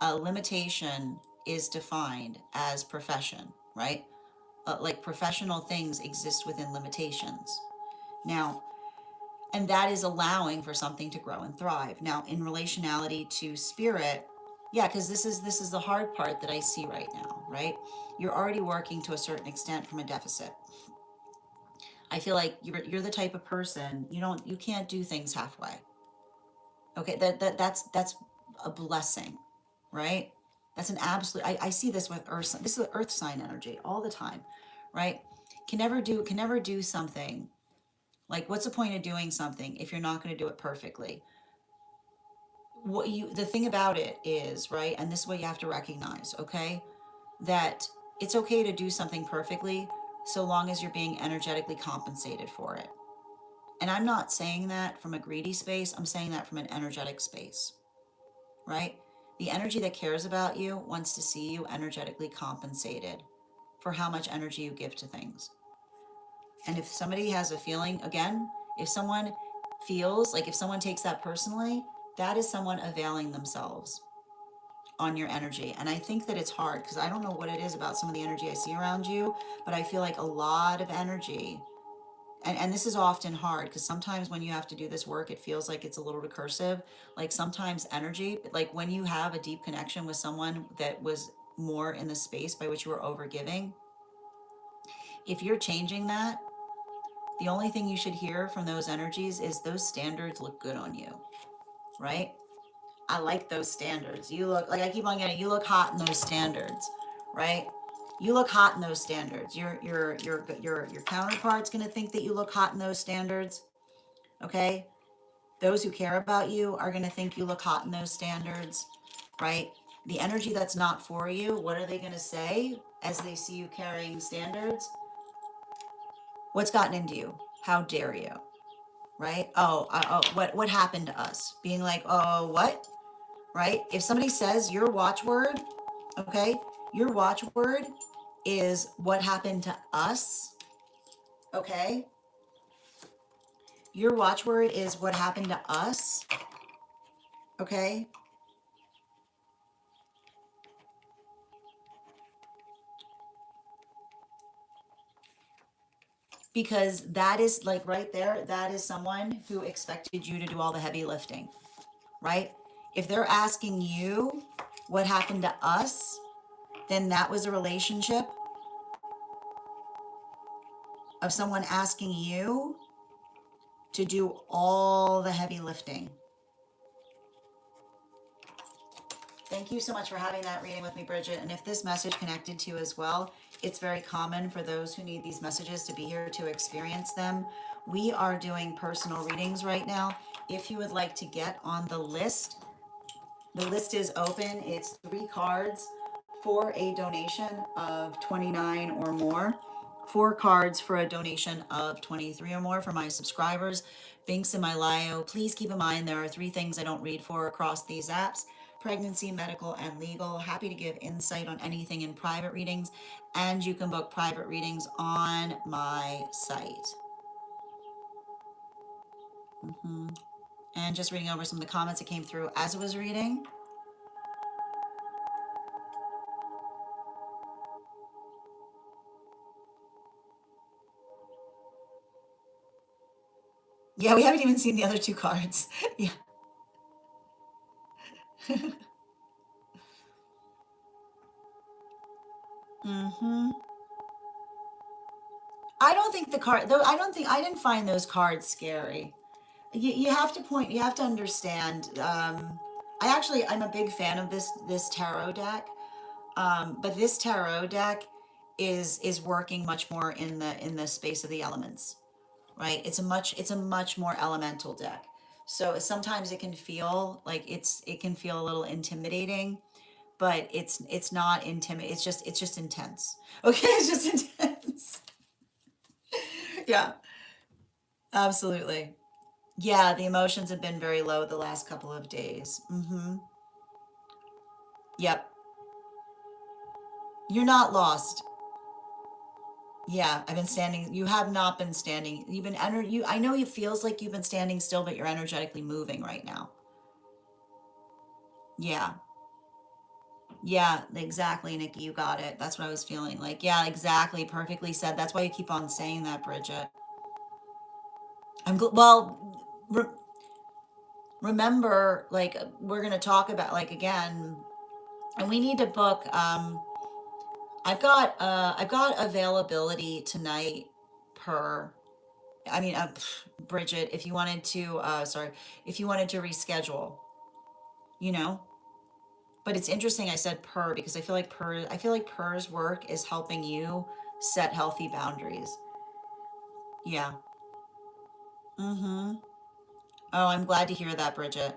A limitation is defined as profession, right? Like professional things exist within limitations. Now, and that is allowing for something to grow and thrive. Now, in relationality to spirit, yeah, because this is the hard part that I see right now, right? You're already working to a certain extent from a deficit. I feel like you're the type of person you can't do things halfway. Okay, that's a blessing, right? That's an absolute. I see this with earth. This is earth sign energy all the time, right? Can never do something. Like, what's the point of doing something if you're not going to do it perfectly? The thing about it is, right, and this is what you have to recognize, okay, that it's okay to do something perfectly so long as you're being energetically compensated for it. And I'm not saying that from a greedy space, I'm saying that from an energetic space, right? The energy that cares about you wants to see you energetically compensated for how much energy you give to things. And if somebody has a feeling, again, if someone feels like, if someone takes that personally, that is someone availing themselves on your energy. And I think that it's hard because I don't know what it is about some of the energy I see around you, but I feel like a lot of energy. And this is often hard because sometimes when you have to do this work, it feels like it's a little recursive. Like sometimes energy, like when you have a deep connection with someone that was more in the space by which you were overgiving, if you're changing that, the only thing you should hear from those energies is those standards look good on you, right? I like those standards. You look like, I keep on getting, you look hot in those standards, right? You look hot in those standards. Your counterpart's going to think that you look hot in those standards, okay? Those who care about you are going to think you look hot in those standards, right? The energy that's not for you, what are they going to say as they see you carrying standards? What's gotten into you? How dare you? Right? What happened to us? Being like, oh, what? Right? If somebody says your watchword, okay, your watchword is what happened to us, okay? Your watchword is what happened to us, okay? Because that is like right there, that is someone who expected you to do all the heavy lifting, right? If they're asking you what happened to us, then that was a relationship of someone asking you to do all the heavy lifting. Thank you so much for having that reading with me, Bridget. And if this message connected to you as well, it's very common for those who need these messages to be here to experience them. We are doing personal readings right now. If you would like to get on the list is open. It's 3 cards for a donation of 29 or more. 4 cards for a donation of 23 or more for my subscribers. Binks in my bio. Please keep in mind there are 3 things I don't read for across these apps: pregnancy, medical, and legal. Happy to give insight on anything in private readings, and you can book private readings on my site. And just reading over some of the comments that came through as it was reading. Yeah, we haven't even seen the other 2 cards. Yeah. Mm-hmm. I don't think the card, though, I didn't find those cards scary. You have to you have to understand. I'm a big fan of this tarot deck. But this tarot deck is working much more in the space of the elements, right? It's a much more elemental deck. So sometimes it can feel like it can feel a little intimidating, but it's not intimidating. It's just intense. Okay, it's just intense. Yeah, absolutely. Yeah, the emotions have been very low the last couple of days. Mm-hmm. Yep. You're not lost. Yeah, I've been standing. You have not been standing. You've been you. I know it feels like you've been standing still, but you're energetically moving right now. Yeah. Yeah, exactly, Nikki. You got it. That's what I was feeling like. Yeah, exactly. Perfectly said. That's why you keep on saying that, Bridget. Well, remember, like, we're going to talk about, like, again, and we need to book. I've got availability tonight per, I mean, Bridget, if you wanted to, sorry, if you wanted to reschedule, you know, but it's interesting I said per because I feel like per's work is helping you set healthy boundaries. Yeah. Mm-hmm. Oh, I'm glad to hear that, Bridget.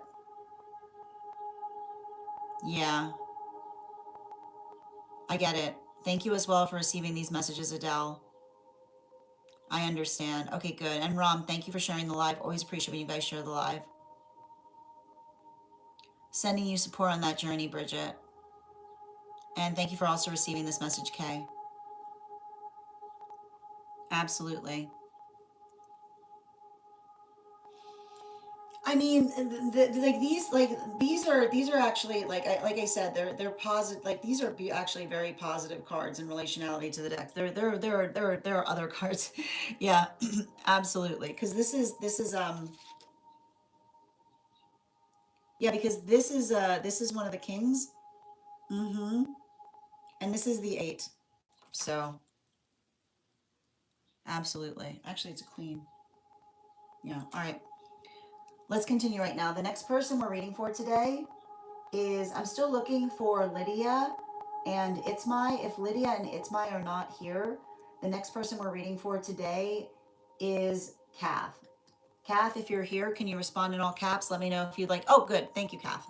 Yeah, I get it. Thank you as well for receiving these messages, Adele. I understand. Okay, good. And Rom, thank you for sharing the live. Always appreciate when you guys share the live. Sending you support on that journey, Bridget. And thank you for also receiving this message, Kay. Absolutely. I mean, these are actually like I said they're positive, like these are actually very positive cards in relationality to the deck. There are other cards, yeah, absolutely, because this is yeah, because this is one of the kings, mm-hmm, and this is the eight, so absolutely, actually it's a queen, yeah. All right, let's continue right now. The next person we're reading for today is, I'm still looking for Lydia and Itzmai. If Lydia and Itzmai are not here, the next person we're reading for today is Kath. Kath, if you're here, can you respond in all caps? Let me know if you'd like. Oh, good. Thank you, Kath.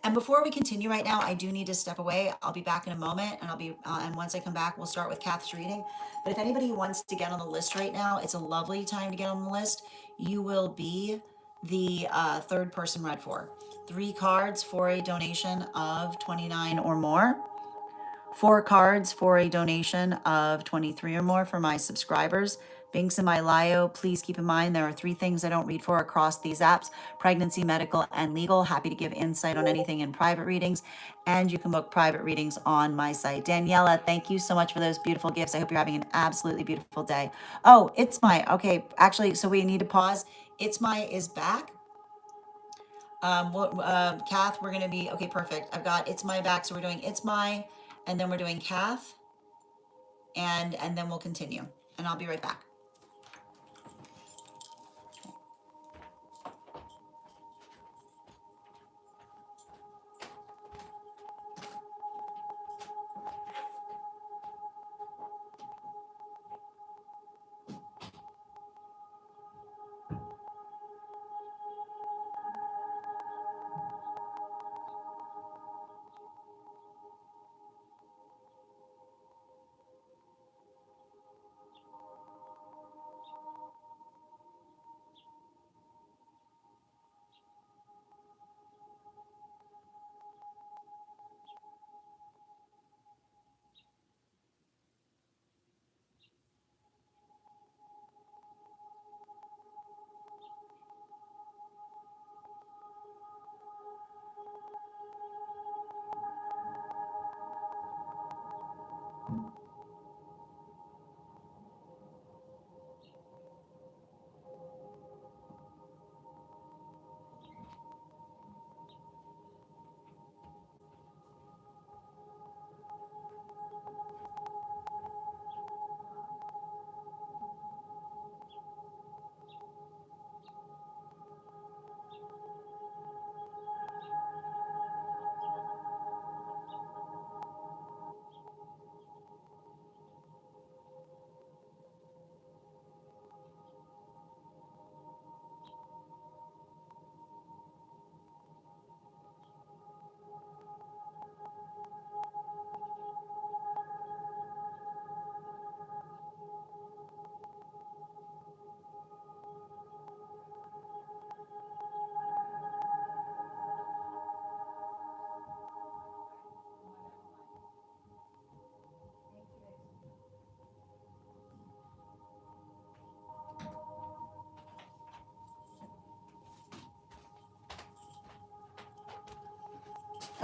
And before we continue right now, I do need to step away. I'll be back in a moment, and and once I come back, we'll start with Kath's reading. But if anybody wants to get on the list right now, it's a lovely time to get on the list. You will be the third person read for. 3 cards for a donation of 29 or more. 4 cards for a donation of 23 or more for my subscribers. Binks in my Lio, please keep in mind there are 3 things I don't read for across these apps: pregnancy, medical, and legal. Happy to give insight on anything in private readings. And you can book private readings on my site. Daniela, thank you so much for those beautiful gifts. I hope you're having an absolutely beautiful day. Oh, it's my, okay, actually, so we need to pause. It's my is back. Kath, we're gonna be okay. Perfect. I've got it's my back, so we're doing it's my, and then we're doing Kath, and then we'll continue, and I'll be right back.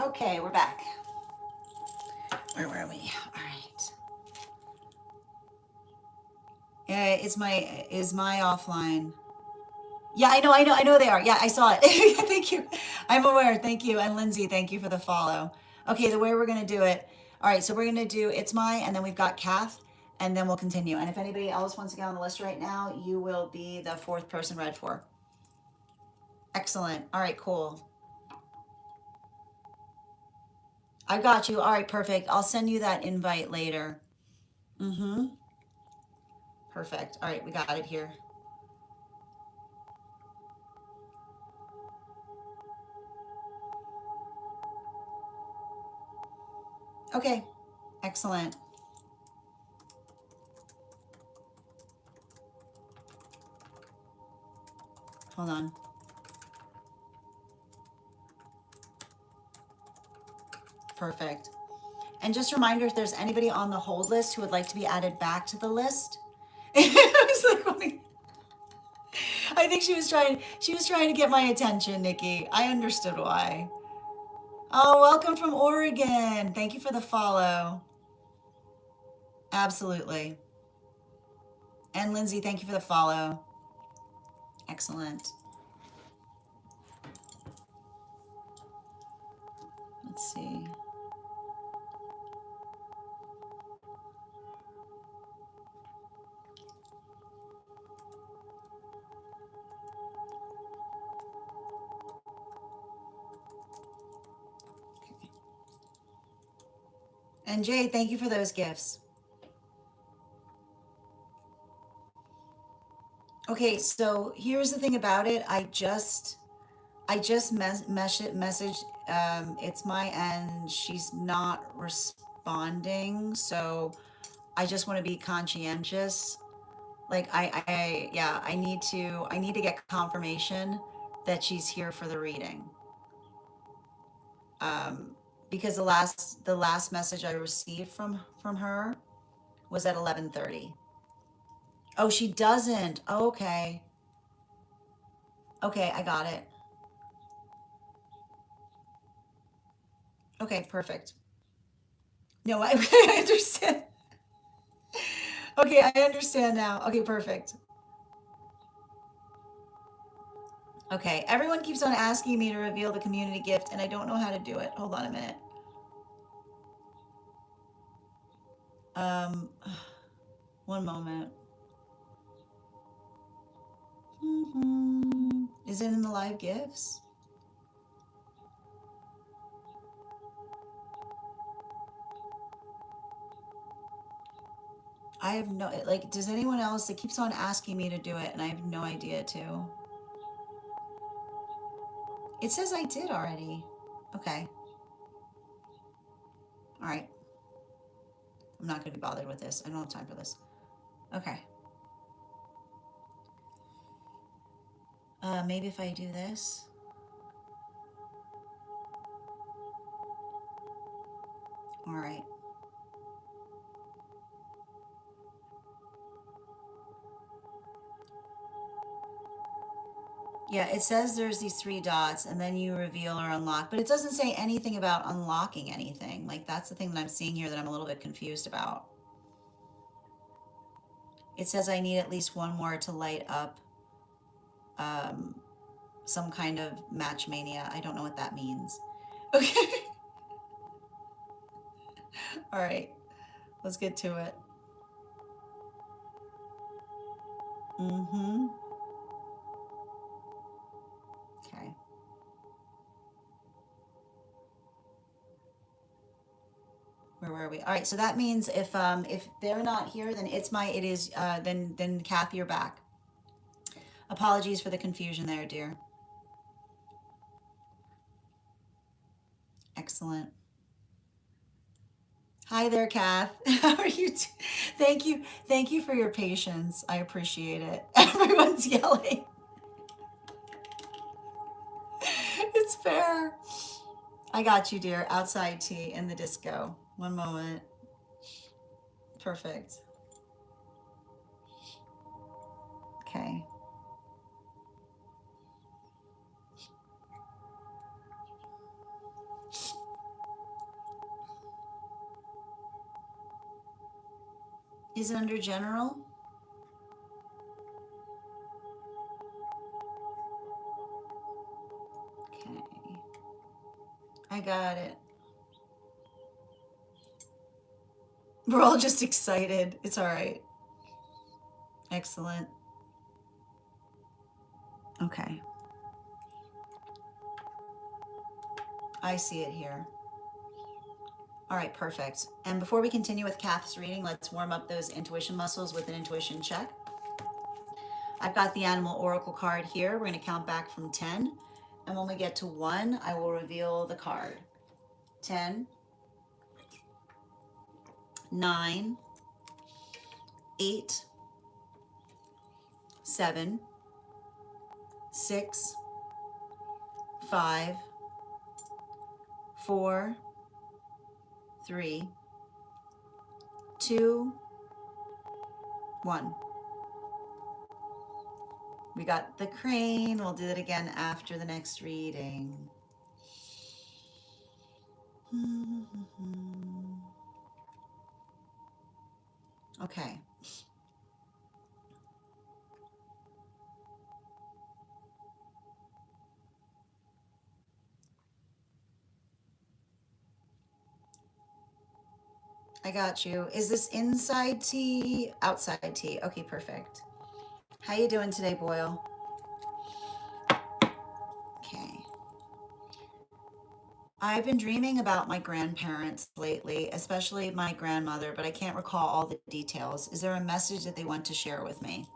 Okay, we're back. Where were we? All right. Is my offline? Yeah, I know they are. Yeah, I saw it. Thank you. I'm aware. Thank you. And Lindsay, thank you for the follow. Okay, the way we're gonna do it. All right, so we're gonna do it's my, and then we've got Kath, and then we'll continue. And if anybody else wants to get on the list right now, you will be the fourth person read for. Excellent. All right, cool. I got you. All right, perfect. I'll send you that invite later. Mm-hmm. Perfect. All right, we got it here. Okay, excellent. Hold on. Perfect. And just a reminder, if there's anybody on the hold list who would like to be added back to the list, I was like, I think she was trying to get my attention, Nikki. I understood why. Oh, welcome from Oregon. Thank you for the follow. Absolutely. And Lindsay, thank you for the follow. Excellent. Let's see. And Jay, thank you for those gifts. Okay, so here's the thing about it. I just messaged. It's my end. She's not responding, so I just want to be conscientious. Like yeah, I need to get confirmation that she's here for the reading. Because the last message I received from her was at 11:30. Oh, she doesn't. Oh, okay. Okay, I got it. Okay, perfect. No, I understand. Okay, I understand now. Okay, perfect. Okay, everyone keeps on asking me to reveal the community gift, and I don't know how to do it. Hold on a minute. Um, one moment. Is it in the live gifts? I have no, like, does anyone else, it keeps on asking me to do it, and I have no idea to. It says I did already. Okay. All right. I'm not going to be bothered with this. I don't have time for this. Okay. Maybe if I do this. All right. Yeah, it says there's these three dots, and then you reveal or unlock, but it doesn't say anything about unlocking anything. Like, that's the thing that I'm seeing here that I'm a little bit confused about. It says I need at least one more to light up some kind of match mania. I don't know what that means. Okay. All right. Let's get to it. Mm-hmm. Okay. Where were we? All right. So that means if they're not here, then it is then Kathy, you're back. Apologies for the confusion there, dear. Excellent. Hi there, Kath. How are you? Thank you. Thank you for your patience. I appreciate it. Everyone's yelling. It's fair. I got you, dear. Outside tea in the disco. One moment. Perfect. Okay. Is it under general? Okay. I got it. We're all just excited. It's all right. Excellent. Okay. I see it here. All right, perfect. And before we continue with Kath's reading, let's warm up those intuition muscles with an intuition check. I've got the animal oracle card here. We're going to count back from 10. And when we get to 1, I will reveal the card. 10, 9, 8, 7, 6, 5, 4, 3, 2, 1. We got the crane. We'll do it again after the next reading. Okay. I got you. Is this inside tea, outside tea? Okay, perfect. How you doing today, Boyle? Okay. I've been dreaming about my grandparents lately, especially my grandmother, but I can't recall all the details. Is there a message that they want to share with me?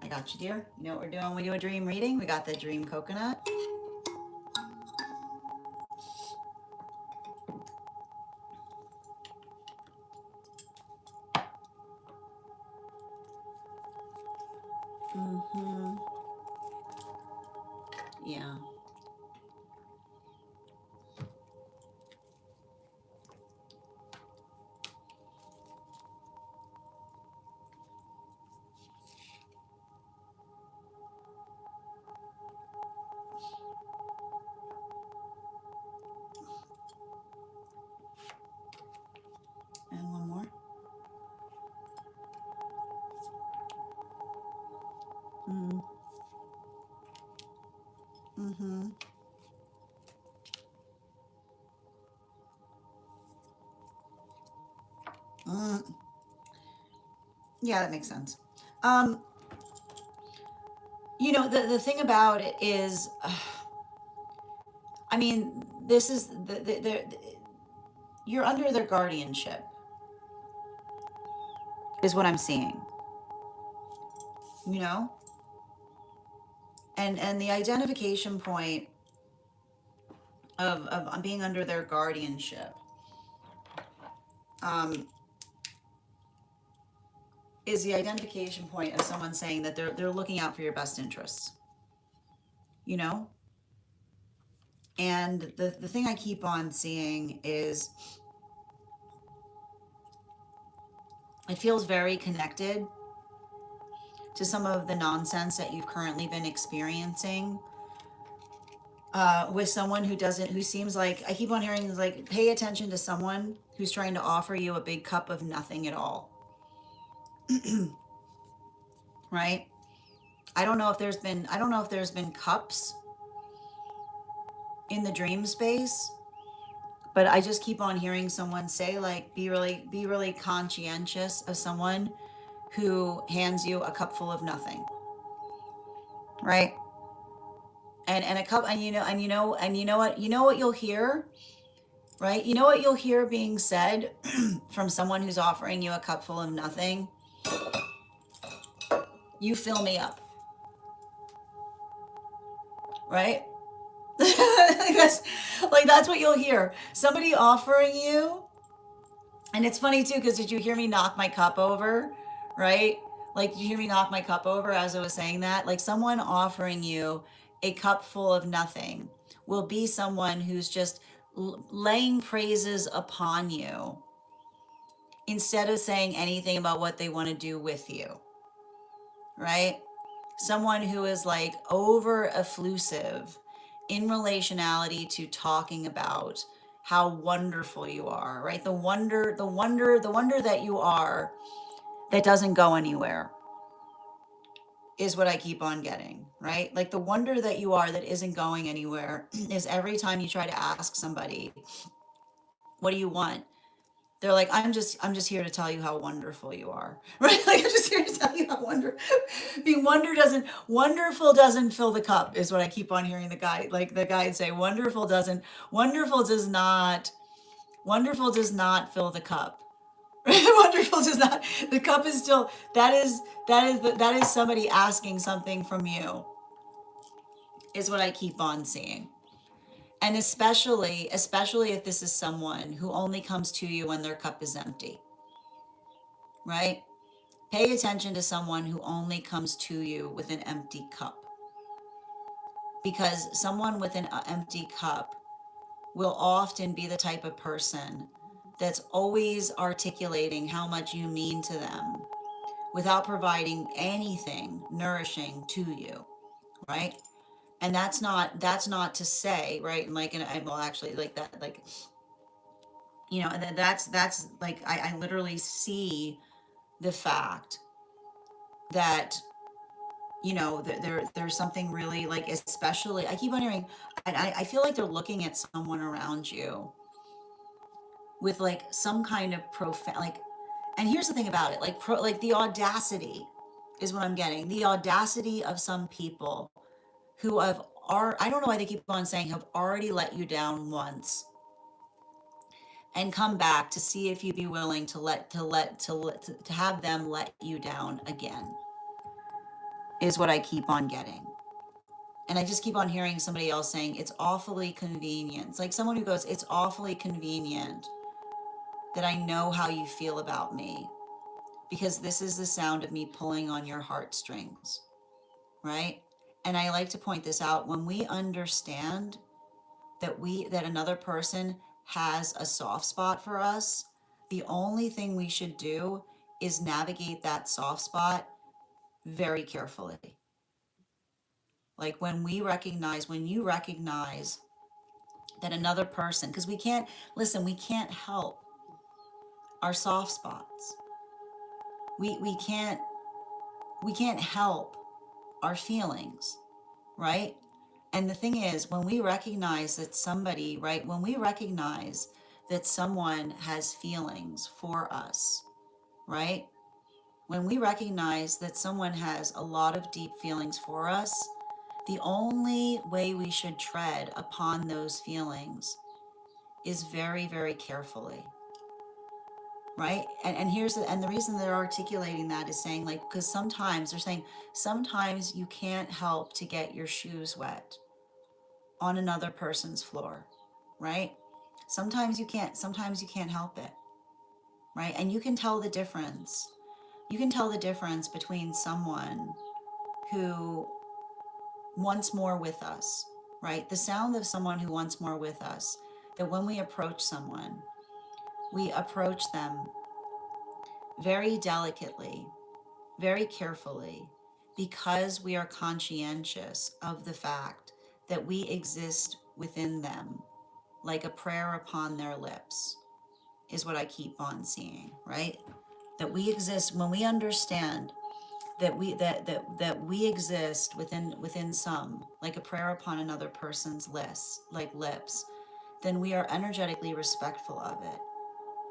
I got you, dear. You know what we're doing when we do a dream reading? We got the dream coconut. Mm-hmm. Yeah. And one more. Mm. Mm-hmm. Mm. Yeah, that makes sense. You know, the thing about it is, I mean, this is you're under their guardianship, is what I'm seeing. You know, and the identification point of being under their guardianship um, is the identification point of someone saying that they're looking out for your best interests. You know, and the thing I keep on seeing is it feels very connected to some of the nonsense that you've currently been experiencing with someone who seems like, I keep on hearing like, pay attention to someone who's trying to offer you a big cup of nothing at all. Right? I don't know if there's been cups in the dream space, but I just keep on hearing someone say like, be really conscientious of someone who hands you a cup full of nothing. Right? And a cup, and you know what you'll hear, right? You know what you'll hear being said from someone who's offering you a cup full of nothing? You fill me up. Right? that's what you'll hear. Somebody offering you, and it's funny too, because did you hear me knock my cup over? Right? Like, did you hear me knock my cup over as I was saying that? Like, someone offering you a cup full of nothing will be someone who's just laying praises upon you instead of saying anything about what they want to do with you. Right? Someone who is like over effusive in relationality to talking about how wonderful you are, right? The wonder that you are that doesn't go anywhere, is what I keep on getting, right? Like the wonder that you are that isn't going anywhere is every time you try to ask somebody, what do you want? They're like, I'm just here to tell you how wonderful you are. Right? Like I'm just here to tell you how I mean, wonderful doesn't fill the cup is what I keep on hearing the guide say. Wonderful does not fill the cup. Wonderful does not, the cup is still, that is somebody asking something from you, is what I keep on seeing. And especially if this is someone who only comes to you when their cup is empty, right? Pay attention to someone who only comes to you with an empty cup. Because someone with an empty cup will often be the type of person that's always articulating how much you mean to them without providing anything nourishing to you, right? And that's not to say, right? And like, and well, actually, like that, like, and then that's like, I literally see the fact that, there's something really, like, especially, I keep wondering, I feel like they're looking at someone around you with like some kind of profound, like, and here's the thing about it, like, like the audacity is what I'm getting, the audacity of some people who I don't know why they keep on saying have already let you down once and come back to see if you'd be willing to have them let you down again, is what I keep on getting. And I just keep on hearing somebody else saying it's awfully convenient. It's like someone who goes, it's awfully convenient that I know how you feel about me because this is the sound of me pulling on your heartstrings, right? And I like to point this out, when we understand that another person has a soft spot for us, the only thing we should do is navigate that soft spot very carefully. Like when you recognize that another person, because we can't help our soft spots. We we can't help our feelings, right? And the thing is, when we recognize that somebody, right, when we recognize that someone has feelings for us, right? When we recognize that someone has a lot of deep feelings for us, the only way we should tread upon those feelings is very, very carefully, right? And the reason they're articulating that is saying, like, because sometimes they're saying sometimes you can't help to get your shoes wet on another person's floor, right? Sometimes you can't help it, right? And you can tell the difference. You can tell the difference between someone who wants more with us, right? The sound of someone who wants more with us, that when we approach someone, we approach them very delicately, very carefully, because we are conscientious of the fact that we exist within them, like a prayer upon their lips, is what I keep on seeing, right? That we exist when we understand that we exist within some, like a prayer upon another person's lips, then we are energetically respectful of it.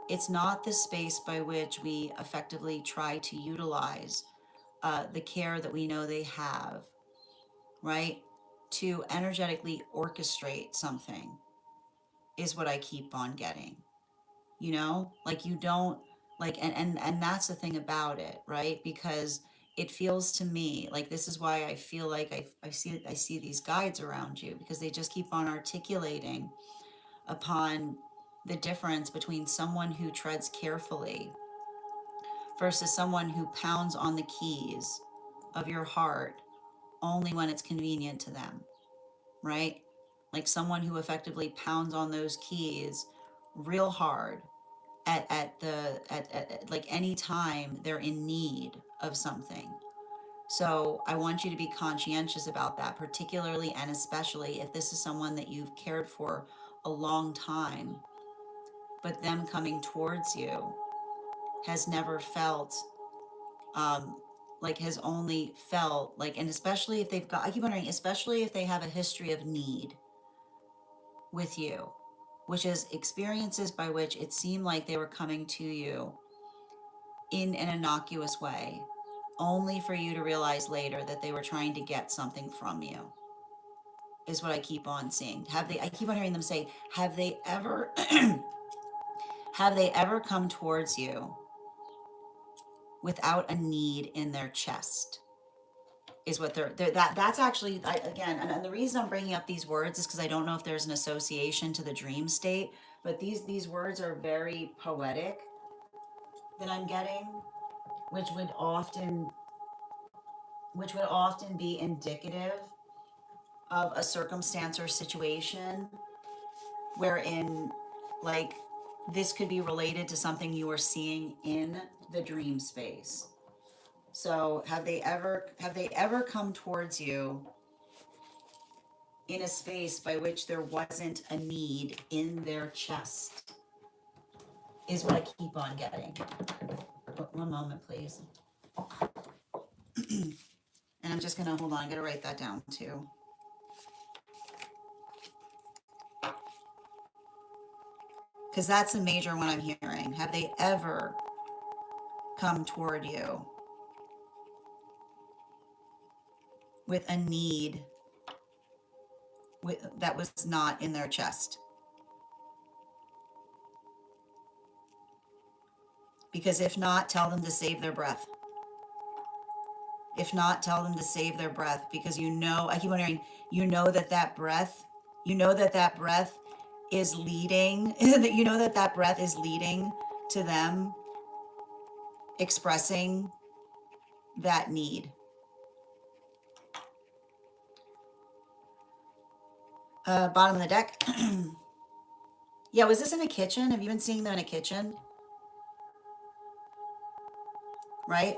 It's not the space by which we effectively try to utilize the care that we know they have, right? To energetically orchestrate something, is what I keep on getting. Like you don't, like, and that's the thing about it, right? Because it feels to me like, this is why I feel like I see these guides around you, because they just keep on articulating upon the difference between someone who treads carefully versus someone who pounds on the keys of your heart only when it's convenient to them, right? Like someone who effectively pounds on those keys real hard at like any time they're in need of something. So I want you to be conscientious about that, particularly and especially if this is someone that you've cared for a long time, but them coming towards you has never felt like has only felt like, and especially if they've got, I keep wondering, especially if they have a history of need with you, which is experiences by which it seemed like they were coming to you in an innocuous way, only for you to realize later that they were trying to get something from you, is what I keep on seeing. Have they, I keep on hearing them say, have they ever, have they ever come towards you without a need in their chest? Is what they're that's actually, again, and the reason I'm bringing up these words is because I don't know if there's an association to the dream state, but these words are very poetic that I'm getting, which would often be indicative of a circumstance or situation wherein, like, this could be related to something you are seeing in the dream space. So have they ever come towards you in a space by which there wasn't a need in their chest, is what I keep on getting. One moment, please. And I'm just gonna, hold on, I'm gonna write that down too. Because that's a major one I'm hearing. Have they ever come toward you with a need that was not in their chest? Because if not, tell them to save their breath. If not, tell them to save their breath, because you know, I keep wondering, you know that breath, you know that breath is leading, that you know that breath is leading to them expressing that need. Bottom of the deck. Yeah, was this in a kitchen? Have you been seeing them in a kitchen? Right?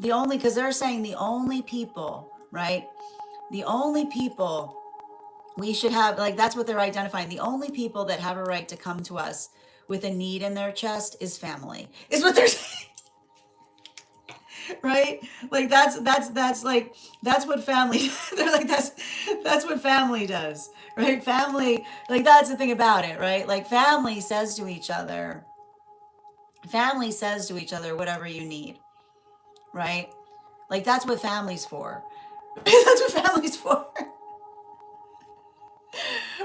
The only, because they're saying the only people, right? The only people we should have, like, that's what they're identifying. The only people that have a right to come to us with a need in their chest is family, is what they're saying. Right? Like that's like, that's what family, they're like, that's what family does, right? Family, like, that's the thing about it, right? Like, family says to each other, whatever you need, right? Like, that's what family's for. That's what family's for.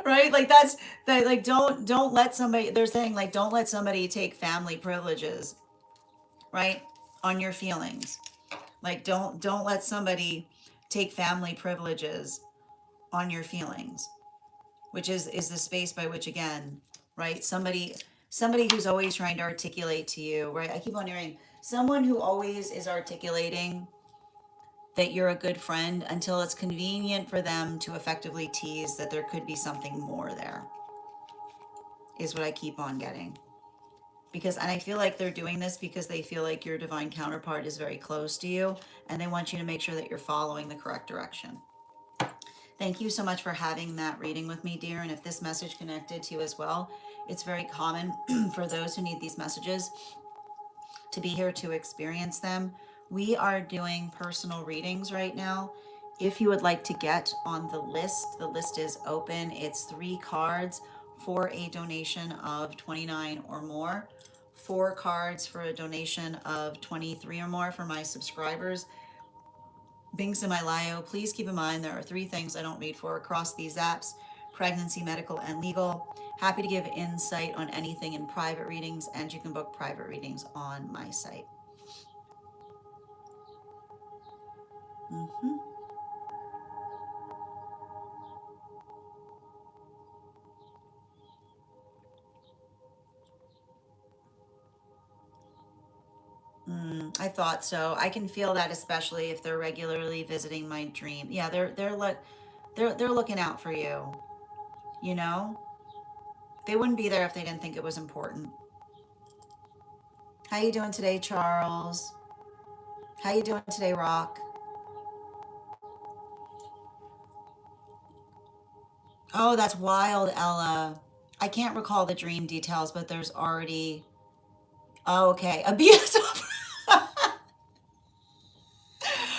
Right? Like, that's that, like, don't let somebody, they're saying, like, don't let somebody take family privileges, right, on your feelings. Like, don't let somebody take family privileges on your feelings, which is the space by which, again, right, somebody who's always trying to articulate to you, right? I keep on hearing someone who always is articulating that you're a good friend until it's convenient for them to effectively tease that there could be something more there, is what I keep on getting. Because, and I feel like they're doing this because they feel like your divine counterpart is very close to you, and they want you to make sure that you're following the correct direction. Thank you so much for having that reading with me, dear. And if this message connected to you as well, it's very common for those who need these messages to be here to experience them. We are doing personal readings right now. If you would like to get on the list is open. It's 3 cards for a donation of $29 or more, 4 cards for a donation of $23 or more for my subscribers. Binks in my Lio, please keep in mind there are 3 things I don't read for across these apps: pregnancy, medical, and legal. Happy to give insight on anything in private readings, and you can book private readings on my site. I thought so. I can feel that, especially if they're regularly visiting my dream. Yeah, they're looking out for you. You know, they wouldn't be there if they didn't think it was important. How you doing today, Charles? How you doing today, Rock? Oh, that's wild, Ella. I can't recall the dream details, but there's already, oh, okay, a BS.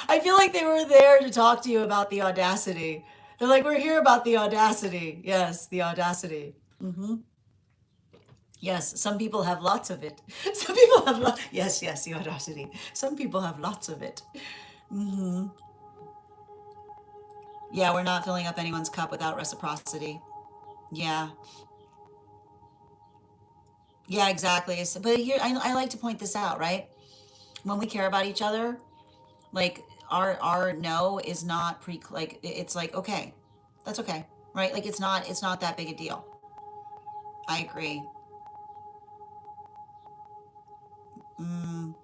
I feel like they were there to talk to you about the audacity. They're like, we're here about the audacity. Yes, the audacity. Hmm. Yes, some people have lots of it. Some people have yes, yes, the audacity. Some people have lots of it. Hmm. Yeah, we're not filling up anyone's cup without reciprocity. Yeah, yeah, exactly. But here, I like to point this out, right? When we care about each other, like our no is not like it's like okay, that's okay, right? Like it's not that big a deal. I agree. Mm,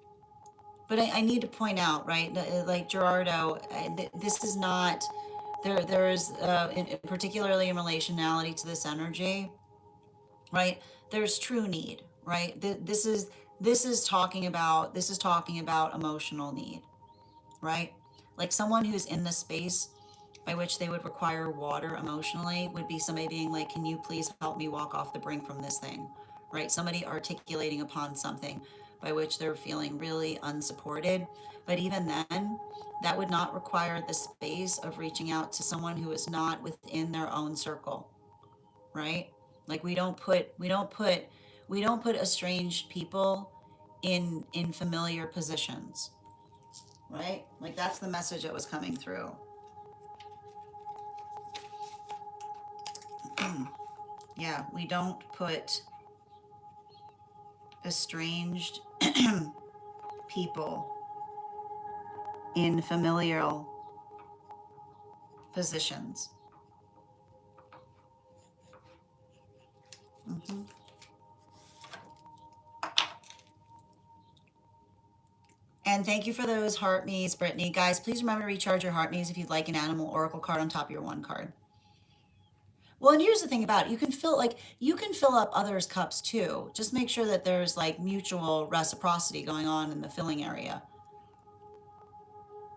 but I need to point out, right? Like Gerardo, this is not there. There's particularly in relationality to this energy, right? There's true need, right? This is talking about emotional need, right? Like someone who's in the space by which they would require water emotionally would be somebody being like, can you please help me walk off the brink from this thing, right? Somebody articulating upon something by which they're feeling really unsupported. But even then, that would not require the space of reaching out to someone who is not within their own circle, right? Like we don't put estranged people in familiar positions, right? Like that's the message that was coming through. Yeah, we don't put estranged people in familial positions. Hmm. And thank you for those heart me's, Brittany. Guys, please remember to recharge your heart me's if you'd like an animal oracle card on top of your one card. Well, and here's the thing about it. You can fill up others' cups too. Just make sure that there's like mutual reciprocity going on in the filling area.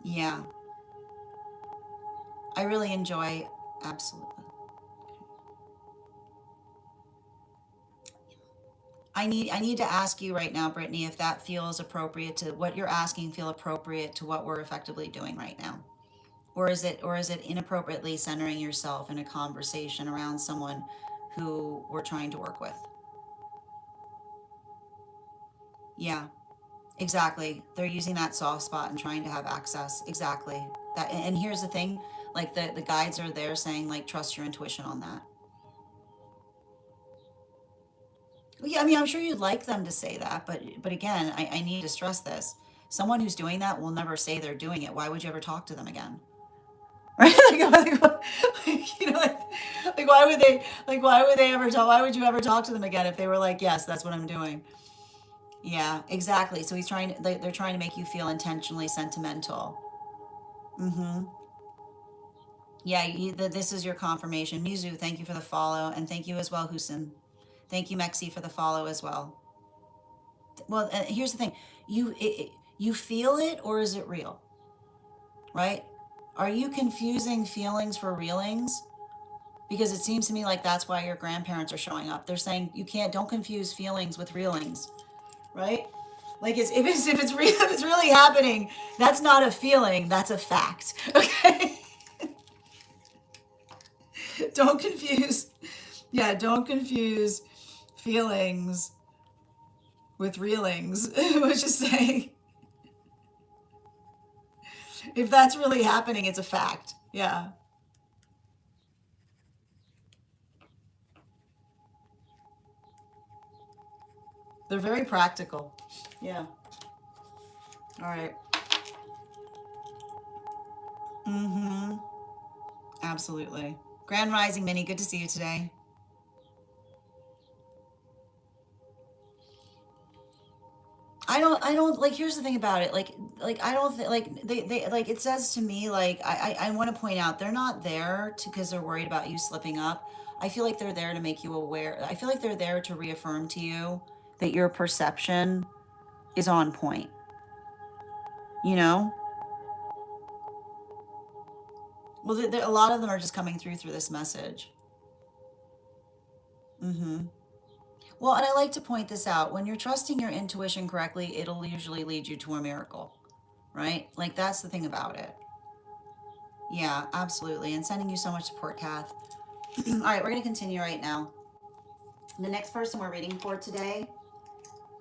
Yeah. I really enjoy absolutely. I need to ask you right now, Brittany, if that feels appropriate to what you're asking feel appropriate to what we're effectively doing right now. Or is it inappropriately centering yourself in a conversation around someone who we're trying to work with? Yeah, exactly. They're using that soft spot and trying to have access. Exactly. That and here's the thing, like the guides are there saying like trust your intuition on that. Well, yeah, I mean, I'm sure you'd like them to say that, but again, I need to stress this. Someone who's doing that will never say they're doing it. Why would you ever talk to them again? Right? Like why would they, why would you ever talk to them again if they were like, yes, that's what I'm doing? Yeah, exactly. So they're trying to make you feel intentionally sentimental. Mm-hmm. Yeah, this is your confirmation. Mizu, thank you for the follow, and thank you as well, Husin. Thank you, Mexi, for the follow as well. Well, here's the thing: you feel it, or is it real? Right? Are you confusing feelings for reelings? Because it seems to me like that's why your grandparents are showing up. They're saying you can't, don't confuse feelings with reelings, right? Like if it's really happening, that's not a feeling, that's a fact. Okay, don't confuse. Yeah, don't confuse feelings with reelings, which is saying if that's really happening, it's a fact. Yeah, they're very practical. Yeah. All right. Mm-hmm. Absolutely. Grand Rising Minnie, good to see you today. I don't like here's the thing about it. Like I don't think like they like it says to me like I want to point out they're not there to because they're worried about you slipping up. I feel like they're there to make you aware. I feel like they're there to reaffirm to you that your perception is on point, you know? Well, a lot of them are just coming through this message. Mm-hmm. Well, and I like to point this out. When you're trusting your intuition correctly, it'll usually lead you to a miracle, right? Like that's the thing about it. Yeah, absolutely. And sending you so much support, Kath. All right, we're going to continue right now. The next person we're reading for today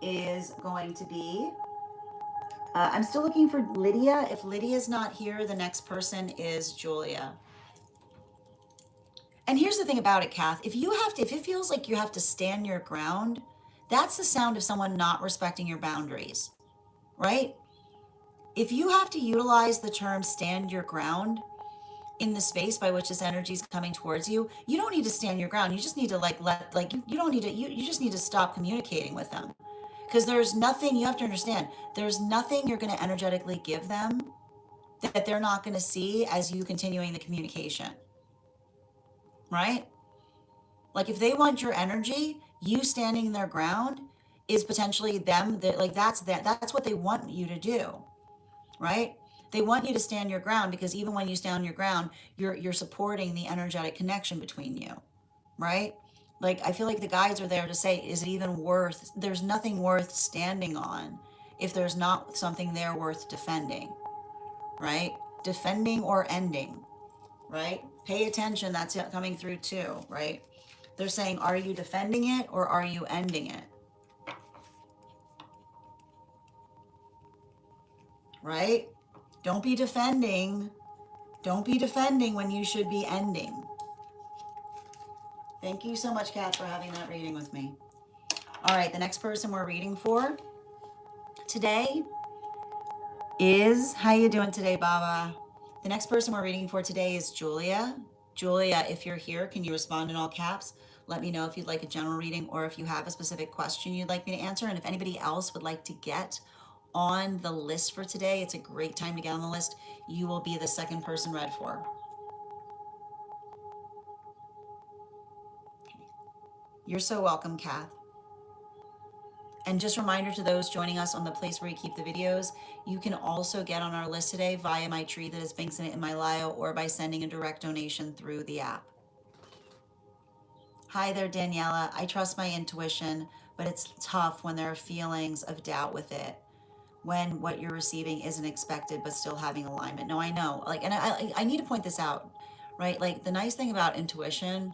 is going to be, I'm still looking for Lydia. If Lydia's not here, the next person is Julia. And here's the thing about it, Kath. If it feels like you have to stand your ground, that's the sound of someone not respecting your boundaries, right? If you have to utilize the term stand your ground in the space by which this energy is coming towards you, you don't need to stand your ground. You just need to you don't need to, you just need to stop communicating with them. Because there's nothing, you have to understand, there's nothing you're going to energetically give them that they're not going to see as you continuing the communication, right? Like if they want your energy, you standing their ground is potentially them. Like that's what they want you to do, right? They want you to stand your ground because even when you stand your ground, you're supporting the energetic connection between you, right? Like I feel like the guides are there to say, is it even worth? There's nothing worth standing on if there's not something there worth defending, right? Defending or ending, right? Pay attention. That's coming through too, right? They're saying, are you defending it or are you ending it? Right? Don't be defending. Don't be defending when you should be ending. Thank you so much, Kat, for having that reading with me. All right, the next person we're reading for today is, how you doing today, Baba? The next person we're reading for today is Julia. Julia, if you're here, can you respond in all caps? Let me know if you'd like a general reading or if you have a specific question you'd like me to answer. And if anybody else would like to get on the list for today, it's a great time to get on the list. You will be the second person read for. You're so welcome, Kath. And just a reminder to those joining us on the place where we keep the videos, you can also get on our list today via my tree that has links in it in my bio or by sending a direct donation through the app. Hi there, Daniela. I trust my intuition, but it's tough when there are feelings of doubt with it. When what you're receiving isn't expected, but still having alignment. No, I know. Like, and I need to point this out, right? Like, the nice thing about intuition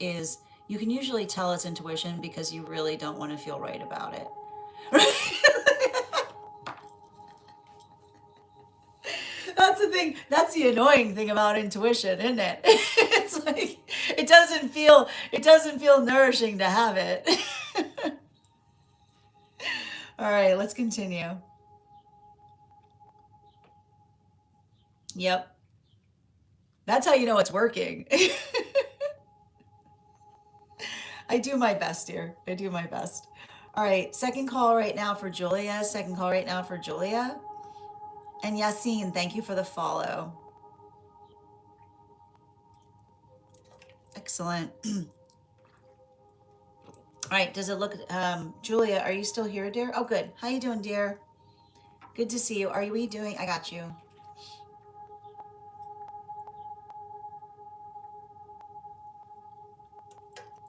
is you can usually tell it's intuition because you really don't want to feel right about it. That's the thing. That's the annoying thing about intuition, isn't it? It's like it doesn't feel nourishing to have it. All right, let's continue. Yep. That's how you know it's working. I do my best here. I do my best. All right, second call right now for Julia. Second call right now for Julia. And Yassine, thank you for the follow. Excellent. All right, does it look, Julia, are you still here, dear? Oh, good. How you doing, dear? Good to see you. Are you doing? I got you.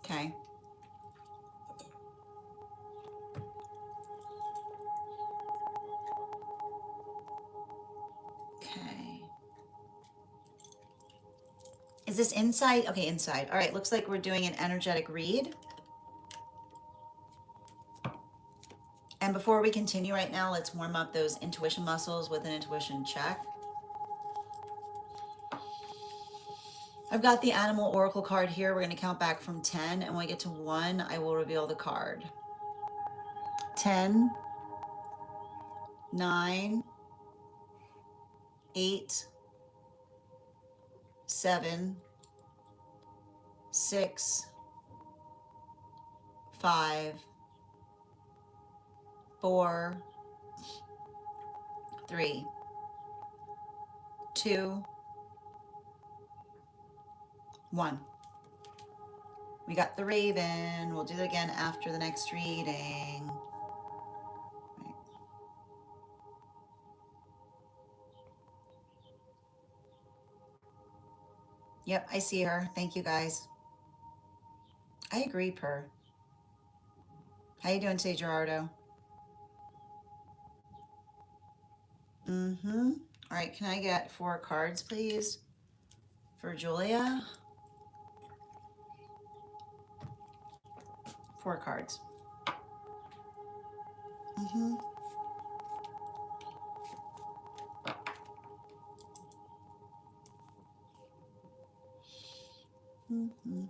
Okay. Okay. Is this inside? Okay, inside. All right, looks like we're doing an energetic read. And before we continue right now, let's warm up those intuition muscles with an intuition check. I've got the animal oracle card here. We're going to count back from 10, and when I get to 1, I will reveal the card. 10, 9, 8, 7, 6, 5, 4, 3, 2, 1. We got the raven. We'll do it again after the next reading. Right. Yep, I see her. Thank you, guys. I agree, Per. How you doing today, Gerardo? Mm-hmm. All right, can I get 4 cards, please, for Julia? 4 cards. Mm-hmm. Mm-hmm.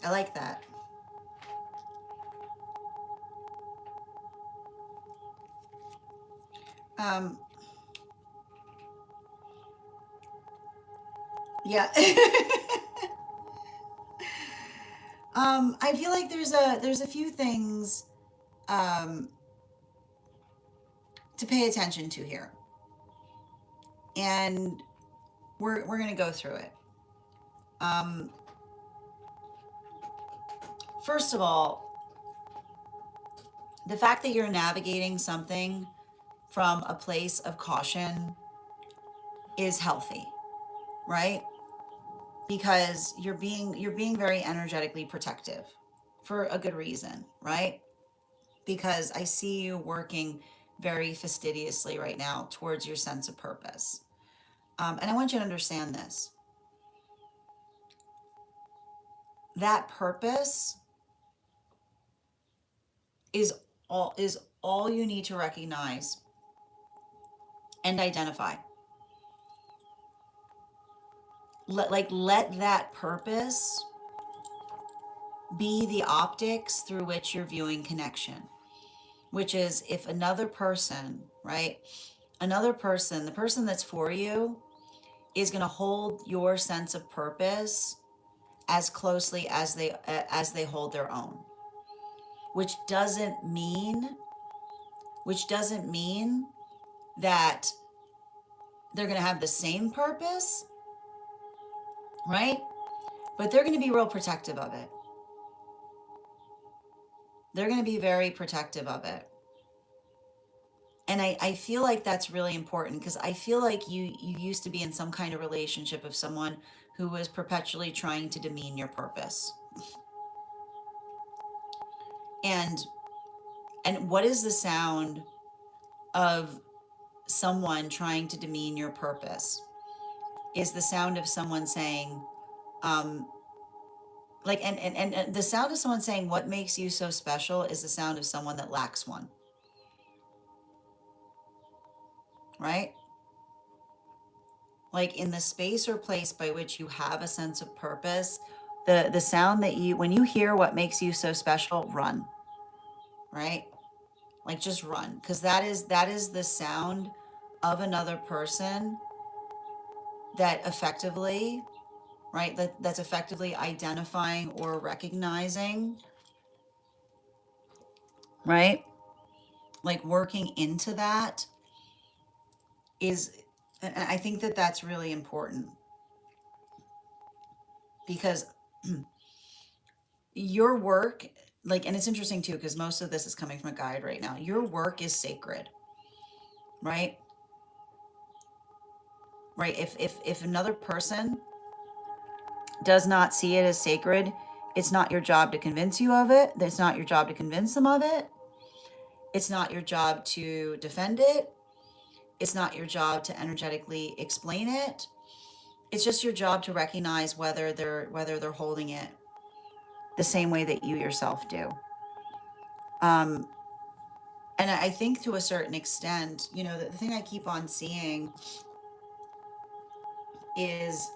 I like that. Um, yeah. I feel like there's a few things um, to pay attention to here, and we're gonna go through it. Um, First of all, the fact that you're navigating something from a place of caution is healthy, right? Because you're being very energetically protective for a good reason, right? Because I see you working very fastidiously right now towards your sense of purpose. And I want you to understand this. That purpose is all you need to recognize and identify. Let that purpose be the optics through which you're viewing connection, which is if another person, right? Another person, the person that's for you, is going to hold your sense of purpose as closely as they hold their own, which doesn't mean which doesn't mean that they're going to have the same purpose, right? But they're going to be real protective of it. They're going to be very protective of it. And I feel like that's really important because I feel like you used to be in some kind of relationship of someone who was perpetually trying to demean your purpose. And what is the sound of someone trying to demean your purpose? Is the sound of someone saying, um, and the sound of someone saying what makes you so special is the sound of someone that lacks one, right? Like in the space or place by which you have a sense of purpose, the sound that you when you hear what makes you so special, run, right? Like just run, because that is the sound of another person that effectively, right, that's effectively identifying or recognizing, right, like working into that is, and I think that that's really important because your work, like, and it's interesting too because most of this is coming from a guide right now. Your work is sacred, right? Right. If another person does not see it as sacred, it's not your job to convince you of it. It's not your job to convince them of it. It's not your job to defend it. It's not your job to energetically explain it. It's just your job to recognize whether they're holding it the same way that you yourself do. Um, and I think to a certain extent, the thing I keep on seeing is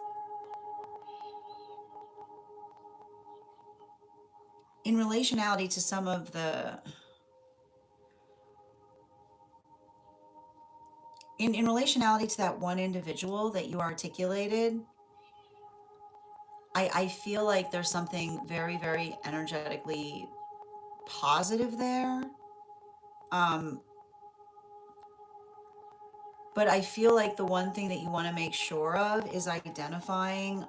in relationality to some of in relationality to that one individual that you articulated, I feel like there's something very, very energetically positive there. Um, but I feel like the one thing that you want to make sure of is identifying,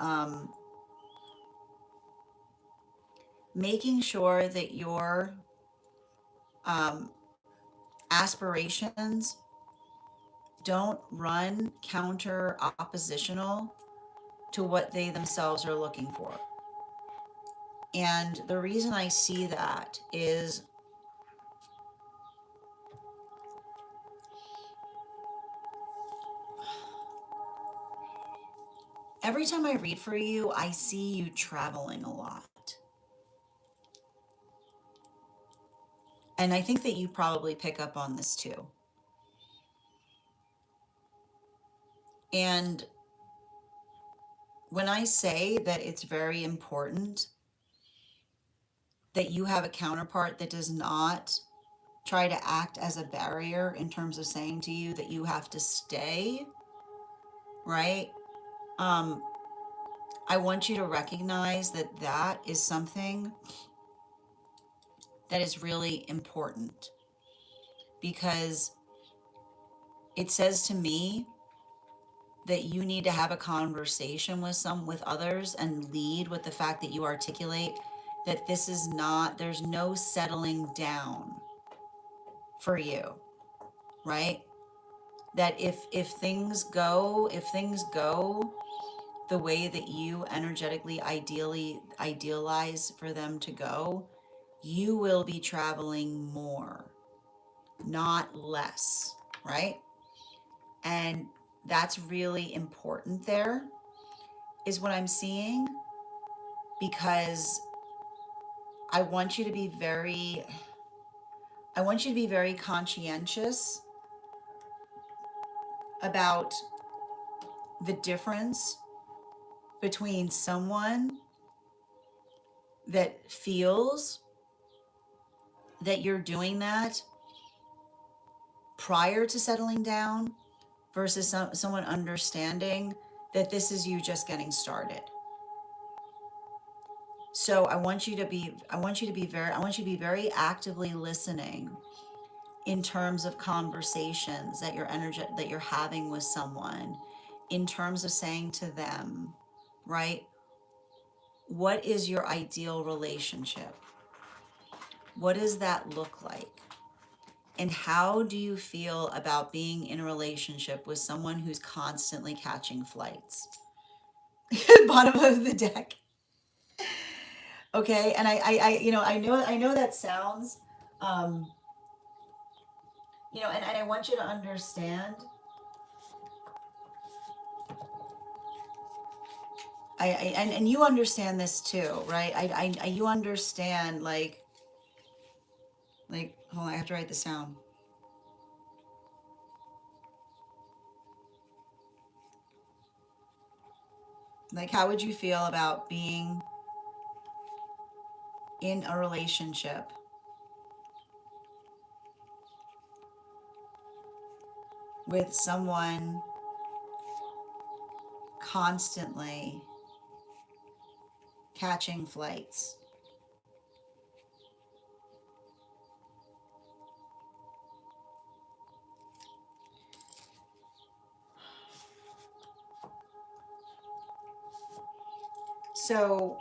making sure that your um, aspirations don't run counter oppositional to what they themselves are looking for. And the reason I see that is every time I read for you, I see you traveling a lot. And I think that you probably pick up on this too. And when I say that it's very important that you have a counterpart that does not try to act as a barrier in terms of saying to you that you have to stay, right? Um, I want you to recognize that that is something that is really important because it says to me that you need to have a conversation with others and lead with the fact that you articulate that this is not, there's no settling down for you, right? That if things go the way that you energetically idealize for them to go, you will be traveling more, not less, right? And that's really important there, is what I'm seeing, because I want you to be very, I want you to be very conscientious about the difference between someone that feels that you're doing that prior to settling down versus someone understanding that this is you just getting started. So I want you to be very actively listening in terms of conversations that you're having with someone, in terms of saying to them, right? What is your ideal relationship? What does that look like? And how do you feel about being in a relationship with someone who's constantly catching flights? Bottom of the deck. Okay. And I know that sounds, um, and I want you to understand, and you understand this too, right? You understand, hold on, I have to write this down. Like, how would you feel about being in a relationship with someone constantly catching flights? So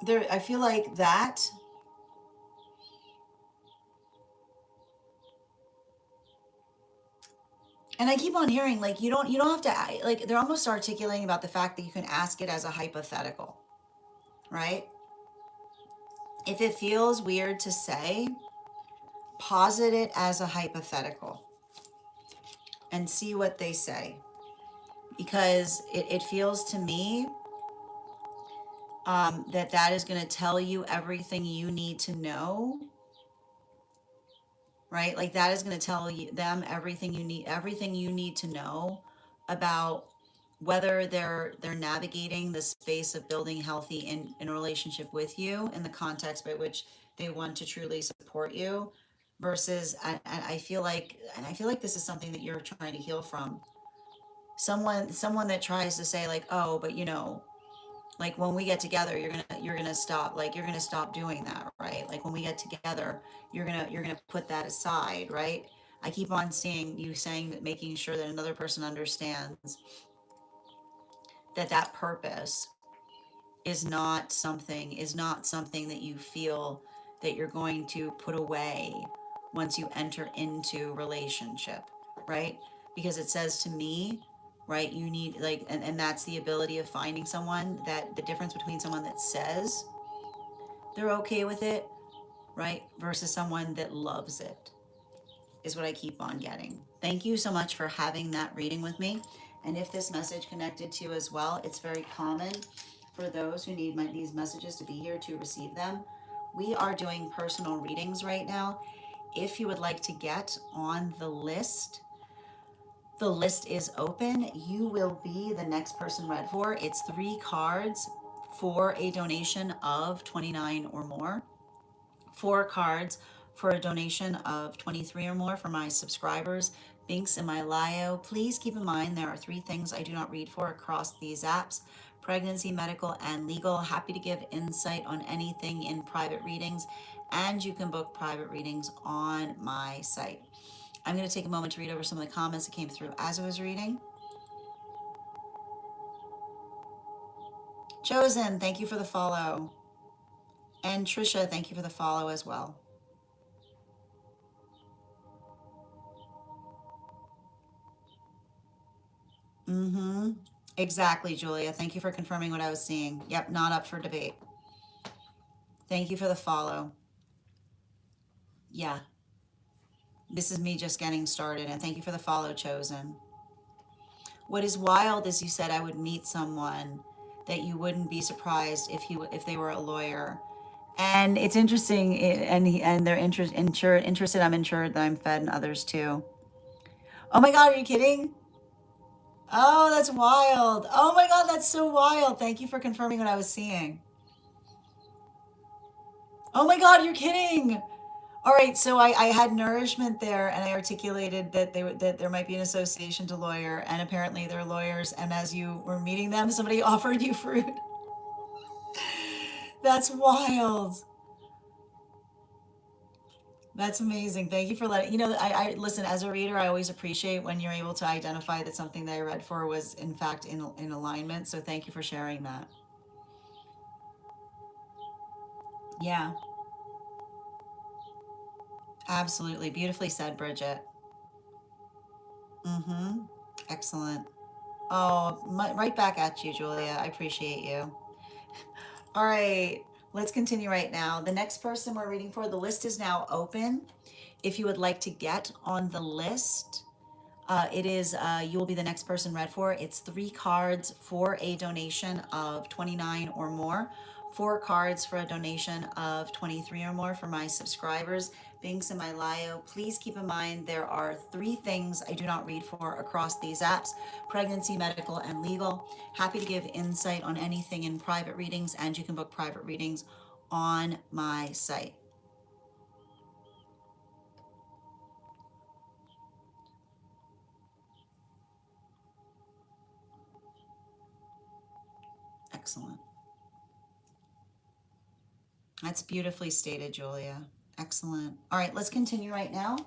there, I feel like that, and I keep on hearing, like, you don't have to, like, they're almost articulating about the fact that you can ask it as a hypothetical, right? If it feels weird to say, posit it as a hypothetical and see what they say, because it feels to me, that is going to tell you everything you need to know, right? Like, that is going to tell you them everything you need to know about whether they're navigating the space of building healthy in a relationship with you in the context by which they want to truly support you, versus and I feel like this is something that you're trying to heal from. Someone that tries to say like, oh, but you know, like when we get together, you're gonna stop, like you're gonna stop doing that, right? Like when we get together, you're gonna put that aside, right? I keep on seeing you saying that, making sure that another person understands that that purpose is not something that you feel that you're going to put away once you enter into relationship, right? Because it says to me, right, you need like, and that's the ability of finding someone, that the difference between someone that says they're okay with it, right, versus someone that loves it, is what I keep on getting. Thank you so much for having that reading with me. And if this message connected to you as well, it's very common for those who need these messages to be here to receive them. We are doing personal readings right now. If you would like to get on the list is open. You will be the next person read for. It's 3 cards for a donation of 29 or more. 4 cards for a donation of 23 or more for my subscribers. Binks in my bio. Please keep in mind there are 3 things I do not read for across these apps: pregnancy, medical, and legal. Happy to give insight on anything in private readings, and you can book private readings on my site. I'm going to take a moment to read over some of the comments that came through as I was reading. Chosen, thank you for the follow. And Trisha, thank you for the follow as well. Mm-hmm. Exactly, Julia. Thank you for confirming what I was seeing. Yep, not up for debate. Thank you for the follow. Yeah, this is me just getting started, and thank you for the follow, Chosen. What is wild is you said I would meet someone that you wouldn't be surprised if they were a lawyer. And it's interesting, and they're interested. I'm insured, that I'm fed, and others too. Oh my God, are you kidding? Oh, that's wild. Oh my God, that's so wild. Thank you for confirming what I was seeing. Oh my God, you're kidding. All right, so I had nourishment there, and I articulated that that there might be an association to lawyer, and apparently they're lawyers. And as you were meeting them, somebody offered you fruit. That's wild. That's amazing. Thank you for letting you know. I listen, as a reader, I always appreciate when you're able to identify that something that I read for was in fact in alignment. So thank you for sharing that. Yeah, absolutely. Beautifully said, Bridget. Mm-hmm. Excellent. Oh, right back at you, Julia. I appreciate you. All right, let's continue right now. The next person we're reading for, the list is now open. If you would like to get on the list, you will be the next person read for. It's 3 cards for a donation of 29 or more. 4 cards for a donation of 23 or more for my subscribers. Binks in my bio. Please keep in mind there are 3 things I do not read for across these apps: pregnancy, medical, and legal. Happy to give insight on anything in private readings, and you can book private readings on my site. Excellent. That's beautifully stated, Julia. Excellent. All right, let's continue right now.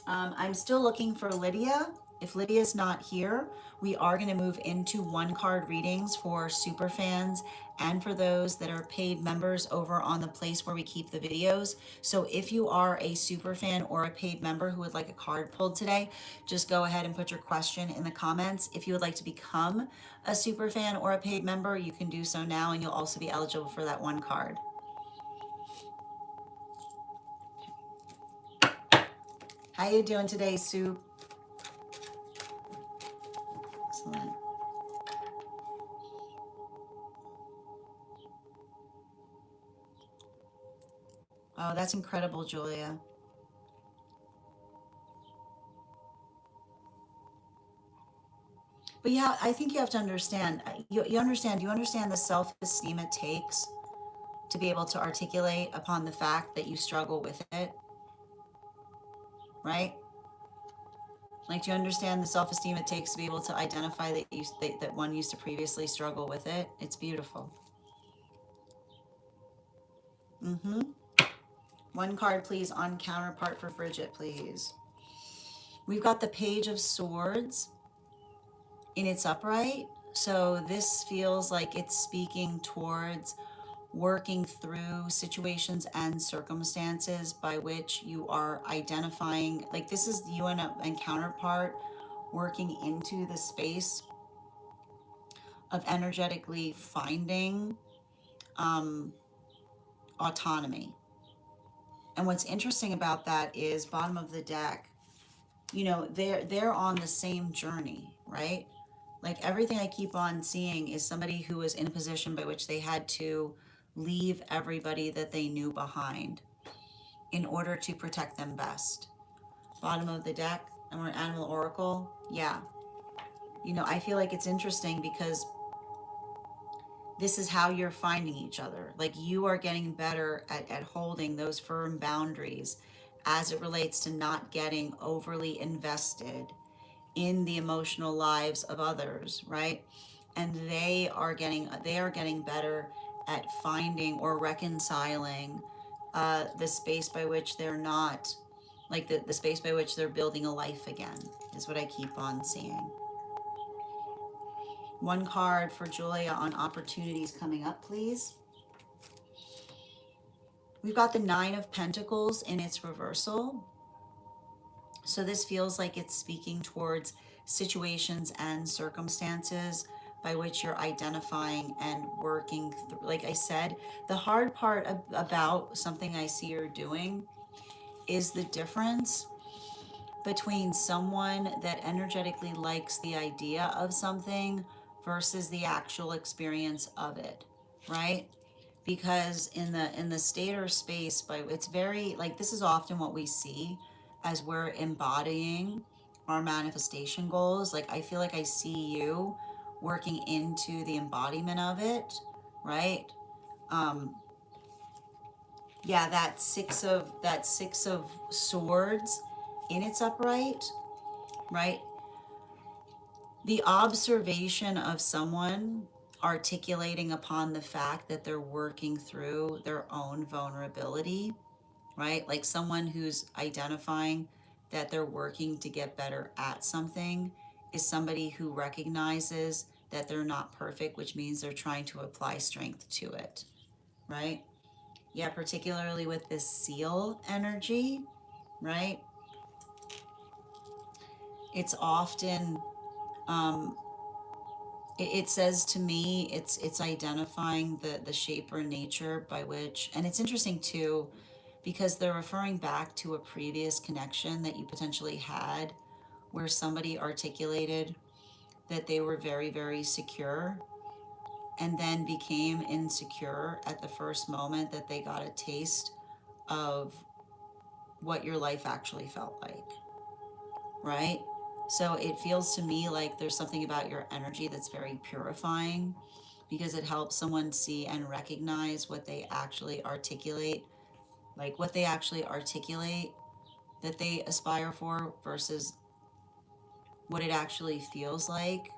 I'm still looking for Lydia. If Lydia's not here, we are going to move into 1 card readings for super fans and for those that are paid members over on the place where we keep the videos. So if you are a super fan or a paid member who would like a card pulled today, just go ahead and put your question in the comments. If you would like to become a super fan or a paid member, you can do so now, and you'll also be eligible for that 1 card. How you doing today, Sue? Excellent. Oh, that's incredible, Julia. But yeah, I think you have to understand, you understand the self-esteem it takes to be able to articulate upon the fact that you struggle with it, right? Like, do you understand the self-esteem it takes to be able to identify that one used to previously struggle with it? It's beautiful. Mm-hmm. One card, please, on counterpart for Bridget, please. We've got the Page of Swords in its upright. So this feels like it's speaking towards working through situations and circumstances by which you are identifying, like this is you and counterpart working into the space of energetically finding um, autonomy. And what's interesting about that is bottom of the deck, you know, they're on the same journey, right? Like everything I keep on seeing is somebody who was in a position by which they had to leave everybody that they knew behind in order to protect them best. Bottom of the deck, and we're an animal oracle. Yeah. You know, I feel like it's interesting because this is how you're finding each other. Like you are getting better at holding those firm boundaries as it relates to not getting overly invested in the emotional lives of others, right? And they are getting better at finding or reconciling the space by which they're not, like the space by which they're building a life again, is what I keep on seeing. One card for Julia on opportunities coming up, please. We've got the Nine of Pentacles in its reversal. So this feels like it's speaking towards situations and circumstances by which you're identifying and working through. Like I said, the hard part about something I see you're doing is the difference between someone that energetically likes the idea of something versus the actual experience of it, right? Because in the state or space, by it's very like this is often what we see as we're embodying our manifestation goals. Like I feel like I see you working into the embodiment of it, right? um yeah, that six of swords in its upright, right? The observation of someone articulating upon the fact that they're working through their own vulnerability, right? Like someone who's identifying that they're working to get better at something is somebody who recognizes that they're not perfect, which means they're trying to apply strength to it, right? Yeah, particularly with this seal energy, right? It's often um, it says to me it's identifying the shape or nature by which, and it's interesting too because they're referring back to a previous connection that you potentially had where somebody articulated that they were very, very secure and then became insecure at the first moment that they got a taste of what your life actually felt like, right? So it feels to me like there's something about your energy that's very purifying because it helps someone see and recognize what they actually articulate, like what they actually articulate that they aspire for versus what it actually feels like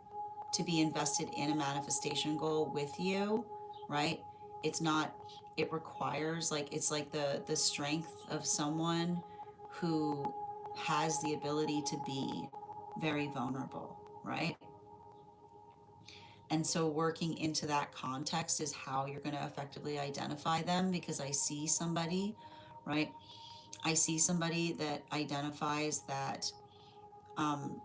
to be invested in a manifestation goal with you, right? It's not, it requires like, it's like the strength of someone who has the ability to be very vulnerable, right? And so working into that context is how you're going to effectively identify them because I see somebody, right? I see somebody that identifies that um,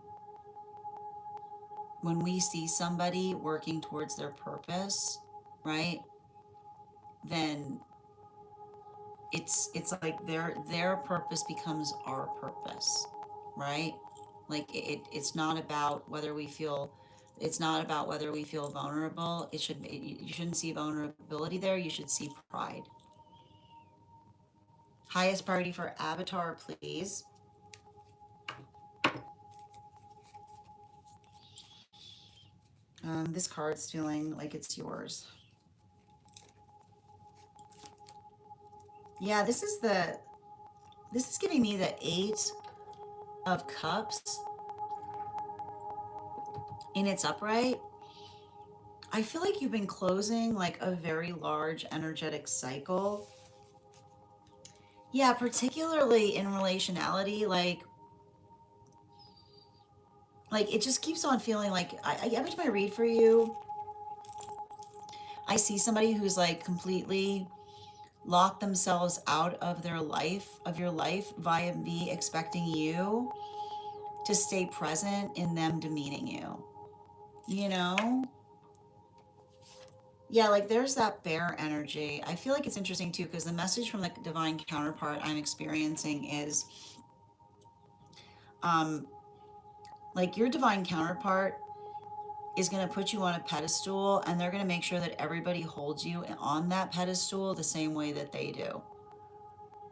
when we see somebody working towards their purpose, right? Then it's like their purpose becomes our purpose, right? Like it's not about whether we feel it's not about whether we feel vulnerable. You shouldn't see vulnerability there. You should see pride. Highest priority for Avatar, please. This card's feeling like it's yours. Yeah, this is giving me the Eight of Cups in its upright. I feel like you've been closing like a very large energetic cycle. Yeah, particularly in relationality, like it just keeps on feeling like every time I read for you, I see somebody who's like completely locked themselves out of their life, of your life, via me expecting you to stay present in them demeaning you. You know? Yeah, like there's that bear energy. I feel like it's interesting too because the message from the divine counterpart I'm experiencing is um like your divine counterpart is going to put you on a pedestal and they're going to make sure that everybody holds you on that pedestal the same way that they do,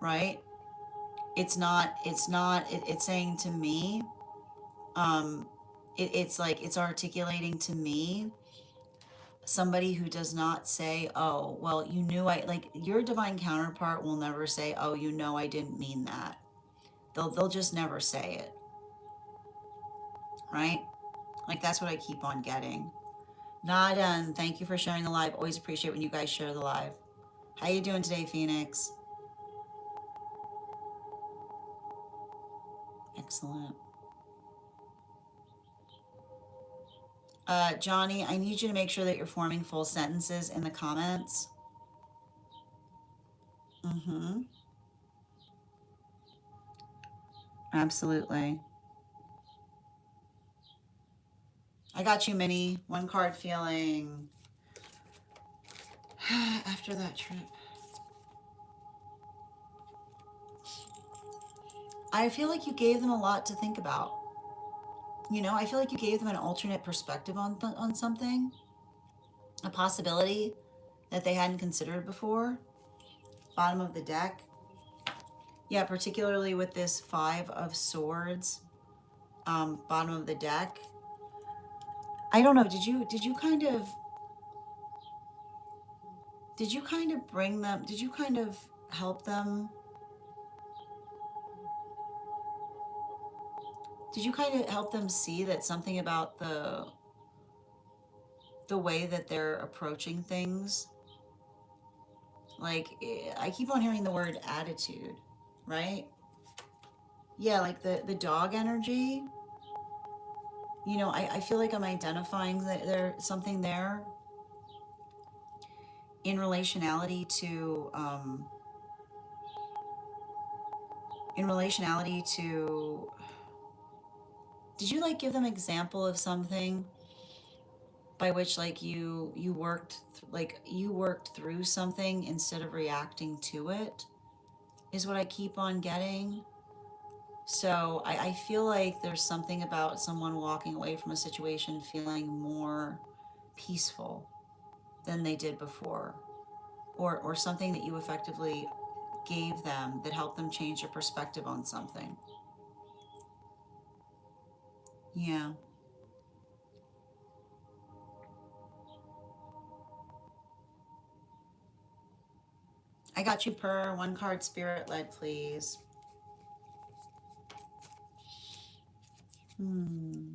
right? It's saying to me, um it's like it's articulating to me somebody who does not say, oh well, you knew I, like your divine counterpart will never say, oh, you know, I didn't mean that. They'll just never say it, right? Like that's what I keep on getting. Not done. Thank you for sharing the live. Always appreciate when you guys share the live. How you doing today, Phoenix? Excellent. Johnny, I need you to make sure that you're forming full sentences in the comments. Mm-hmm. Absolutely. I got you, Minnie. One card feeling after that trip. I feel like you gave them a lot to think about. You know, I feel like you gave them an alternate perspective on something, a possibility that they hadn't considered before. Bottom of the deck. Yeah, particularly with this Five of Swords, bottom of the deck. I don't know. Did you kind of bring them? Did you kind of help them? Did you kind of help them see that something about the way that they're approaching things? Like I keep on hearing the word attitude, right? Yeah, like the dog energy. You know, I feel like I'm identifying that there's something there in relationality to in relationality to did you like give them example of something by which like you worked like you worked through something instead of reacting to it is what I keep on getting. So I feel like there's something about someone walking away from a situation feeling more peaceful than they did before, or something that you effectively gave them that helped them change their perspective on something. Yeah. I got you per one card spirit led, please. Hmm.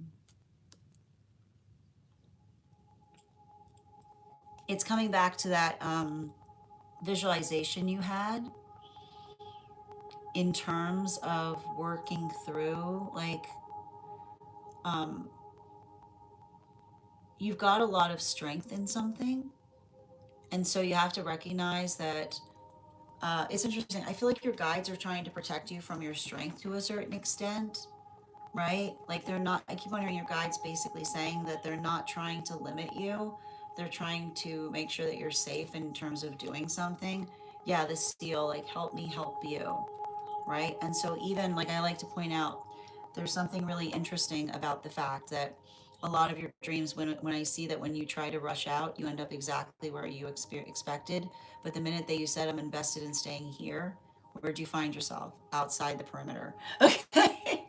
It's coming back to that visualization you had in terms of working through, like, um, you've got a lot of strength in something. And so you have to recognize that it's interesting. I feel like your guides are trying to protect you from your strength to a certain extent, right? Like they're not, I keep on hearing your guides basically saying that they're not trying to limit you. They're trying to make sure that you're safe in terms of doing something. Yeah, the seal, like, help me help you, right? And so, even like I like to point out, there's something really interesting about the fact that a lot of your dreams, when I see that when you try to rush out, you end up exactly where you expected. But the minute that you said, I'm invested in staying here, where do you find yourself? Outside the perimeter. Okay.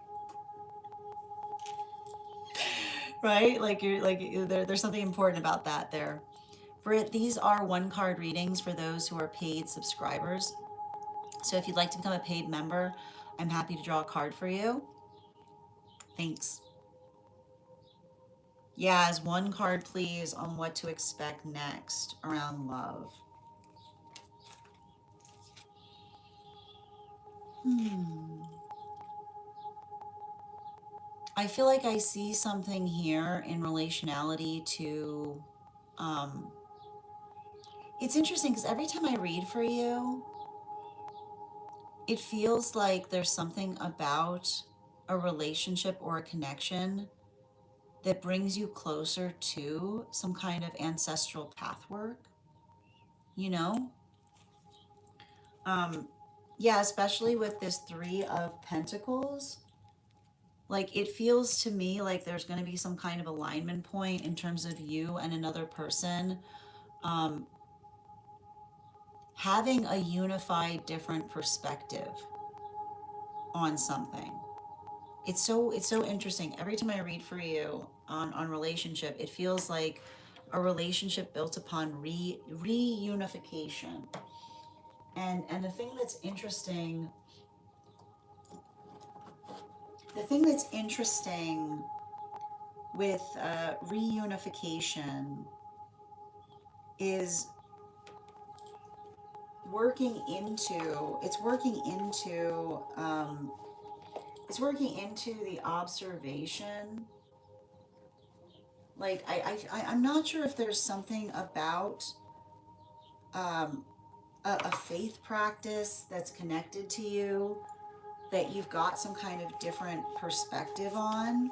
right? Like you're like there's something important about that there. Britt, these are one card readings for those who are paid subscribers. So if you'd like to become a paid member, I'm happy to draw a card for you. Thanks. Yeah, as one card, please, on what to expect next around love. Hmm. I feel like I see something here in relationality to. Um, it's interesting because every time I read for you, it feels like there's something about a relationship or a connection that brings you closer to some kind of ancestral path work, you know? Um, yeah, especially with this Three of Pentacles. Like, it feels to me like there's going to be some kind of alignment point in terms of you and another person um, having a unified, different perspective on something. It's so interesting. Every time I read for you on relationship, it feels like a relationship built upon reunification. And the thing that's interesting with reunification is working into it's working into the observation. Like I'm not sure if there's something about um, a faith practice that's connected to you that you've got some kind of different perspective on.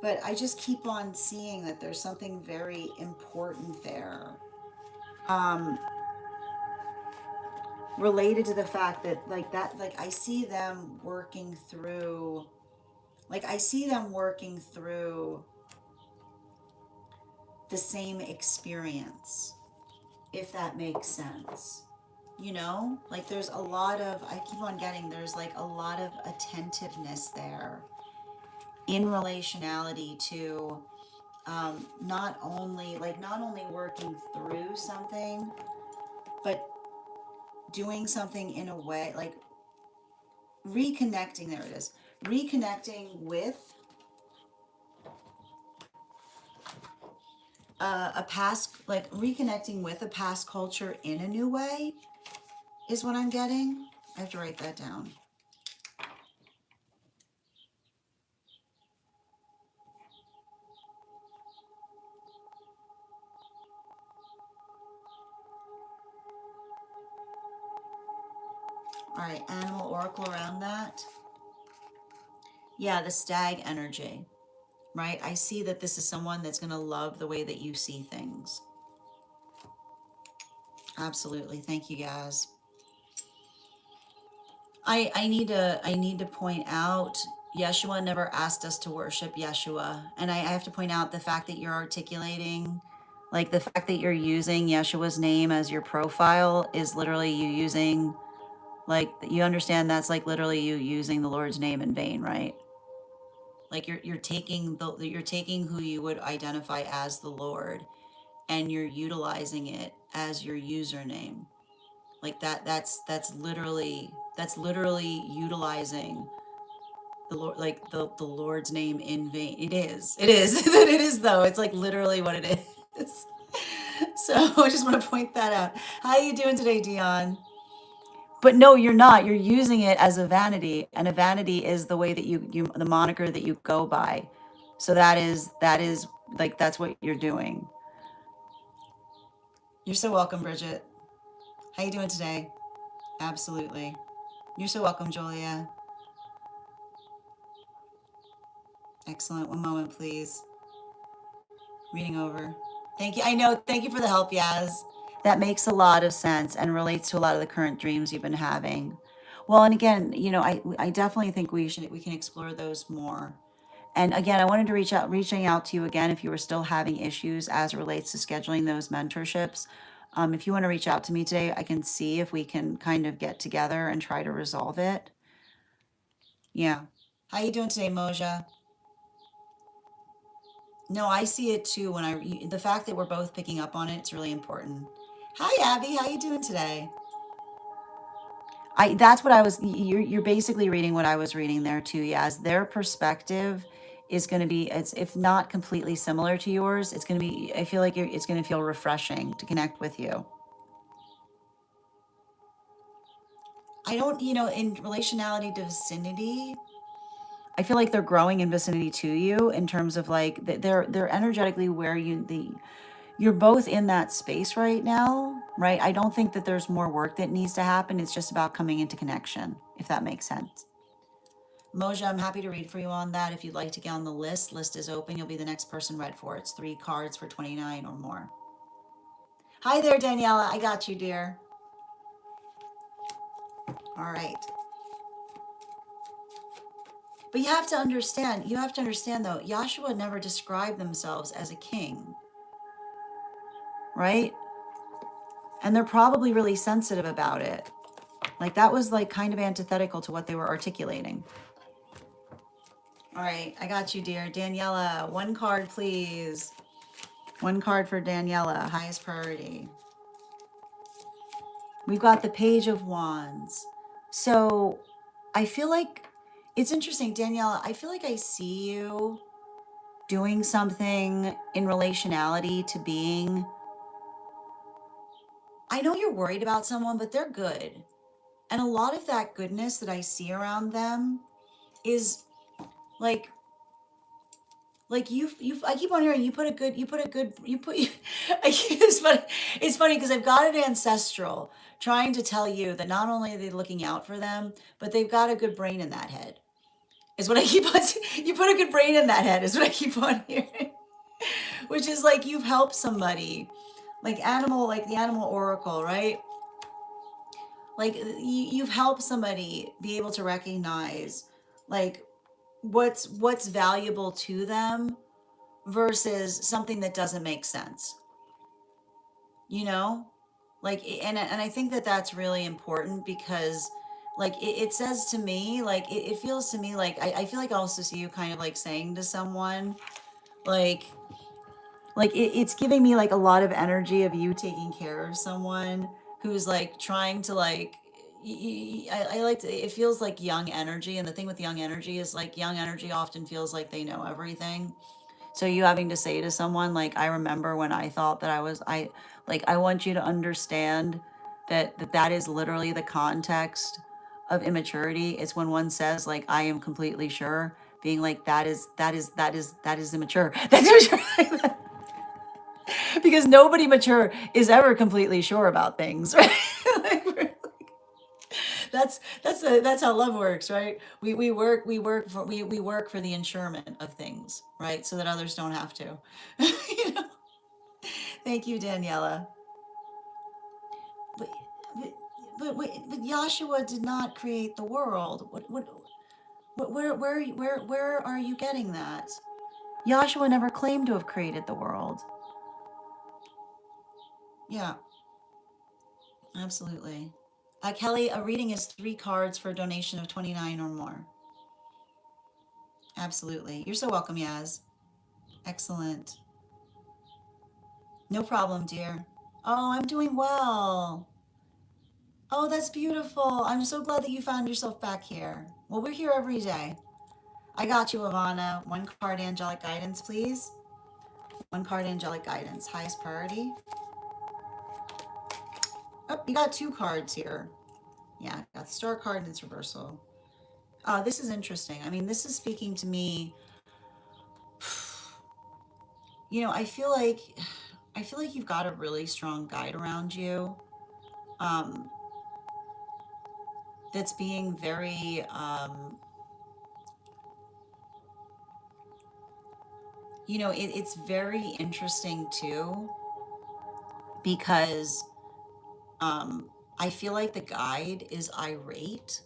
But I just keep on seeing that there's something very important there. Um, Related to the fact that like I see them working through the same experience, if that makes sense. You know, like there's a lot of, I keep on getting, there's like a lot of attentiveness there in relationality to not only working through something, but doing something in a way like reconnecting. There it is. Reconnecting with a past, like reconnecting with a past culture in a new way is what I'm getting. I have to write that down. All right, animal oracle around that. Yeah, the stag energy, right? I see that this is someone that's going to love the way that you see things. Absolutely. Thank you, guys. I need to point out Yeshua never asked us to worship Yeshua. And I have to point out the fact that you're articulating, like the fact that you're using Yeshua's name as your profile is literally you using, like, you understand that's like literally you using the Lord's name in vain, right? Like you're taking who you would identify as the Lord and you're utilizing it as your username. Like that's literally utilizing the Lord, like the Lord's name in vain. It is it is though. It's like literally what it is. So I just want to point that out. How you doing today, Dion? But no, you're not. You're using it as a vanity, and a vanity is the way that you the moniker that you go by. So that is like that's what you're doing. You're so welcome, Bridget. How you doing today? Absolutely. You're so welcome, Julia. Excellent. One moment, please. Reading over. Thank you. I know. Thank you for the help, Yaz. That makes a lot of sense and relates to a lot of the current dreams you've been having. Well, and again, I definitely think we can explore those more. And again, I wanted to reaching out to you again if you were still having issues as it relates to scheduling those mentorships. If you want to reach out to me today, I can see if we can kind of get together and try to resolve it. Yeah. How you doing today, Moja? No, I see it too when the fact that we're both picking up on it, it's really important. Hi, Abby. How you doing today? That's what I was you're basically reading what I was reading there too. Yes, their perspective is going to be, it's if not completely similar to yours, it's going to be, I feel like it's going to feel refreshing to connect with you. I don't, in relationality to vicinity, I feel like they're growing in vicinity to you in terms of like they're energetically where you're both in that space right now, right? I don't think that there's more work that needs to happen. It's just about coming into connection, if that makes sense. Moja, I'm happy to read for you on that. If you'd like to get on the list, list is open. You'll be the next person read for. It's 3 cards for 29 or more. Hi there, Daniela. I got you, dear. All right. But you have to understand though, Yahshua never described themselves as a king, right? And they're probably really sensitive about it. Like that was like kind of antithetical to what they were articulating. All right, I got you, dear. Daniela, 1 card, please. 1 card for Daniela, highest priority. We've got the Page of Wands. So I feel like it's interesting, Daniela. I feel like I see you doing something in relationality to being. I know you're worried about someone, but they're good. And a lot of that goodness that I see around them is like I keep on hearing it's funny because I've got an ancestral trying to tell you that not only are they looking out for them, but they've got a good brain in that head. Is what I keep on you put a good brain in that head is what I keep on hearing. Which is like you've helped somebody. Like the animal oracle, right? Like you've helped somebody be able to recognize like what's valuable to them versus something that doesn't make sense, you know? And I think that that's really important because like it says to me, like it feels to me like I feel like I also see you kind of like saying to someone, like, it's giving me like a lot of energy of you taking care of someone who's like trying to like I like to, it feels like young energy, and the thing with young energy is like young energy often feels like they know everything. So you having to say to someone like, I remember when I thought that I want you to understand that is literally the context of immaturity. It's when one says like, I am completely sure, being like, that is immature. That's immature. Because nobody mature is ever completely sure about things, right? Like, that's how love works, right? We work for the insurement of things, right? So that others don't have to. You know? Thank you, Daniela. But, but, but Yahshua did not create the world. Where are you getting that? Yahshua never claimed to have created the world. Yeah, absolutely. Kelly, a reading is 3 cards for a donation of 29 or more. Absolutely. You're so welcome, Yaz. Excellent. No problem, dear. Oh, I'm doing well. Oh, that's beautiful. I'm so glad that you found yourself back here. Well, we're here every day. I got you, Ivana. 1 card angelic guidance, please. 1 card angelic guidance. Highest priority. Oh, you got 2 cards here. Yeah, got the star card and its reversal. This is interesting. I mean, this is speaking to me. I feel like you've got a really strong guide around you. Um, that's being very it's very interesting too because I feel like the guide is irate,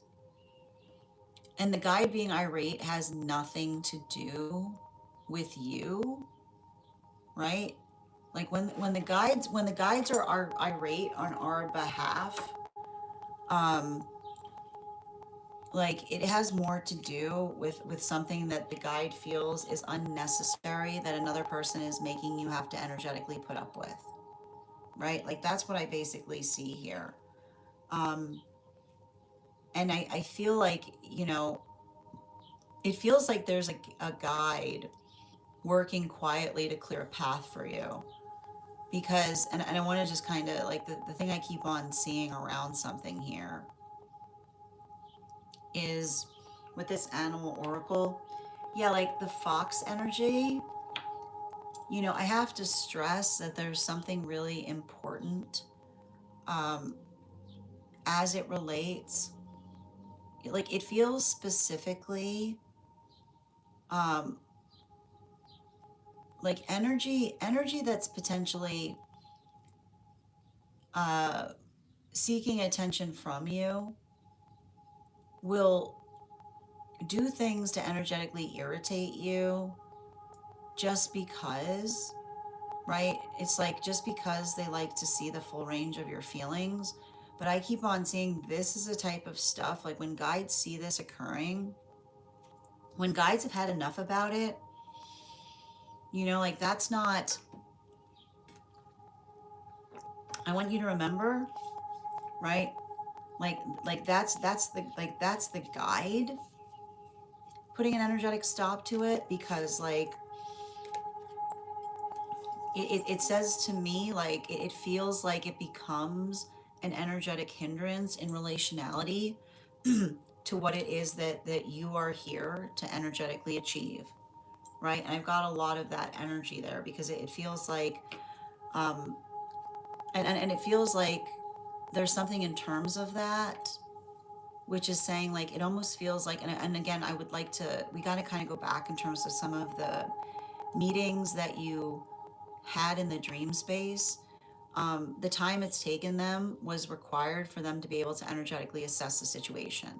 and the guide being irate has nothing to do with you, right? Like when the guides are irate on our behalf, um like it has more to do with something that the guide feels is unnecessary that another person is making you have to energetically put up with, right? Like that's what I basically see here. um and I feel like, it feels like there's a guide working quietly to clear a path for you, because and I want to just kind of like the thing I keep on seeing around something here is with this animal oracle. Yeah, like the fox energy. I have to stress that there's something really important, um, as it relates. Like it feels specifically, um, like energy that's potentially uh, seeking attention from you will do things to energetically irritate you just because, right? It's like just because they like to see the full range of your feelings. But I keep on seeing this is a type of stuff, like when guides see this occurring, when guides have had enough about it, like that's not, I want you to remember, right? Like that's the guide putting an energetic stop to it, because like it says to me, like it feels like it becomes an energetic hindrance in relationality to what it is that you are here to energetically achieve, right? And I've got a lot of that energy there, because it feels like, um and it feels like there's something in terms of that, which is saying, like, it almost feels like, and again, I would like to, we got to kind of go back in terms of some of the meetings that you had in the dream space. The time it's taken them was required for them to be able to energetically assess the situation,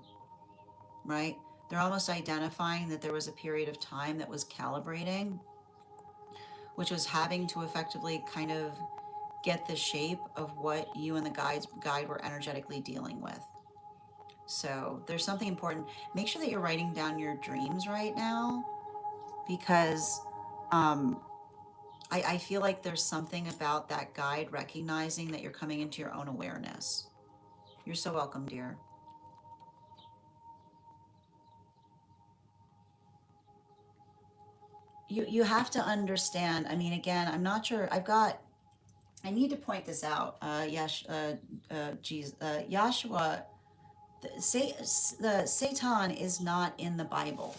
right? They're almost identifying that there was a period of time that was calibrating, which was having to effectively kind of get the shape of what you and the guide were energetically dealing with. So there's something important. Make sure that you're writing down your dreams right now, because um, I feel like there's something about that guide recognizing that you're coming into your own awareness. You're so welcome, dear. You have to understand. I mean, again, I'm not sure. I need to point this out. Yahshua, the Satan is not in the Bible.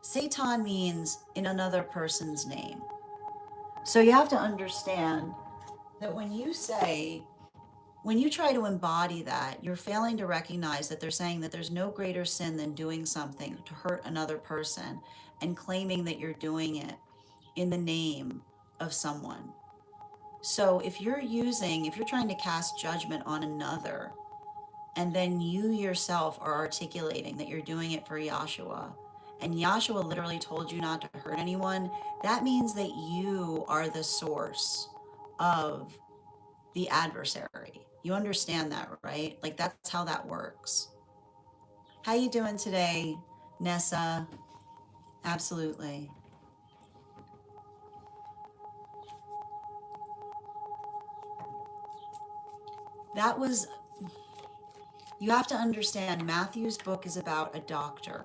Satan means in another person's name. So you have to understand that when you try to embody that, you're failing to recognize that they're saying that there's no greater sin than doing something to hurt another person and claiming that you're doing it in the name of someone. So if you're trying to cast judgment on another, and then you yourself are articulating that you're doing it for Yahshua, and Yahshua literally told you not to hurt anyone, that means that you are the source of the adversary. You understand that, right? Like that's how that works. How you doing today, Nessa? Absolutely. That was, you have to understand, Matthew's book is about a doctor,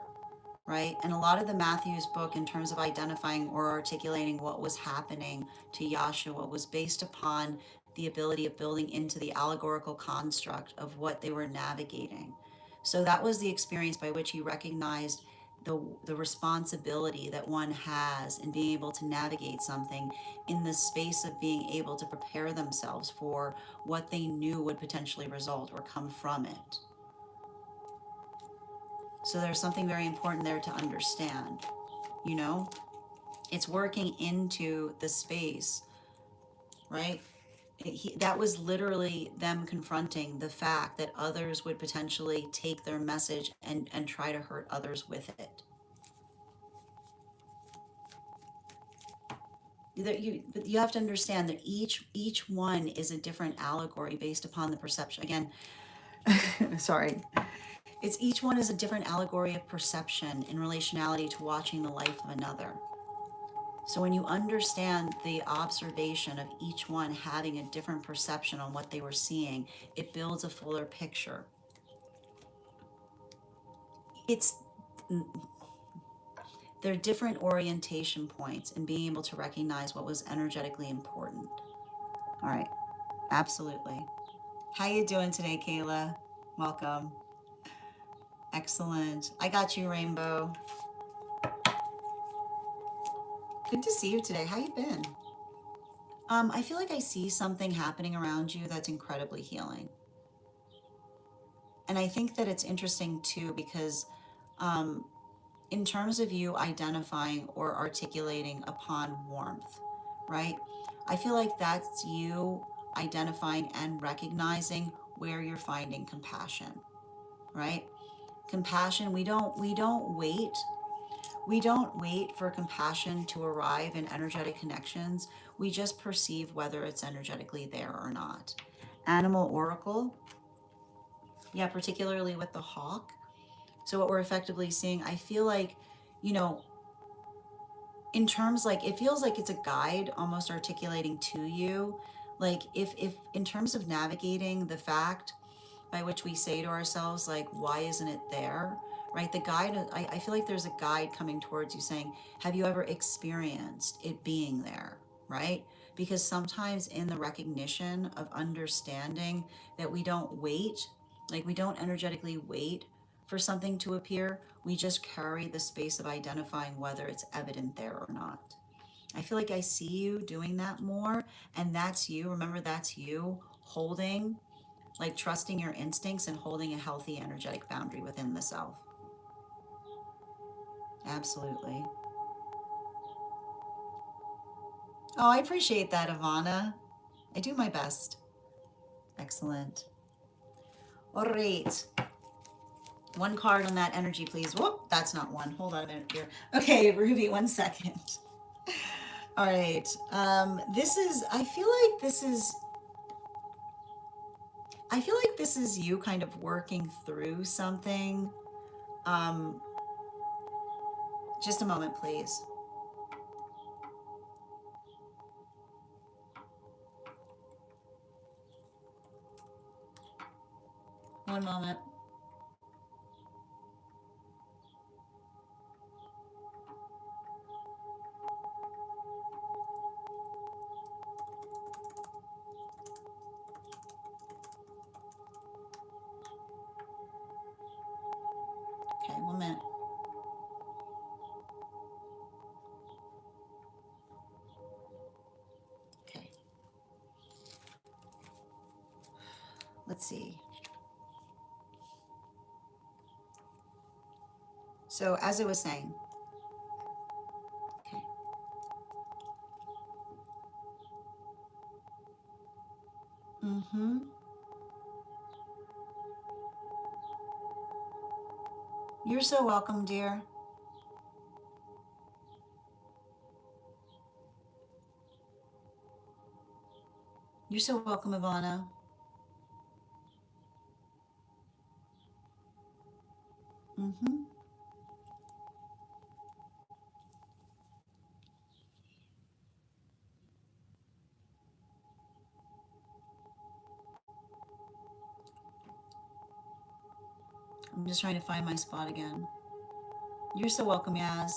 right? And a lot of the Matthew's book, in terms of identifying or articulating what was happening to Yahshua, was based upon the ability of building into the allegorical construct of what they were navigating. So that was the experience by which he recognized the responsibility that one has in being able to navigate something in the space of being able to prepare themselves for what they knew would potentially result or come from it. So there's something very important there to understand, you know? It's working into the space, right? That was literally them confronting the fact that others would potentially take their message and try to hurt others with it. You have to understand that each one is a different allegory based upon the perception. Again, sorry. It's each one is a different allegory of perception in relationality to watching the life of another. So when you understand the observation of each one having a different perception on what they were seeing, it builds a fuller picture. It's There are different orientation points in being able to recognize what was energetically important. All right, absolutely. How you doing today, Kayla? Welcome. Excellent. I got you, Rainbow. Good to see you today. How you been? I feel like I see something happening around you that's incredibly healing. And I think that it's interesting too because um, in terms of you identifying or articulating upon warmth, right? I feel like that's you identifying and recognizing where you're finding compassion, right? Compassion, we don't wait for compassion to arrive in energetic connections. We just perceive whether it's energetically there or not. Animal oracle, yeah, particularly with the hawk. So what we're effectively seeing, I feel like, you know, in terms, like, it feels like it's a guide almost articulating to you, like, if in terms of navigating the fact by which we say to ourselves, like, why isn't it there, right? The guide, I feel like there's a guide coming towards you saying, have you ever experienced it being there, right? Because sometimes in the recognition of understanding that we don't wait, like, we don't energetically wait for something to appear, we just carry the space of identifying whether it's evident there or not. I feel like I see you doing that more, and that's you. Remember, that's you holding, like, trusting your instincts and holding a healthy energetic boundary within the self. Absolutely. Oh, I appreciate that, Ivana. I do my best. Excellent. All right. One card on that energy, please. Whoop, that's not one. Hold on a minute here. Okay, Ruby, 1 second. All right. I feel like this is you kind of working through something. Um, just a moment, please. One moment. Okay, 1 minute. Okay. Let's see. So, as I was saying, okay. Mm-hmm. You're so welcome, dear. You're so welcome, Ivana. Mm-hmm. I'm just trying to find my spot again. You're so welcome, Yaz.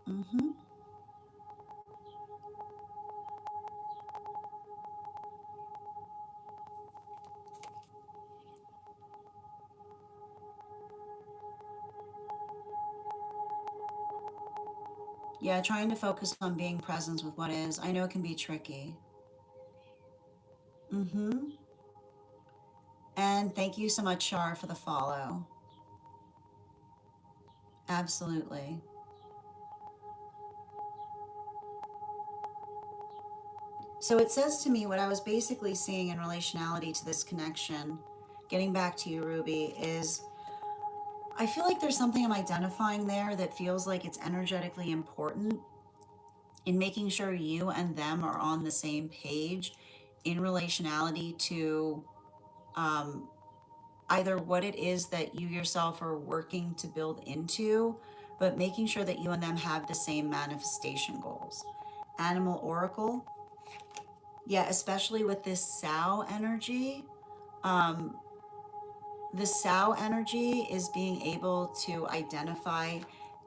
Mm-hmm. Yeah, trying to focus on being present with what is. I know it can be tricky. Mm-hmm. And thank you so much, Shar, for the follow. Absolutely. So it says to me what I was basically seeing in relationality to this connection, getting back to you, Ruby, is I feel like there's something I'm identifying there that feels like it's energetically important in making sure you and them are on the same page in relationality to um, either what it is that you yourself are working to build into, but making sure that you and them have the same manifestation goals. Animal Oracle, yeah, especially with this sow energy. Um, the sow energy is being able to identify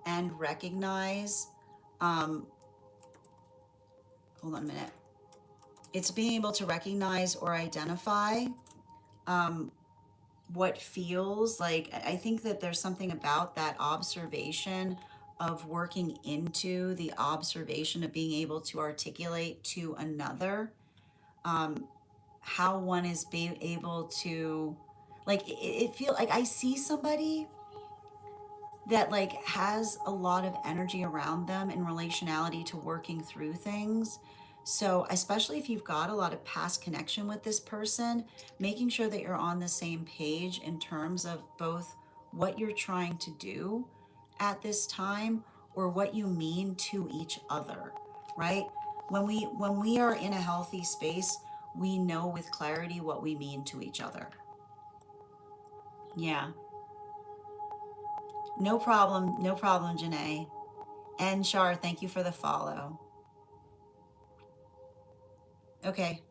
and recognize. Um, hold on a minute. It's being able to recognize or identify um, what feels like. I think that there's something about that observation of working into the observation of being able to articulate to another um, how one is able to, like, it feel like I see somebody that like has a lot of energy around them in relationality to working through things. So especially if you've got a lot of past connection with this person, making sure that you're on the same page in terms of both what you're trying to do at this time or what you mean to each other, right? When we are in a healthy space, we know with clarity what we mean to each other. Yeah. No problem, Janae. And Shar, thank you for the follow. Okay,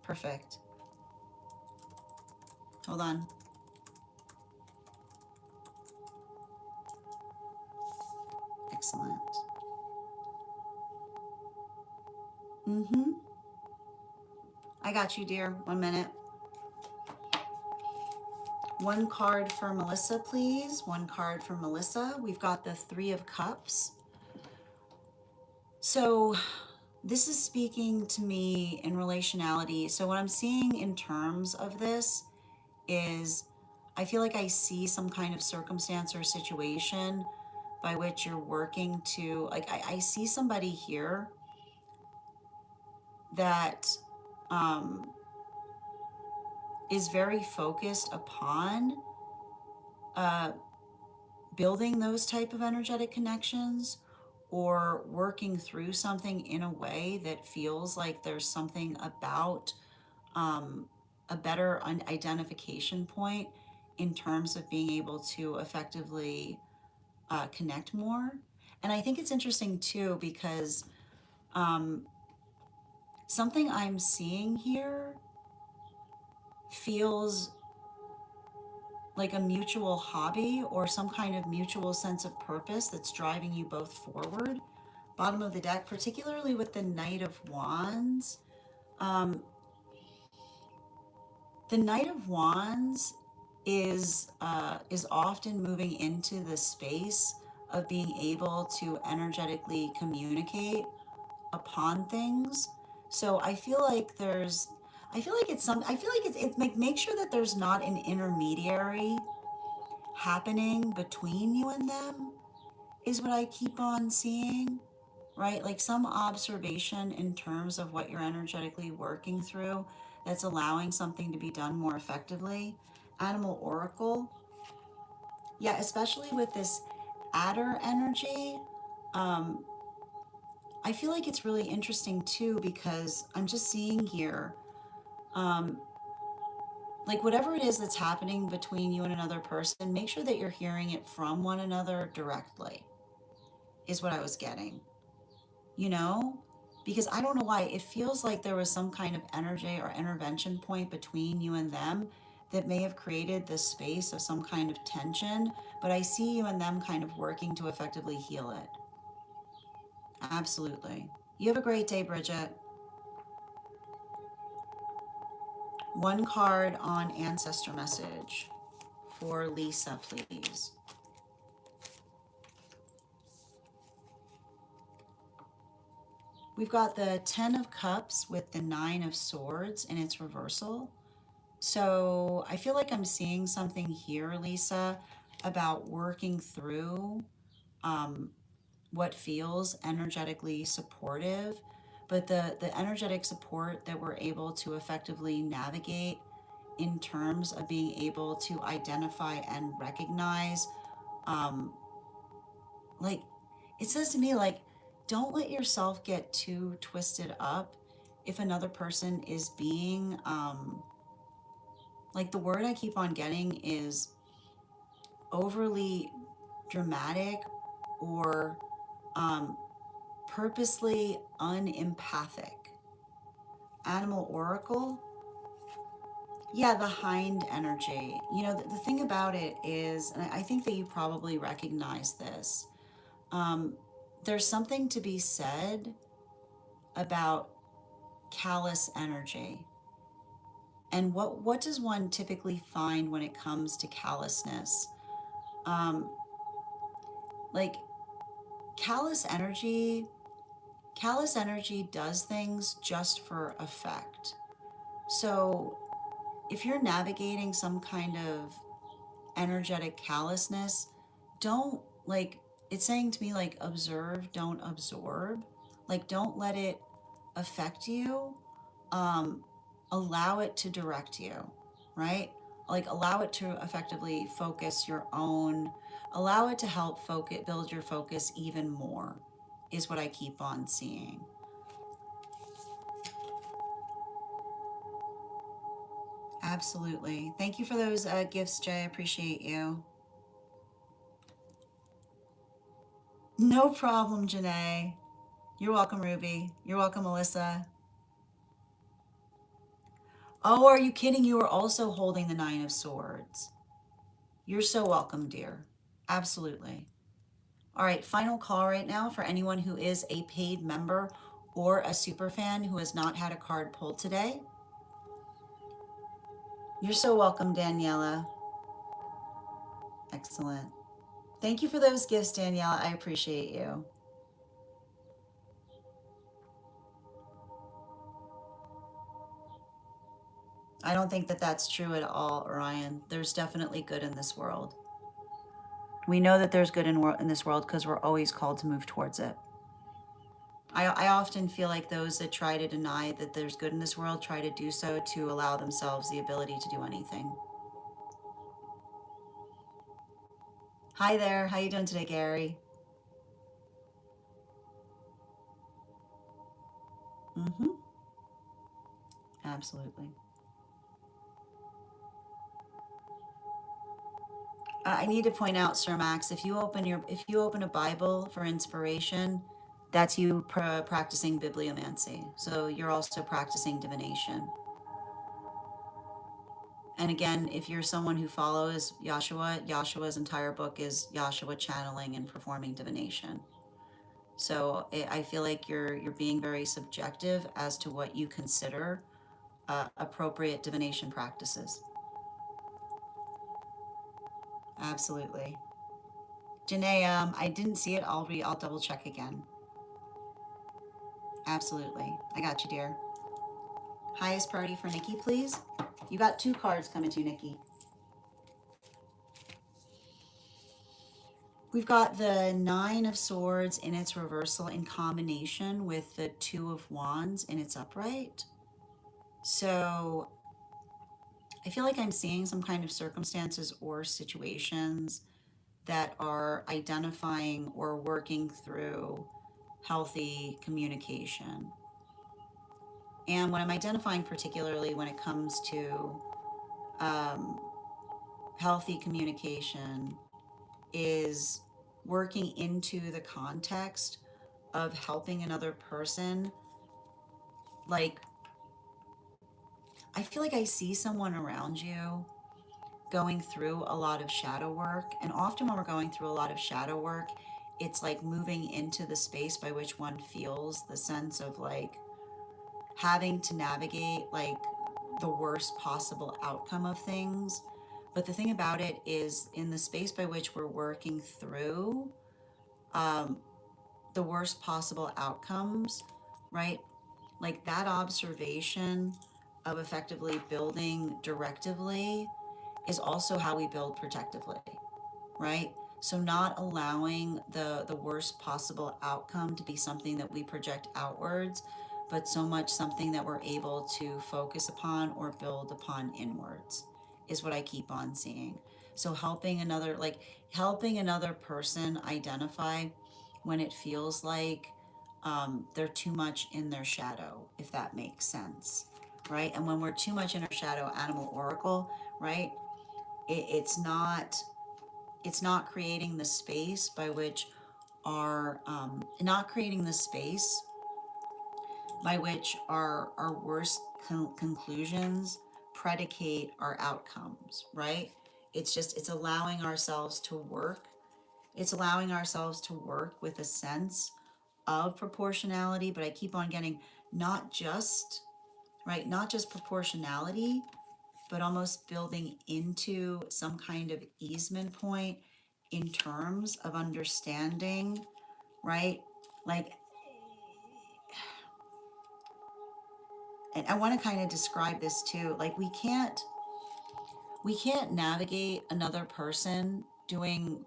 perfect. Hold on. Excellent. Mm-hmm. I got you, dear. 1 minute. One card for Melissa, please. One card for Melissa. We've got the Three of Cups. So this is speaking to me in relationality. So what I'm seeing in terms of this is I feel like I see some kind of circumstance or situation by which you're working to, like, I see somebody here that um, is very focused upon uh, building those type of energetic connections or working through something in a way that feels like there's something about um, a better identification point in terms of being able to effectively connect more. And I think it's interesting too because um, something I'm seeing here feels like a mutual hobby or some kind of mutual sense of purpose that's driving you both forward. Bottom of the deck, particularly with the Knight of Wands. Um, the Knight of Wands is often moving into the space of being able to energetically communicate upon things. So I feel like it's some, I feel like it's make sure that there's not an intermediary happening between you and them is what I keep on seeing, right? Like some observation in terms of what you're energetically working through that's allowing something to be done more effectively. Animal Oracle, yeah, especially with this adder energy. Um, I feel like it's really interesting too because I'm just seeing here, um, like whatever it is that's happening between you and another person, make sure that you're hearing it from one another directly, is what I was getting, you know? Because I don't know why, it feels like there was some kind of energy or intervention point between you and them that may have created this space of some kind of tension, but I see you and them kind of working to effectively heal it. Absolutely. You have a great day, Bridget. One card on ancestor message for Lisa, please. We've got the 10 of Cups with the 9 of Swords in its reversal. So I feel like I'm seeing something here, Lisa, about working through um, what feels energetically supportive, but the energetic support that we're able to effectively navigate in terms of being able to identify and recognize, um, like, it says to me, like, don't let yourself get too twisted up if another person is being, like, the word I keep on getting is overly dramatic or um, purposely unempathic. Animal Oracle, yeah, the hind energy. You know, the thing about it is, and I think that you probably recognize this, um, there's something to be said about callous energy. And what does one typically find when it comes to callousness? Um, like callous energy, callous energy does things just for effect. So if you're navigating some kind of energetic callousness, don't like, it's saying to me, like, observe, don't absorb. Like, don't let it affect you. Um, Allow it to direct you, right? Like, allow it to effectively focus your own, allow it to help focus, build your focus even more, is what I keep on seeing. Absolutely. Thank you for those gifts, Jay. I appreciate you. No problem, Janae. You're welcome, Ruby. You're welcome, Melissa. Oh, are you kidding? You are also holding the Nine of Swords. You're so welcome, dear. Absolutely. All right, final call right now for anyone who is a paid member or a super fan who has not had a card pulled today. You're so welcome, Daniela. Excellent. Thank you for those gifts, Daniela. I appreciate you. I don't think that that's true at all, Orion. There's definitely good in this world. We know that there's good in this world because we're always called to move towards it. I often feel like those that try to deny that there's good in this world try to do so to allow themselves the ability to do anything. Hi there. How you doing today, Gary? Mm-hmm. Absolutely. I need to point out, Sir Max, if you open a Bible for inspiration, that's you practicing bibliomancy. So you're also practicing divination. And again, if you're someone who follows Joshua, Joshua's entire book is Joshua channeling and performing divination. So I feel like you're being very subjective as to what you consider appropriate divination practices. Absolutely. Janae, I didn't see it. I'll double check again. Absolutely. I got you, dear. Highest priority for Nikki, please. You got two cards coming to you, Nikki. We've got the Nine of Swords in its reversal in combination with the Two of Wands in its upright. So I feel like I'm seeing some kind of circumstances or situations that are identifying or working through healthy communication. And what I'm identifying, particularly when it comes to um, healthy communication, is working into the context of helping another person. Like, I feel like I see someone around you going through a lot of shadow work. And often when we're going through a lot of shadow work, it's like moving into the space by which one feels the sense of like having to navigate like the worst possible outcome of things. But the thing about it is, in the space by which we're working through um, the worst possible outcomes, right? Like that observation of effectively building directively is also how we build protectively, right? So not allowing the worst possible outcome to be something that we project outwards, but so much something that we're able to focus upon or build upon inwards, is what I keep on seeing. So helping another person identify when it feels like they're too much in their shadow, if that makes sense, right? And when we're too much in our shadow, animal oracle, right? It's not creating the space by which our not creating the space by which our worst conclusions predicate our outcomes, right? It's allowing ourselves to work. It's allowing ourselves to work with a sense of proportionality, but I keep on getting not just, right, not just proportionality, but almost building into some kind of easement point in terms of understanding, right? Like, and I want to kind of describe this too. Like, we can't navigate another person doing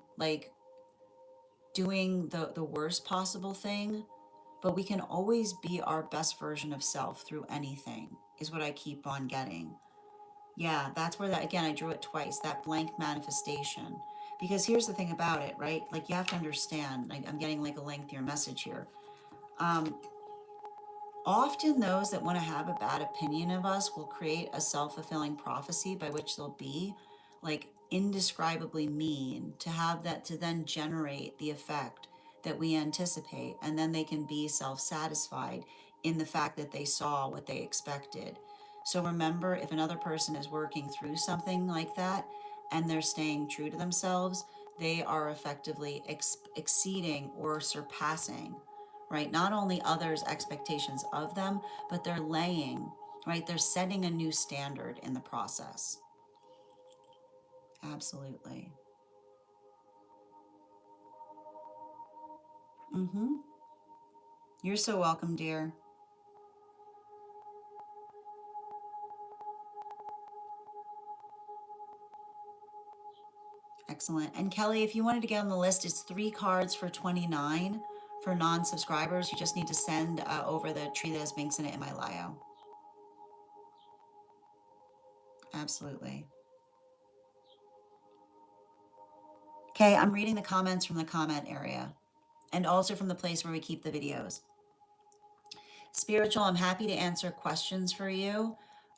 the worst possible thing, but we can always be our best version of self through anything, is what I keep on getting. Yeah, that's where that, again, I drew it twice, that blank manifestation. Because here's the thing about it, right? Like, you have to understand, like, I'm getting like a lengthier message here. Um, Often those that want to have a bad opinion of us will create a self-fulfilling prophecy by which they'll be like indescribably mean, to have that, to then generate the effect that we anticipate, and then they can be self-satisfied in the fact that they saw what they expected. So remember, if another person is working through something like that and they're staying true to themselves, they are effectively exceeding or surpassing, right? Not only others' expectations of them, but they're laying, right? They're setting a new standard in the process. Absolutely. Mm-hmm. You're so welcome, dear. Excellent. And Kelly, if you wanted to get on the list, it's 3 cards for 29 for non-subscribers. You just need to send over the tree that has minks in it in my bio. Absolutely. Okay, I'm reading the comments from the comment area and also from the place where we keep the videos. Spiritual, I'm happy to answer questions for you.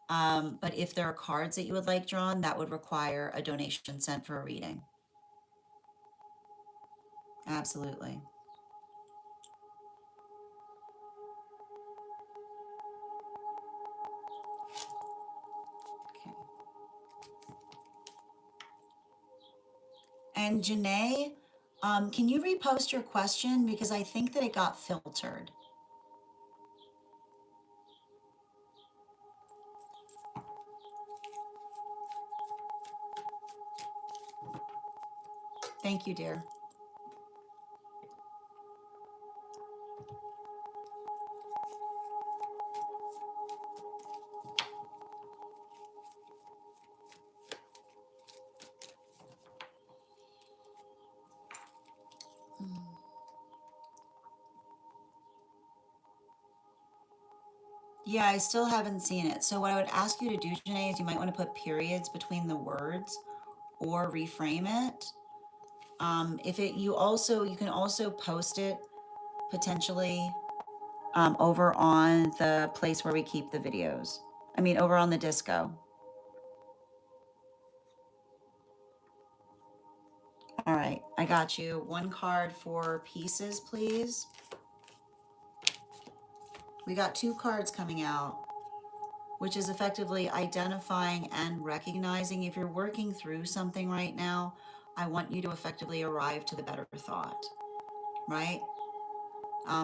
But if there are cards that you would like drawn, that would require a donation sent for a reading. Absolutely. Okay. And Janae, can you repost your question? Because I think that it got filtered. Thank you, dear. Yeah, I still haven't seen it. So what I would ask you to do, Janae, is you might want to put periods between the words or reframe it. If it, you can also post it potentially over on the place where we keep the videos. I mean, over on the disco. All right, I got you. 1 card for pieces, please. We got 2 cards coming out, which is effectively identifying and recognizing. If you're working through something right now, I want you to effectively arrive to the better thought, right?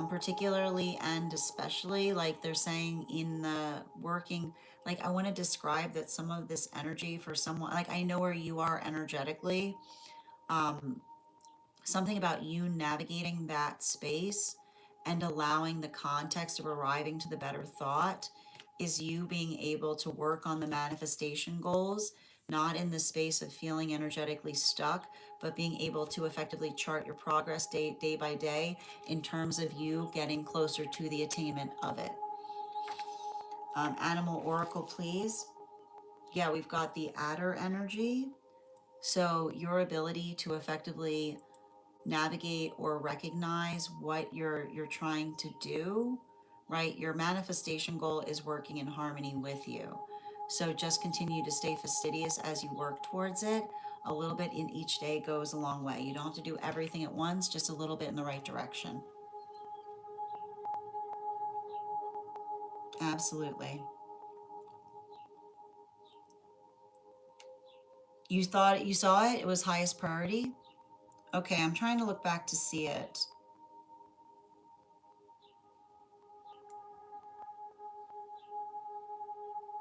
Particularly and especially, like they're saying in the working, like I want to describe that some of this energy for someone, like I know where you are energetically, um, something about you navigating that space and allowing the context of arriving to the better thought is you being able to work on the manifestation goals, not in the space of feeling energetically stuck, but being able to effectively chart your progress day by day in terms of you getting closer to the attainment of it. Animal Oracle, please. Yeah, we've got the adder energy. So your ability to effectively navigate or recognize what you're trying to do, right? Your manifestation goal is working in harmony with you. So just continue to stay fastidious as you work towards it. A little bit in each day goes a long way. You don't have to do everything at once, just a little bit in the right direction. Absolutely. You thought you saw it? It was highest priority? Okay, I'm trying to look back to see it.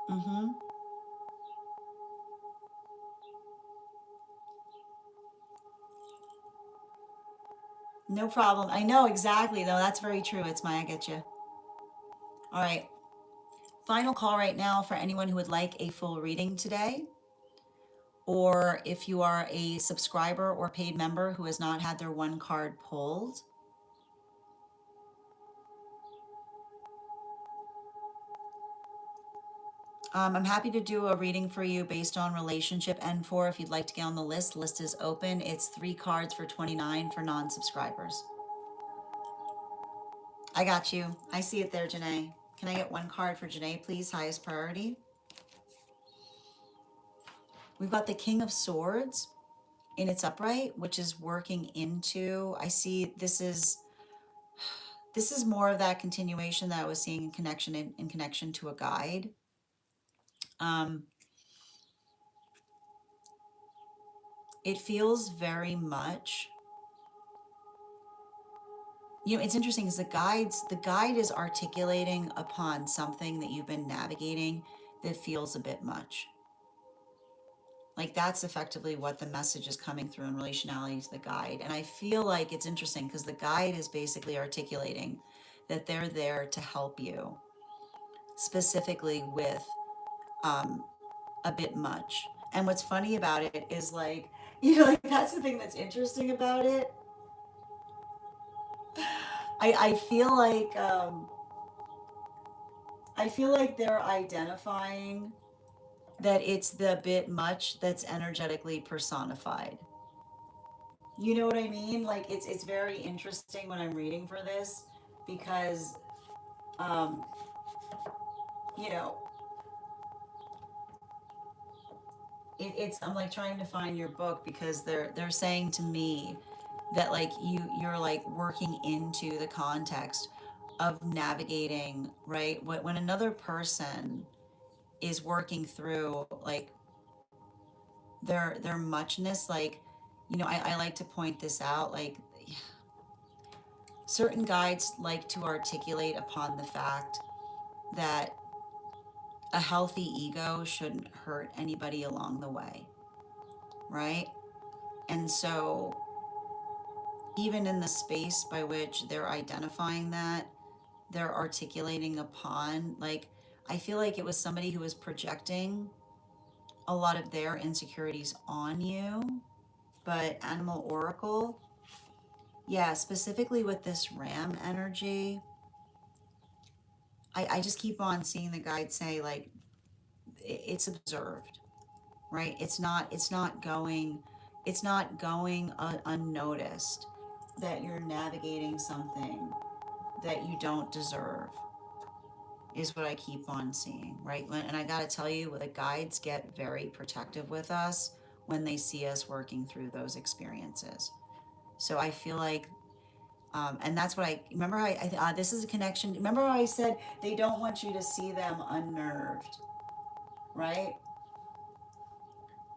Mm-hmm. No problem. I know exactly, though. That's very true. It's my, I get you. All right. Final call right now for anyone who would like a full reading today, or if you are a subscriber or paid member who has not had their one card pulled. I'm happy to do a reading for you based on relationship N4 if you'd like to get on the list. List is open. It's 3 cards for 29 for non-subscribers. I got you. I see it there, Janae. Can I get one card for Janae, please? Highest priority. We've got the King of Swords in its upright, which is working into, I see this is more of that continuation that I was seeing in connection to a guide. Um, it feels very much, you know, it's interesting because the guide is articulating upon something that you've been navigating that feels a bit much. Like that's effectively what the message is coming through in relationality to the guide. And I feel like it's interesting because the guide is basically articulating that they're there to help you specifically with um, a bit much. And what's funny about it is like, you know, like that's the thing that's interesting about it. I feel like I feel like they're identifying that it's the bit much that's energetically personified. You know what I mean? Like it's very interesting when I'm reading for this because um, you know, it's I'm like trying to find your book because they're saying to me that like you're like working into the context of navigating, right? When another person is working through like their muchness, like, you know, I like to point this out, like certain guides like to articulate upon the fact that a healthy ego shouldn't hurt anybody along the way, right? And so even in the space by which they're identifying that, they're articulating upon, like, I feel like it was somebody who was projecting a lot of their insecurities on you. But Animal Oracle, yeah, specifically with this ram energy, I just keep on seeing the guide say, like, it's observed, right? It's not going unnoticed that you're navigating something that you don't deserve is what I keep on seeing, right? And I got to tell you, the guides get very protective with us when they see us working through those experiences. So I feel like, and that's what I remember. This is a connection. Remember how I said they don't want you to see them unnerved, right?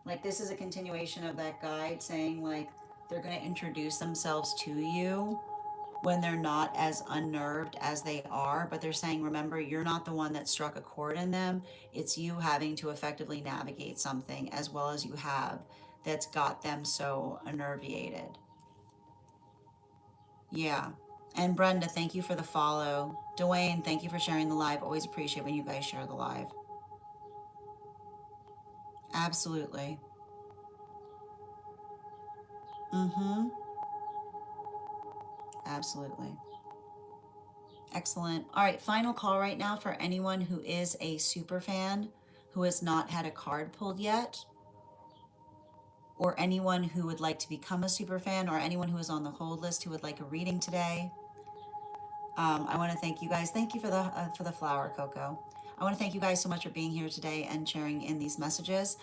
Like this is a continuation of that guide saying like they're going to introduce themselves to you when they're not as unnerved as they are, but they're saying, remember, you're not the one that struck a chord in them. It's you having to effectively navigate something as well as you have that's got them so unnerviated. Yeah. And Brenda, thank you for the follow. Dwayne, thank you for sharing the live. Always appreciate when you guys share the live. Absolutely. Mm-hmm. Absolutely. Excellent. All right, final call right now for anyone who is a super fan who has not had a card pulled yet, or anyone who would like to become a super fan, or anyone who is on the hold list who would like a reading today. I want to thank you guys. Thank you for the flower, Coco. I want to thank you guys so much for being here today and sharing in these messages.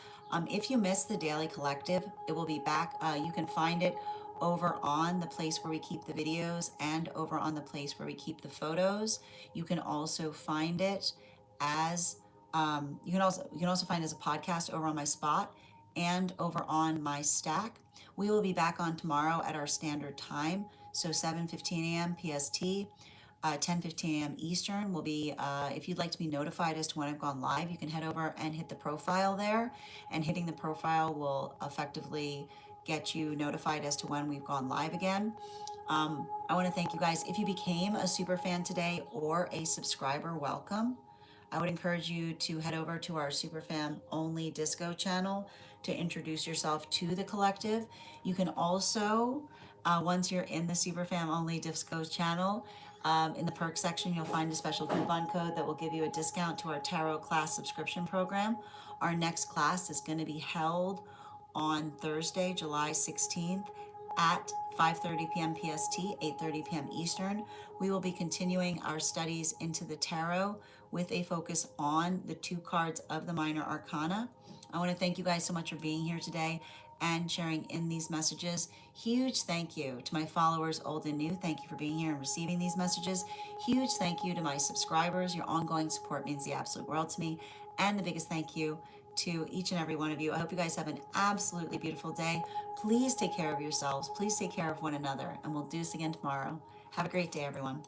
If you missed the Daily Collective, it will be back. You can find it over on the place where we keep the videos and over on the place where we keep the photos. You can also find it as you can also find it as a podcast over on my spot and over on my stack. We will be back on tomorrow at our standard time, so 7:15 a.m. PST. 10:15 a.m. Eastern will be, if you'd like to be notified as to when I've gone live, you can head over and hit the profile there, and hitting the profile will effectively get you notified as to when we've gone live again. I want to thank you guys. If you became a super fan today or a subscriber, welcome. I would encourage you to head over to our Superfam Only Disco channel to introduce yourself to the collective. You can also, once you're in the Superfam Only Disco channel, in the perk section, you'll find a special coupon code that will give you a discount to our tarot class subscription program. Our next class is going to be held on Thursday, July 16th at 5:30 p.m. PST, 8:30 p.m. Eastern. We will be continuing our studies into the tarot with a focus on the 2 cards of the Minor Arcana. I want to thank you guys so much for being here today and sharing in these messages. Huge thank you to my followers, old and new. Thank you for being here and receiving these messages. Huge thank you to my subscribers. Your ongoing support means the absolute world to me. And the biggest thank you to each and every one of you. I hope you guys have an absolutely beautiful day. Please take care of yourselves. Please take care of one another. And we'll do this again tomorrow. Have a great day, everyone.